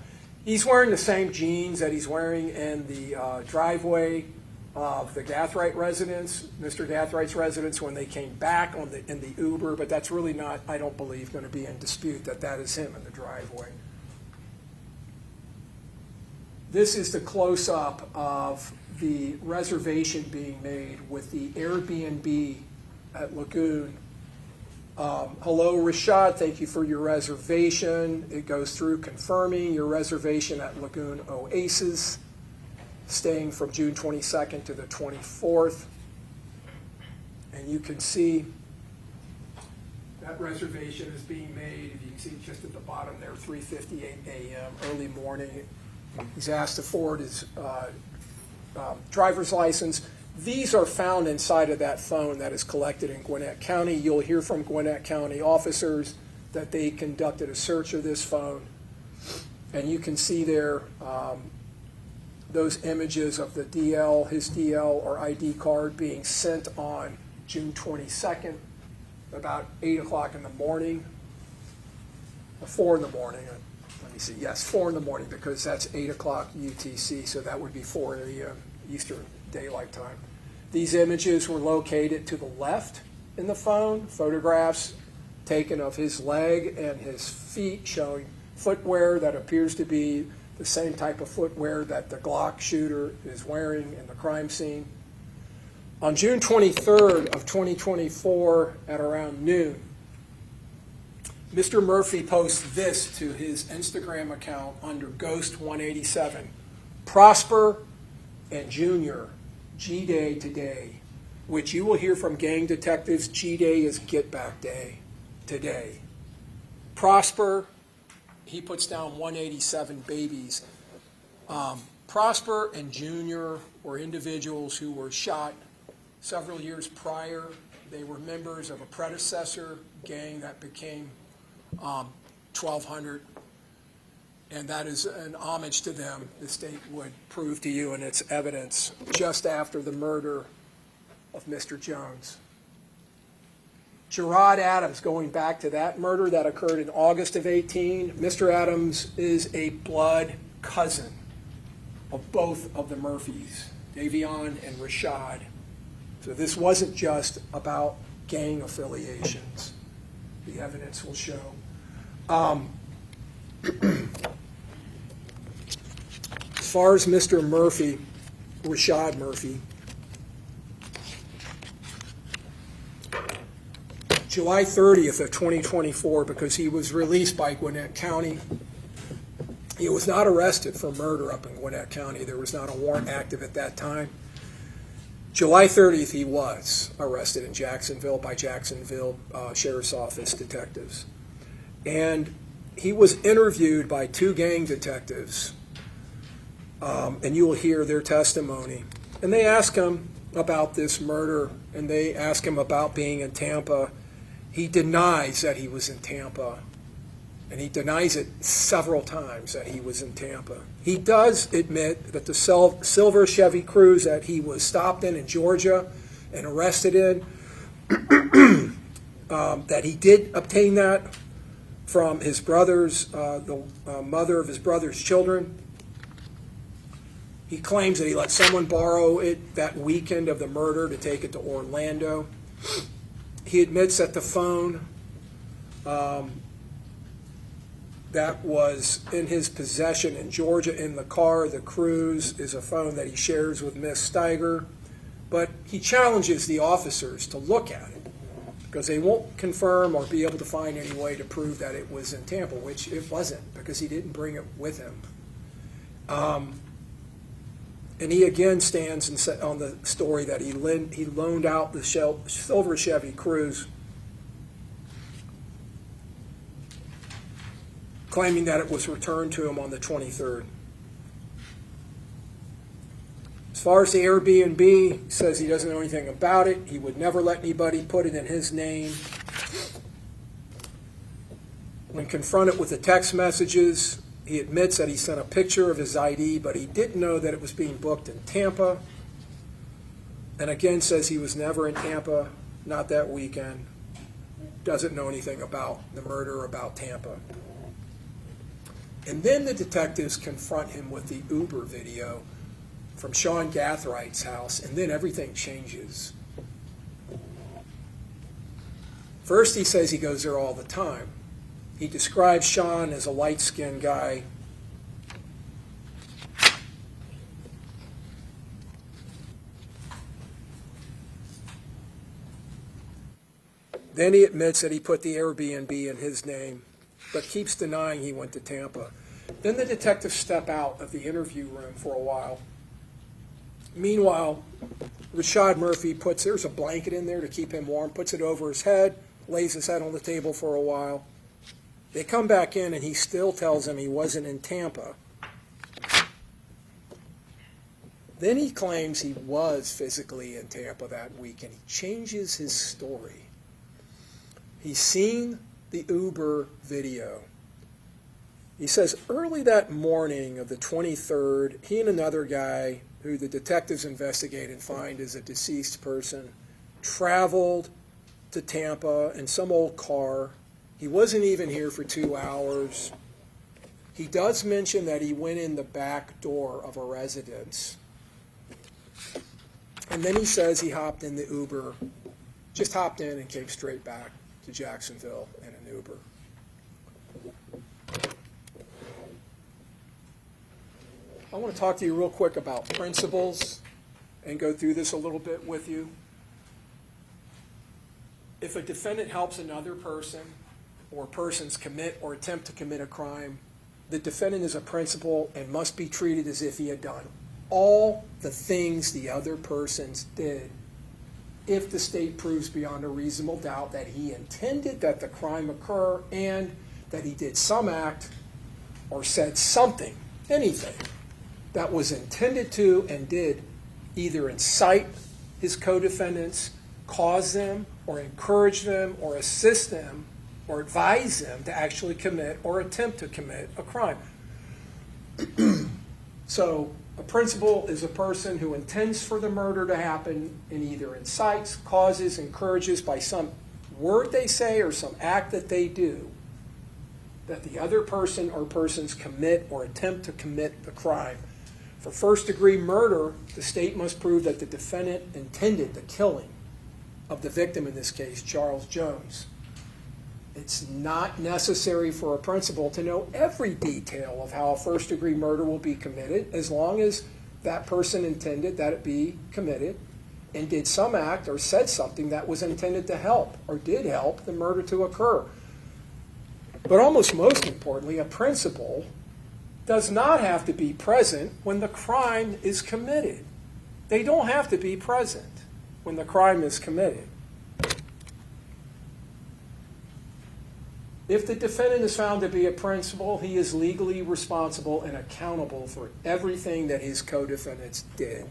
[SPEAKER 2] He's wearing the same jeans that he's wearing in the driveway of the Gathright residence, Mr. Gathright's residence, when they came back in the Uber, but that's really not, I don't believe, going to be in dispute that that is him in the driveway. This is the close-up of the reservation being made with the Airbnb at Lagoon. Hello, Rashad. Thank you for your reservation. It goes through confirming your reservation at Lagoon Oasis, staying from June 22nd to the 24th. And you can see that reservation is being made. If you can see just at the bottom there, 3:58 a.m., early morning. He's asked to forward his driver's license. These are found inside of that phone that is collected in Gwinnett County. You'll hear from Gwinnett County officers that they conducted a search of this phone. And you can see there those images of the DL, his DL or ID card being sent on June 22nd, about 8 o'clock in the morning, or 4 in the morning. Let me see, yes, 4 in the morning, because that's 8 o'clock UTC, so that would be 4 a.m. Eastern Daylight Time. These images were located to the left in the phone, photographs taken of his leg and his feet showing footwear that appears to be the same type of footwear that the Glock shooter is wearing in the crime scene. On June 23rd of 2024 at around noon, Mr. Murphy posts this to his Instagram account under Ghost187. Prosper and Junior, G-Day today, which you will hear from gang detectives, G-Day is Get Back Day today. Prosper, he puts down 187 babies. Prosper and Junior were individuals who were shot several years prior. They were members of a predecessor gang that became 1200, and that is an homage to them. The state would prove to you in its evidence just after the murder of Mr. Jones. Gerard Adams, going back to that murder that occurred in August of 18, Mr. Adams is a blood cousin of both of the Murphys, Davion and Rashad. So this wasn't just about gang affiliations. The evidence will show. As far as Mr. Murphy, Rashad Murphy, July 30th of 2024, because he was released by Gwinnett County. He was not arrested for murder up in Gwinnett County. There was not a warrant active at that time. July 30th, he was arrested in Jacksonville by Jacksonville Sheriff's Office detectives. And he was interviewed by 2 gang detectives, and you will hear their testimony. And they ask him about this murder, and they ask him about being in Tampa. He denies that he was in Tampa, and he denies it several times that he was in Tampa. He does admit that the silver Chevy Cruze that he was stopped in Georgia and arrested in, that he did obtain that from his brother's, the mother of his brother's children. He claims that he let someone borrow it that weekend of the murder to take it to Orlando. He admits that the phone that was in his possession in Georgia in the car, the Cruze, is a phone that he shares with Miss Steiger. But he challenges the officers to look at it because they won't confirm or be able to find any way to prove that it was in Tampa, which it wasn't because he didn't bring it with him. And he again stands on the story that he loaned out the silver Chevy Cruze, claiming that it was returned to him on the 23rd. As far as the Airbnb, he says he doesn't know anything about it. He would never let anybody put it in his name. When confronted with the text messages, he admits that he sent a picture of his ID, but he didn't know that it was being booked in Tampa. And again says he was never in Tampa, not that weekend. Doesn't know anything about the murder, about Tampa. And then the detectives confront him with the Uber video from Sean Gathright's house, and then everything changes. First, he says he goes there all the time. He describes Sean as a light-skinned guy. Then he admits that he put the Airbnb in his name, but keeps denying he went to Tampa. Then the detectives step out of the interview room for a while. Meanwhile, Rashad Murphy there's a blanket in there to keep him warm, puts it over his head, lays his head on the table for a while. They come back in, and he still tells them he wasn't in Tampa. Then he claims he was physically in Tampa that week, and he changes his story. He's seen the Uber video. He says, early that morning of the 23rd, he and another guy who the detectives investigate and find is a deceased person traveled to Tampa in some old car. He wasn't even here for 2 hours. He does mention that he went in the back door of a residence. And then he says he hopped in the Uber, just hopped in and came straight back to Jacksonville in an Uber. I want to talk to you real quick about principles and go through this a little bit with you. If a defendant helps another person or persons commit or attempt to commit a crime, the defendant is a principal and must be treated as if he had done all the things the other persons did if the state proves beyond a reasonable doubt that he intended that the crime occur and that he did some act or said something, anything, that was intended to and did either incite his co-defendants, cause them, or encourage them, or assist them, or advise them to actually commit or attempt to commit a crime. So a principal is a person who intends for the murder to happen and either incites, causes, encourages by some word they say or some act that they do that the other person or persons commit or attempt to commit the crime. For first-degree murder, the state must prove that the defendant intended the killing of the victim, in this case, Charles Jones. It's not necessary for a principal to know every detail of how a first-degree murder will be committed, as long as that person intended that it be committed and did some act or said something that was intended to help or did help the murder to occur. But almost most importantly, a principal does not have to be present when the crime is committed. They don't have to be present when the crime is committed. If the defendant is found to be a principal, he is legally responsible and accountable for everything that his co-defendants did.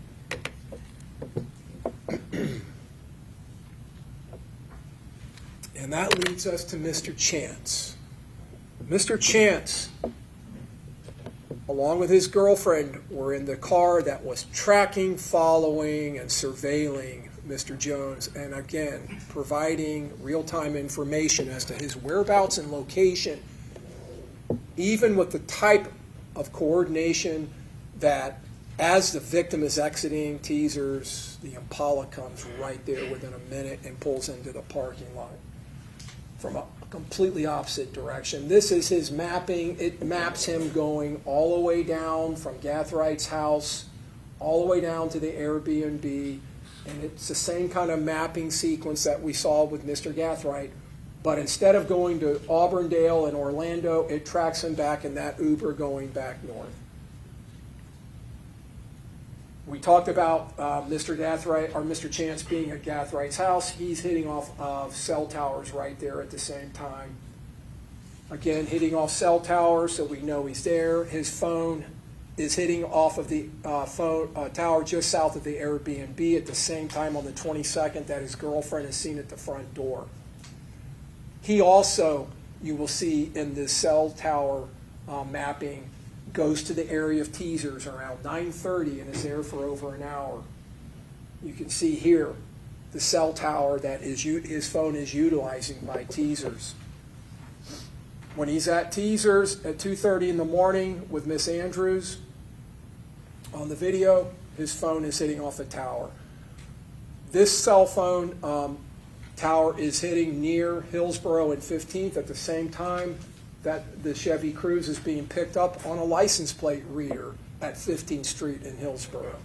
[SPEAKER 2] And that leads us to Mr. Chance. Mr. Chance, along with his girlfriend, were in the car that was tracking, following, and surveilling Mr. Jones, and again, providing real-time information as to his whereabouts and location, even with the type of coordination that as the victim is exiting Teasers, the Impala comes right there within a minute and pulls into the parking lot from a completely opposite direction. This is his mapping. It maps him going all the way down from Gathright's house, all the way down to the Airbnb, and it's the same kind of mapping sequence that we saw with Mr. Gathright, but instead of going to Auburndale and Orlando, it tracks him back in that Uber going back north. We talked about Mr. Gathright, or Mr. Chance being at Gathright's house. He's hitting off of cell towers right there at the same time. Again, hitting off cell towers, so we know he's there. His phone is hitting off of the tower just south of the Airbnb at the same time on the 22nd that his girlfriend is seen at the front door. He also, you will see in the cell tower mapping, goes to the area of Teasers around 9:30 and is there for over an hour. You can see here the cell tower that his phone is utilizing by Teasers. When he's at Teasers at 2:30 in the morning with Miss Andrews, on the video, his phone is hitting off a tower. This cell phone tower is hitting near Hillsborough and 15th at the same time that the Chevy Cruze is being picked up on a license plate reader at 15th Street in Hillsborough.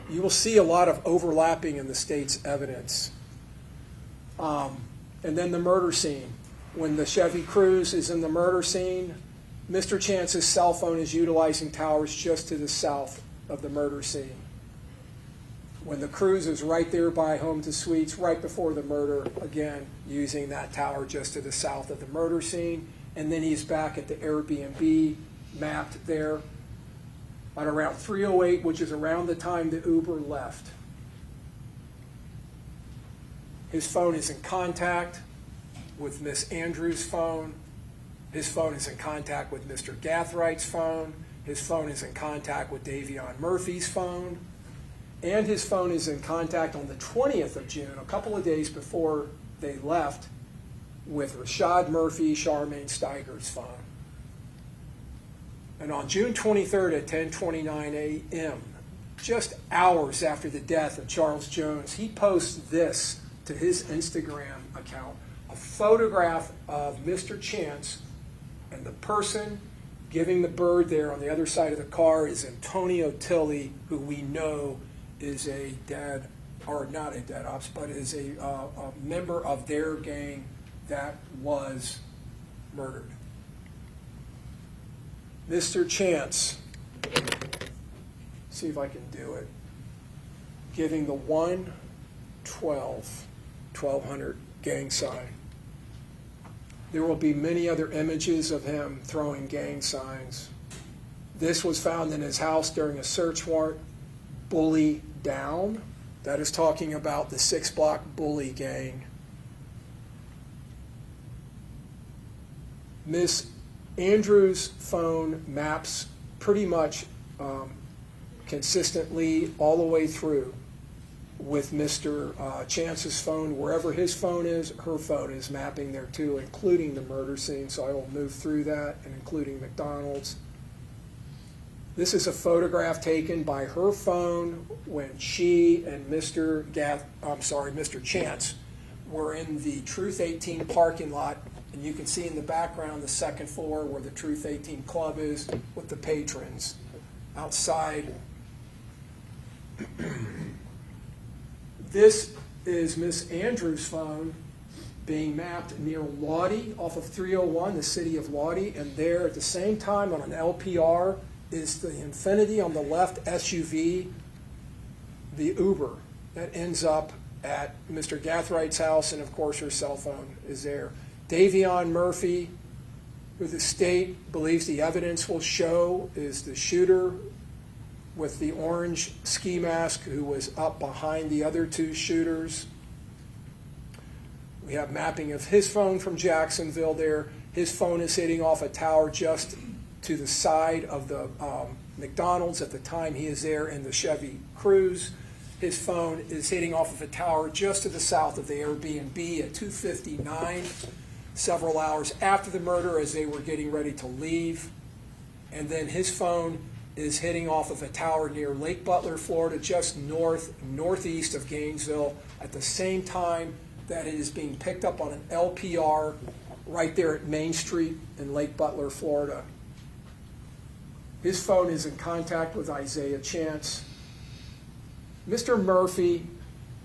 [SPEAKER 2] You will see a lot of overlapping in the state's evidence. And then the murder scene. When the Chevy Cruze is in the murder scene, Mr. Chance's cell phone is utilizing towers just to the south of the murder scene. When the Cruze is right there by Home to Suites, right before the murder, again, using that tower just to the south of the murder scene. And then he's back at the Airbnb mapped there at around 3:08, which is around the time the Uber left. His phone is in contact with Miss Andrews' phone His phone is in contact with Mr. Gathright's phone. His phone is in contact with Davion Murphy's phone. And his phone is in contact on the 20th of June, a couple of days before they left, with Rashad Murphy, Charmaine Steiger's phone. And on June 23rd at 10:29 a.m., just hours after the death of Charles Jones, he posts this to his Instagram account, a photograph of Mr. Chance, and the person giving the bird there on the other side of the car is Antonio Tilley, who we know is a dead, or not a dead ops, but is a member of their gang that was murdered. Mr. Chance, see if I can do it, giving the 1200 gang sign. There will be many other images of him throwing gang signs. This was found in his house during a search warrant. Bully down. That is talking about the 6-block bully gang. Miss Andrews' phone maps pretty much consistently all the way through with Mr. Chance's phone. Wherever his phone is, her phone is mapping there too, including the murder scene. So I will move through that, and including McDonald's. This is a photograph taken by her phone when she and Mr. Chance were in the Truth 18 parking lot, and you can see in the background the second floor where the Truth 18 club is with the patrons outside. This is Miss Andrews' phone being mapped near Lodi off of 301, the city of Lodi, and there at the same time on an LPR is the Infiniti on the left SUV, the Uber that ends up at Mr. Gathright's house, and of course her cell phone is there. Davion Murphy, who the state believes the evidence will show is the shooter with the orange ski mask, who was up behind the other two shooters. We have mapping of his phone from Jacksonville there. His phone is hitting off a tower just to the side of the McDonald's at the time he is there in the Chevy Cruze. His phone is hitting off of a tower just to the south of the Airbnb at 2:59, several hours after the murder as they were getting ready to leave. And then his phone is hitting off of a tower near Lake Butler, Florida, just northeast of Gainesville, at the same time that it is being picked up on an LPR right there at Main Street in Lake Butler, Florida. His phone is in contact with Isaiah Chance. Mr. Murphy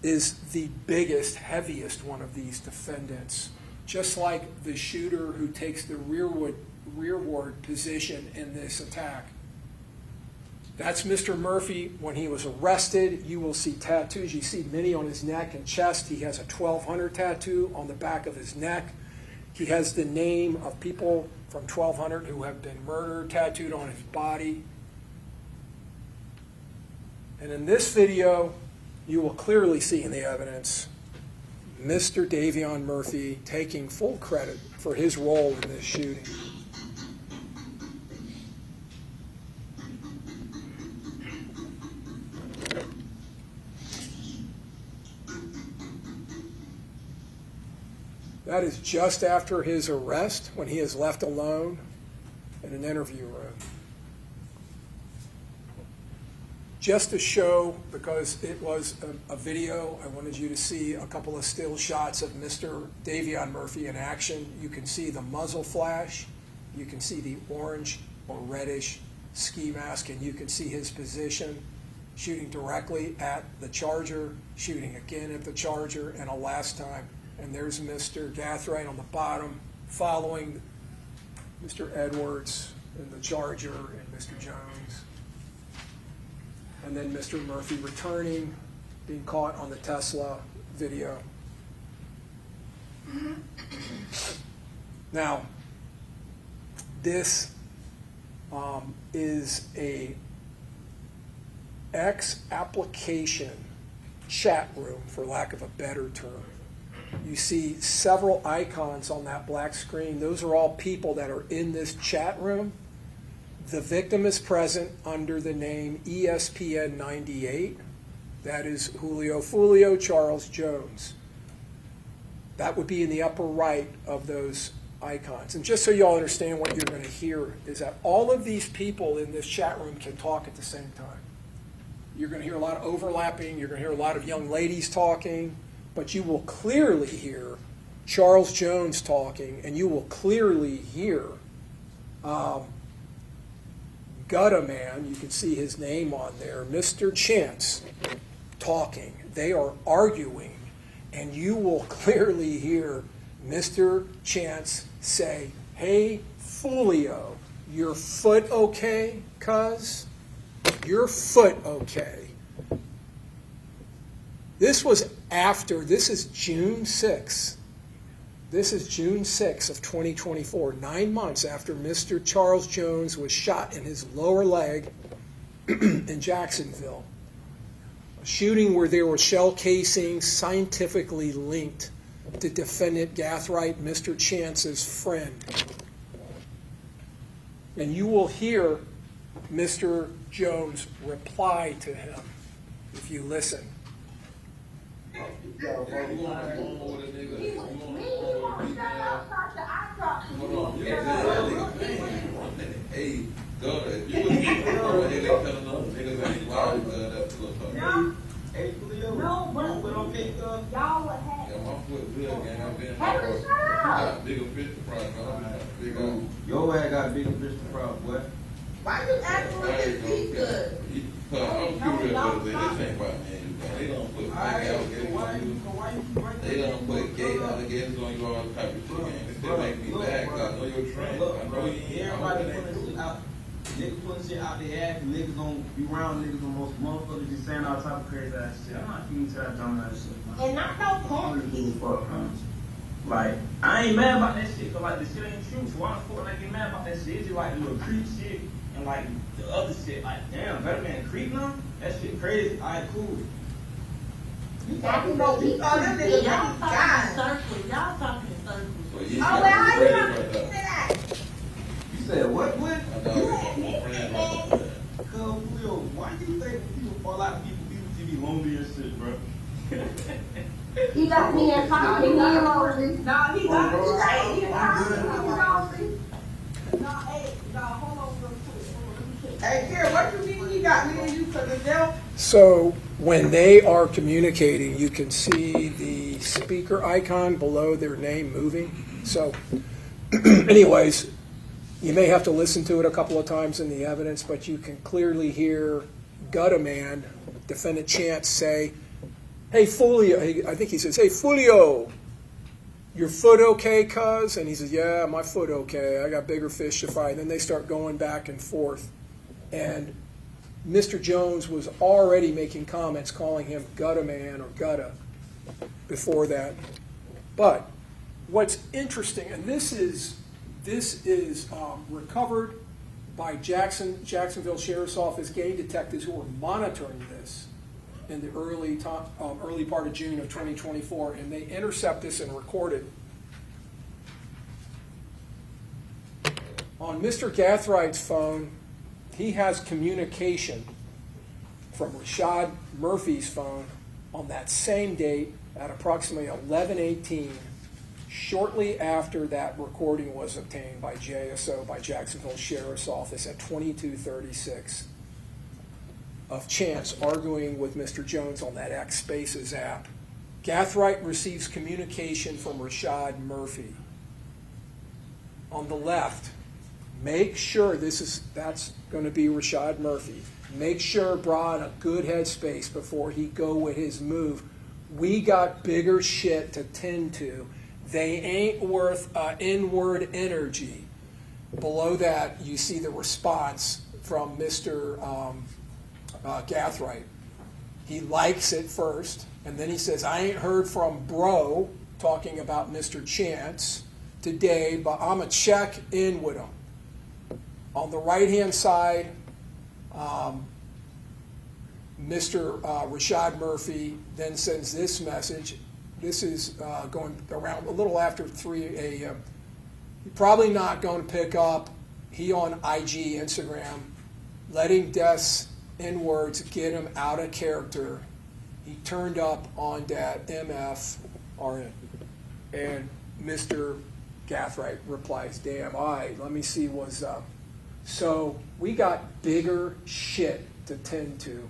[SPEAKER 2] is the biggest, heaviest one of these defendants, just like the shooter who takes the rearward position in this attack. That's Mr. Murphy when he was arrested. You will see tattoos. You see many on his neck and chest. He has a 1200 tattoo on the back of his neck. He has the name of people from 1200 who have been murdered tattooed on his body. And in this video, you will clearly see in the evidence Mr. Davion Murphy taking full credit for his role in this shooting. That is just after his arrest, when he is left alone in an interview room. Just to show, because it was a video, I wanted you to see a couple of still shots of Mr. Davion Murphy in action. You can see the muzzle flash, you can see the orange or reddish ski mask, and you can see his position, shooting directly at the charger, shooting again at the charger, and a last time. And there's Mr. Gathright on the bottom, following Mr. Edwards and the Charger and Mr. Jones. And then Mr. Murphy returning, being caught on the Tesla video. Now, this is a X application chat room, for lack of a better term. you see several icons on that black screen. Those are all people that are in this chat room. The victim is present under the name ESPN 98. That is Julio Foolio, Charles Jones. That would be in the upper right of those icons. And just so you all understand what you're going to hear is that all of these people in this chat room can talk at the same time. You're going to hear a lot of overlapping. You're going to hear a lot of young ladies talking. But you will clearly hear Charles Jones talking, and you will clearly hear Gutta Man, you can see his name on there, Mr. Chance, talking. They are arguing, and you will clearly hear Mr. Chance say, "Hey, Foolio, your foot okay, cuz? Your foot okay?" This was after, this is June 6th. This is June 6th of 2024, 9 months after Mr. Charles Jones was shot in his lower leg in Jacksonville. A shooting where there were shell casings scientifically linked to defendant Gathright, Mr. Chance's friend. And you will hear Mr. Jones reply to him if you listen.
[SPEAKER 4] Hey, God, if you would be real, they telling us niggas ain't wild, that's good. Hey, Julio, no, but we don't get y'all what happened. Yeah, my foot good, gang. I've been got bigger fish to fry, man. Your ass got bigger fish to fry, boy. Why you acting like his feet good? I'm curious about this. This ain't about me. They don't put alligators on you. They don't put gay alligators on you, all type of shit, man. This shit make me mad because I know you're trained. I know you ain't. Everybody putting shit out. Niggas putting shit out their ass, and niggas gonna be around niggas on most motherfuckers just saying all type of crazy ass shit. I'm not feeding to that dumb ass shit, man. And not no porn. Like, I ain't mad about that shit, cause like the shit ain't true. So why the fuck like get mad about that shit? It's just like the little creep shit and like the other shit. Like, damn, better man creep now? That shit crazy. Alright, cool. You talking about people? Oh, them niggas y'all talking in circles. Y'all talking in circles. So you how you talking to that? You said what? What? Julio, why do you think when people fall out, people should be lonely and shit, bro?
[SPEAKER 5] He got me in talk. He got lonely.
[SPEAKER 3] No, he got me.
[SPEAKER 5] He got lonely.
[SPEAKER 3] No, hey, no, hold on real quick.
[SPEAKER 1] Hey, Karen, what you mean he got me and you for the devil?
[SPEAKER 2] So when they are communicating, you can see the speaker icon below their name moving. So anyways, you may have to listen to it a couple of times in the evidence, but you can clearly hear Gutta Man, defendant Chance, say, "Hey, Foolio," I think he says, "Hey, Foolio, your foot okay, cuz?" And he says, "Yeah, my foot okay. I got bigger fish to fry." And then they start going back and forth. And Mr. Jones was already making comments calling him Gutta Man or Gutta before that. But what's interesting, and this is recovered by Jacksonville Sheriff's Office game detectives who were monitoring this in the early part of June of 2024, and they intercept this and record it. On Mr. Gathright's phone, he has communication from Rashad Murphy's phone on that same date at approximately 11:18, shortly after that recording was obtained by JSO, by Jacksonville Sheriff's Office, at 22:36, of Chance arguing with Mr. Jones on that X Spaces app. Gathright receives communication from Rashad Murphy. On the left, make sure that's going to be Rashad Murphy. Make sure bra in a good headspace before he go with his move. We got bigger shit to tend to. They ain't worth inward energy. Below that, you see the response from Mr. Gathright. He likes it first, and then he says, "I ain't heard from bro," talking about Mr. Chance, "today, but I'm going to check in with him." On the right-hand side, Mr. Rashad Murphy then sends this message, This is going around a little after 3 a.m. You're probably not going to pick up he on IG, Instagram, letting Des N-words get him out of character. He turned up on that MF RN. And Mr. Gathright replies, damn, all right, let me see what's up. So we got bigger shit to tend to.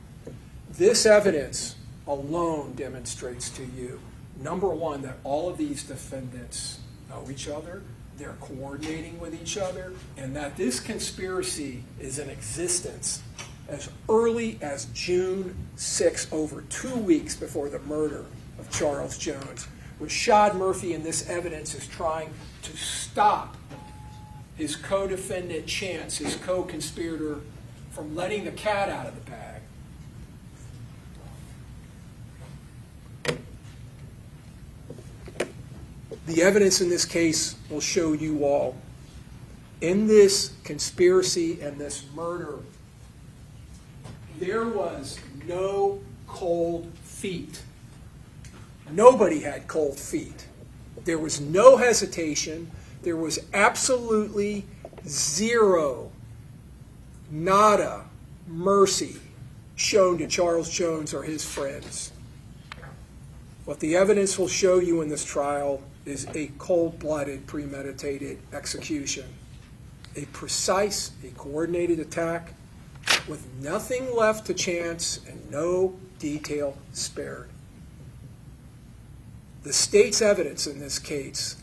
[SPEAKER 2] This evidence alone demonstrates to you, number one, that all of these defendants know each other, they're coordinating with each other, and that this conspiracy is in existence as early as June 6, over 2 weeks before the murder of Charles Jones. Rashad Murphy in this evidence is trying to stop his co-defendant Chance, his co-conspirator, from letting the cat out of the bag. The evidence in this case will show you all, in this conspiracy and this murder, there was no cold feet. Nobody had cold feet. There was no hesitation. There was absolutely zero, nada, mercy shown to Charles Jones or his friends. What the evidence will show you in this trial is a cold-blooded, premeditated execution. A precise, a coordinated attack with nothing left to chance and no detail spared. The state's evidence in this case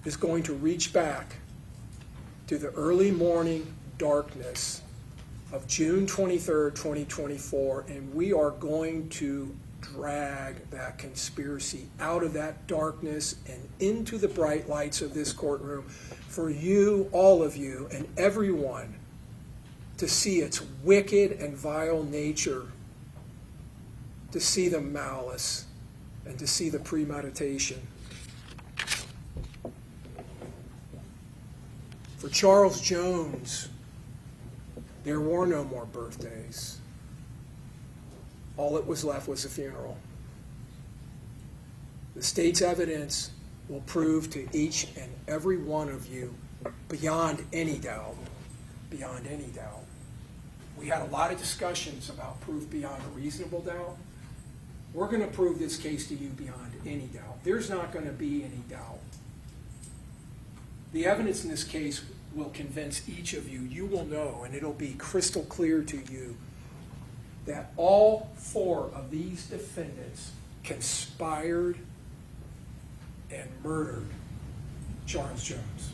[SPEAKER 2] is going to reach back to the early morning darkness of June 23rd, 2024, and we are going to drag that conspiracy out of that darkness and into the bright lights of this courtroom for you, all of you, and everyone to see its wicked and vile nature, to see the malice, and to see the premeditation. For Charles Jones, there were no more birthdays. All that was left was a funeral. The state's evidence will prove to each and every one of you, beyond any doubt, we had a lot of discussions about proof beyond a reasonable doubt. We're going to prove this case to you beyond any doubt. There's not going to be any doubt. The evidence in this case will convince each of you. You will know, and it'll be crystal clear to you, that all 4 of these defendants conspired and murdered Charles Jones.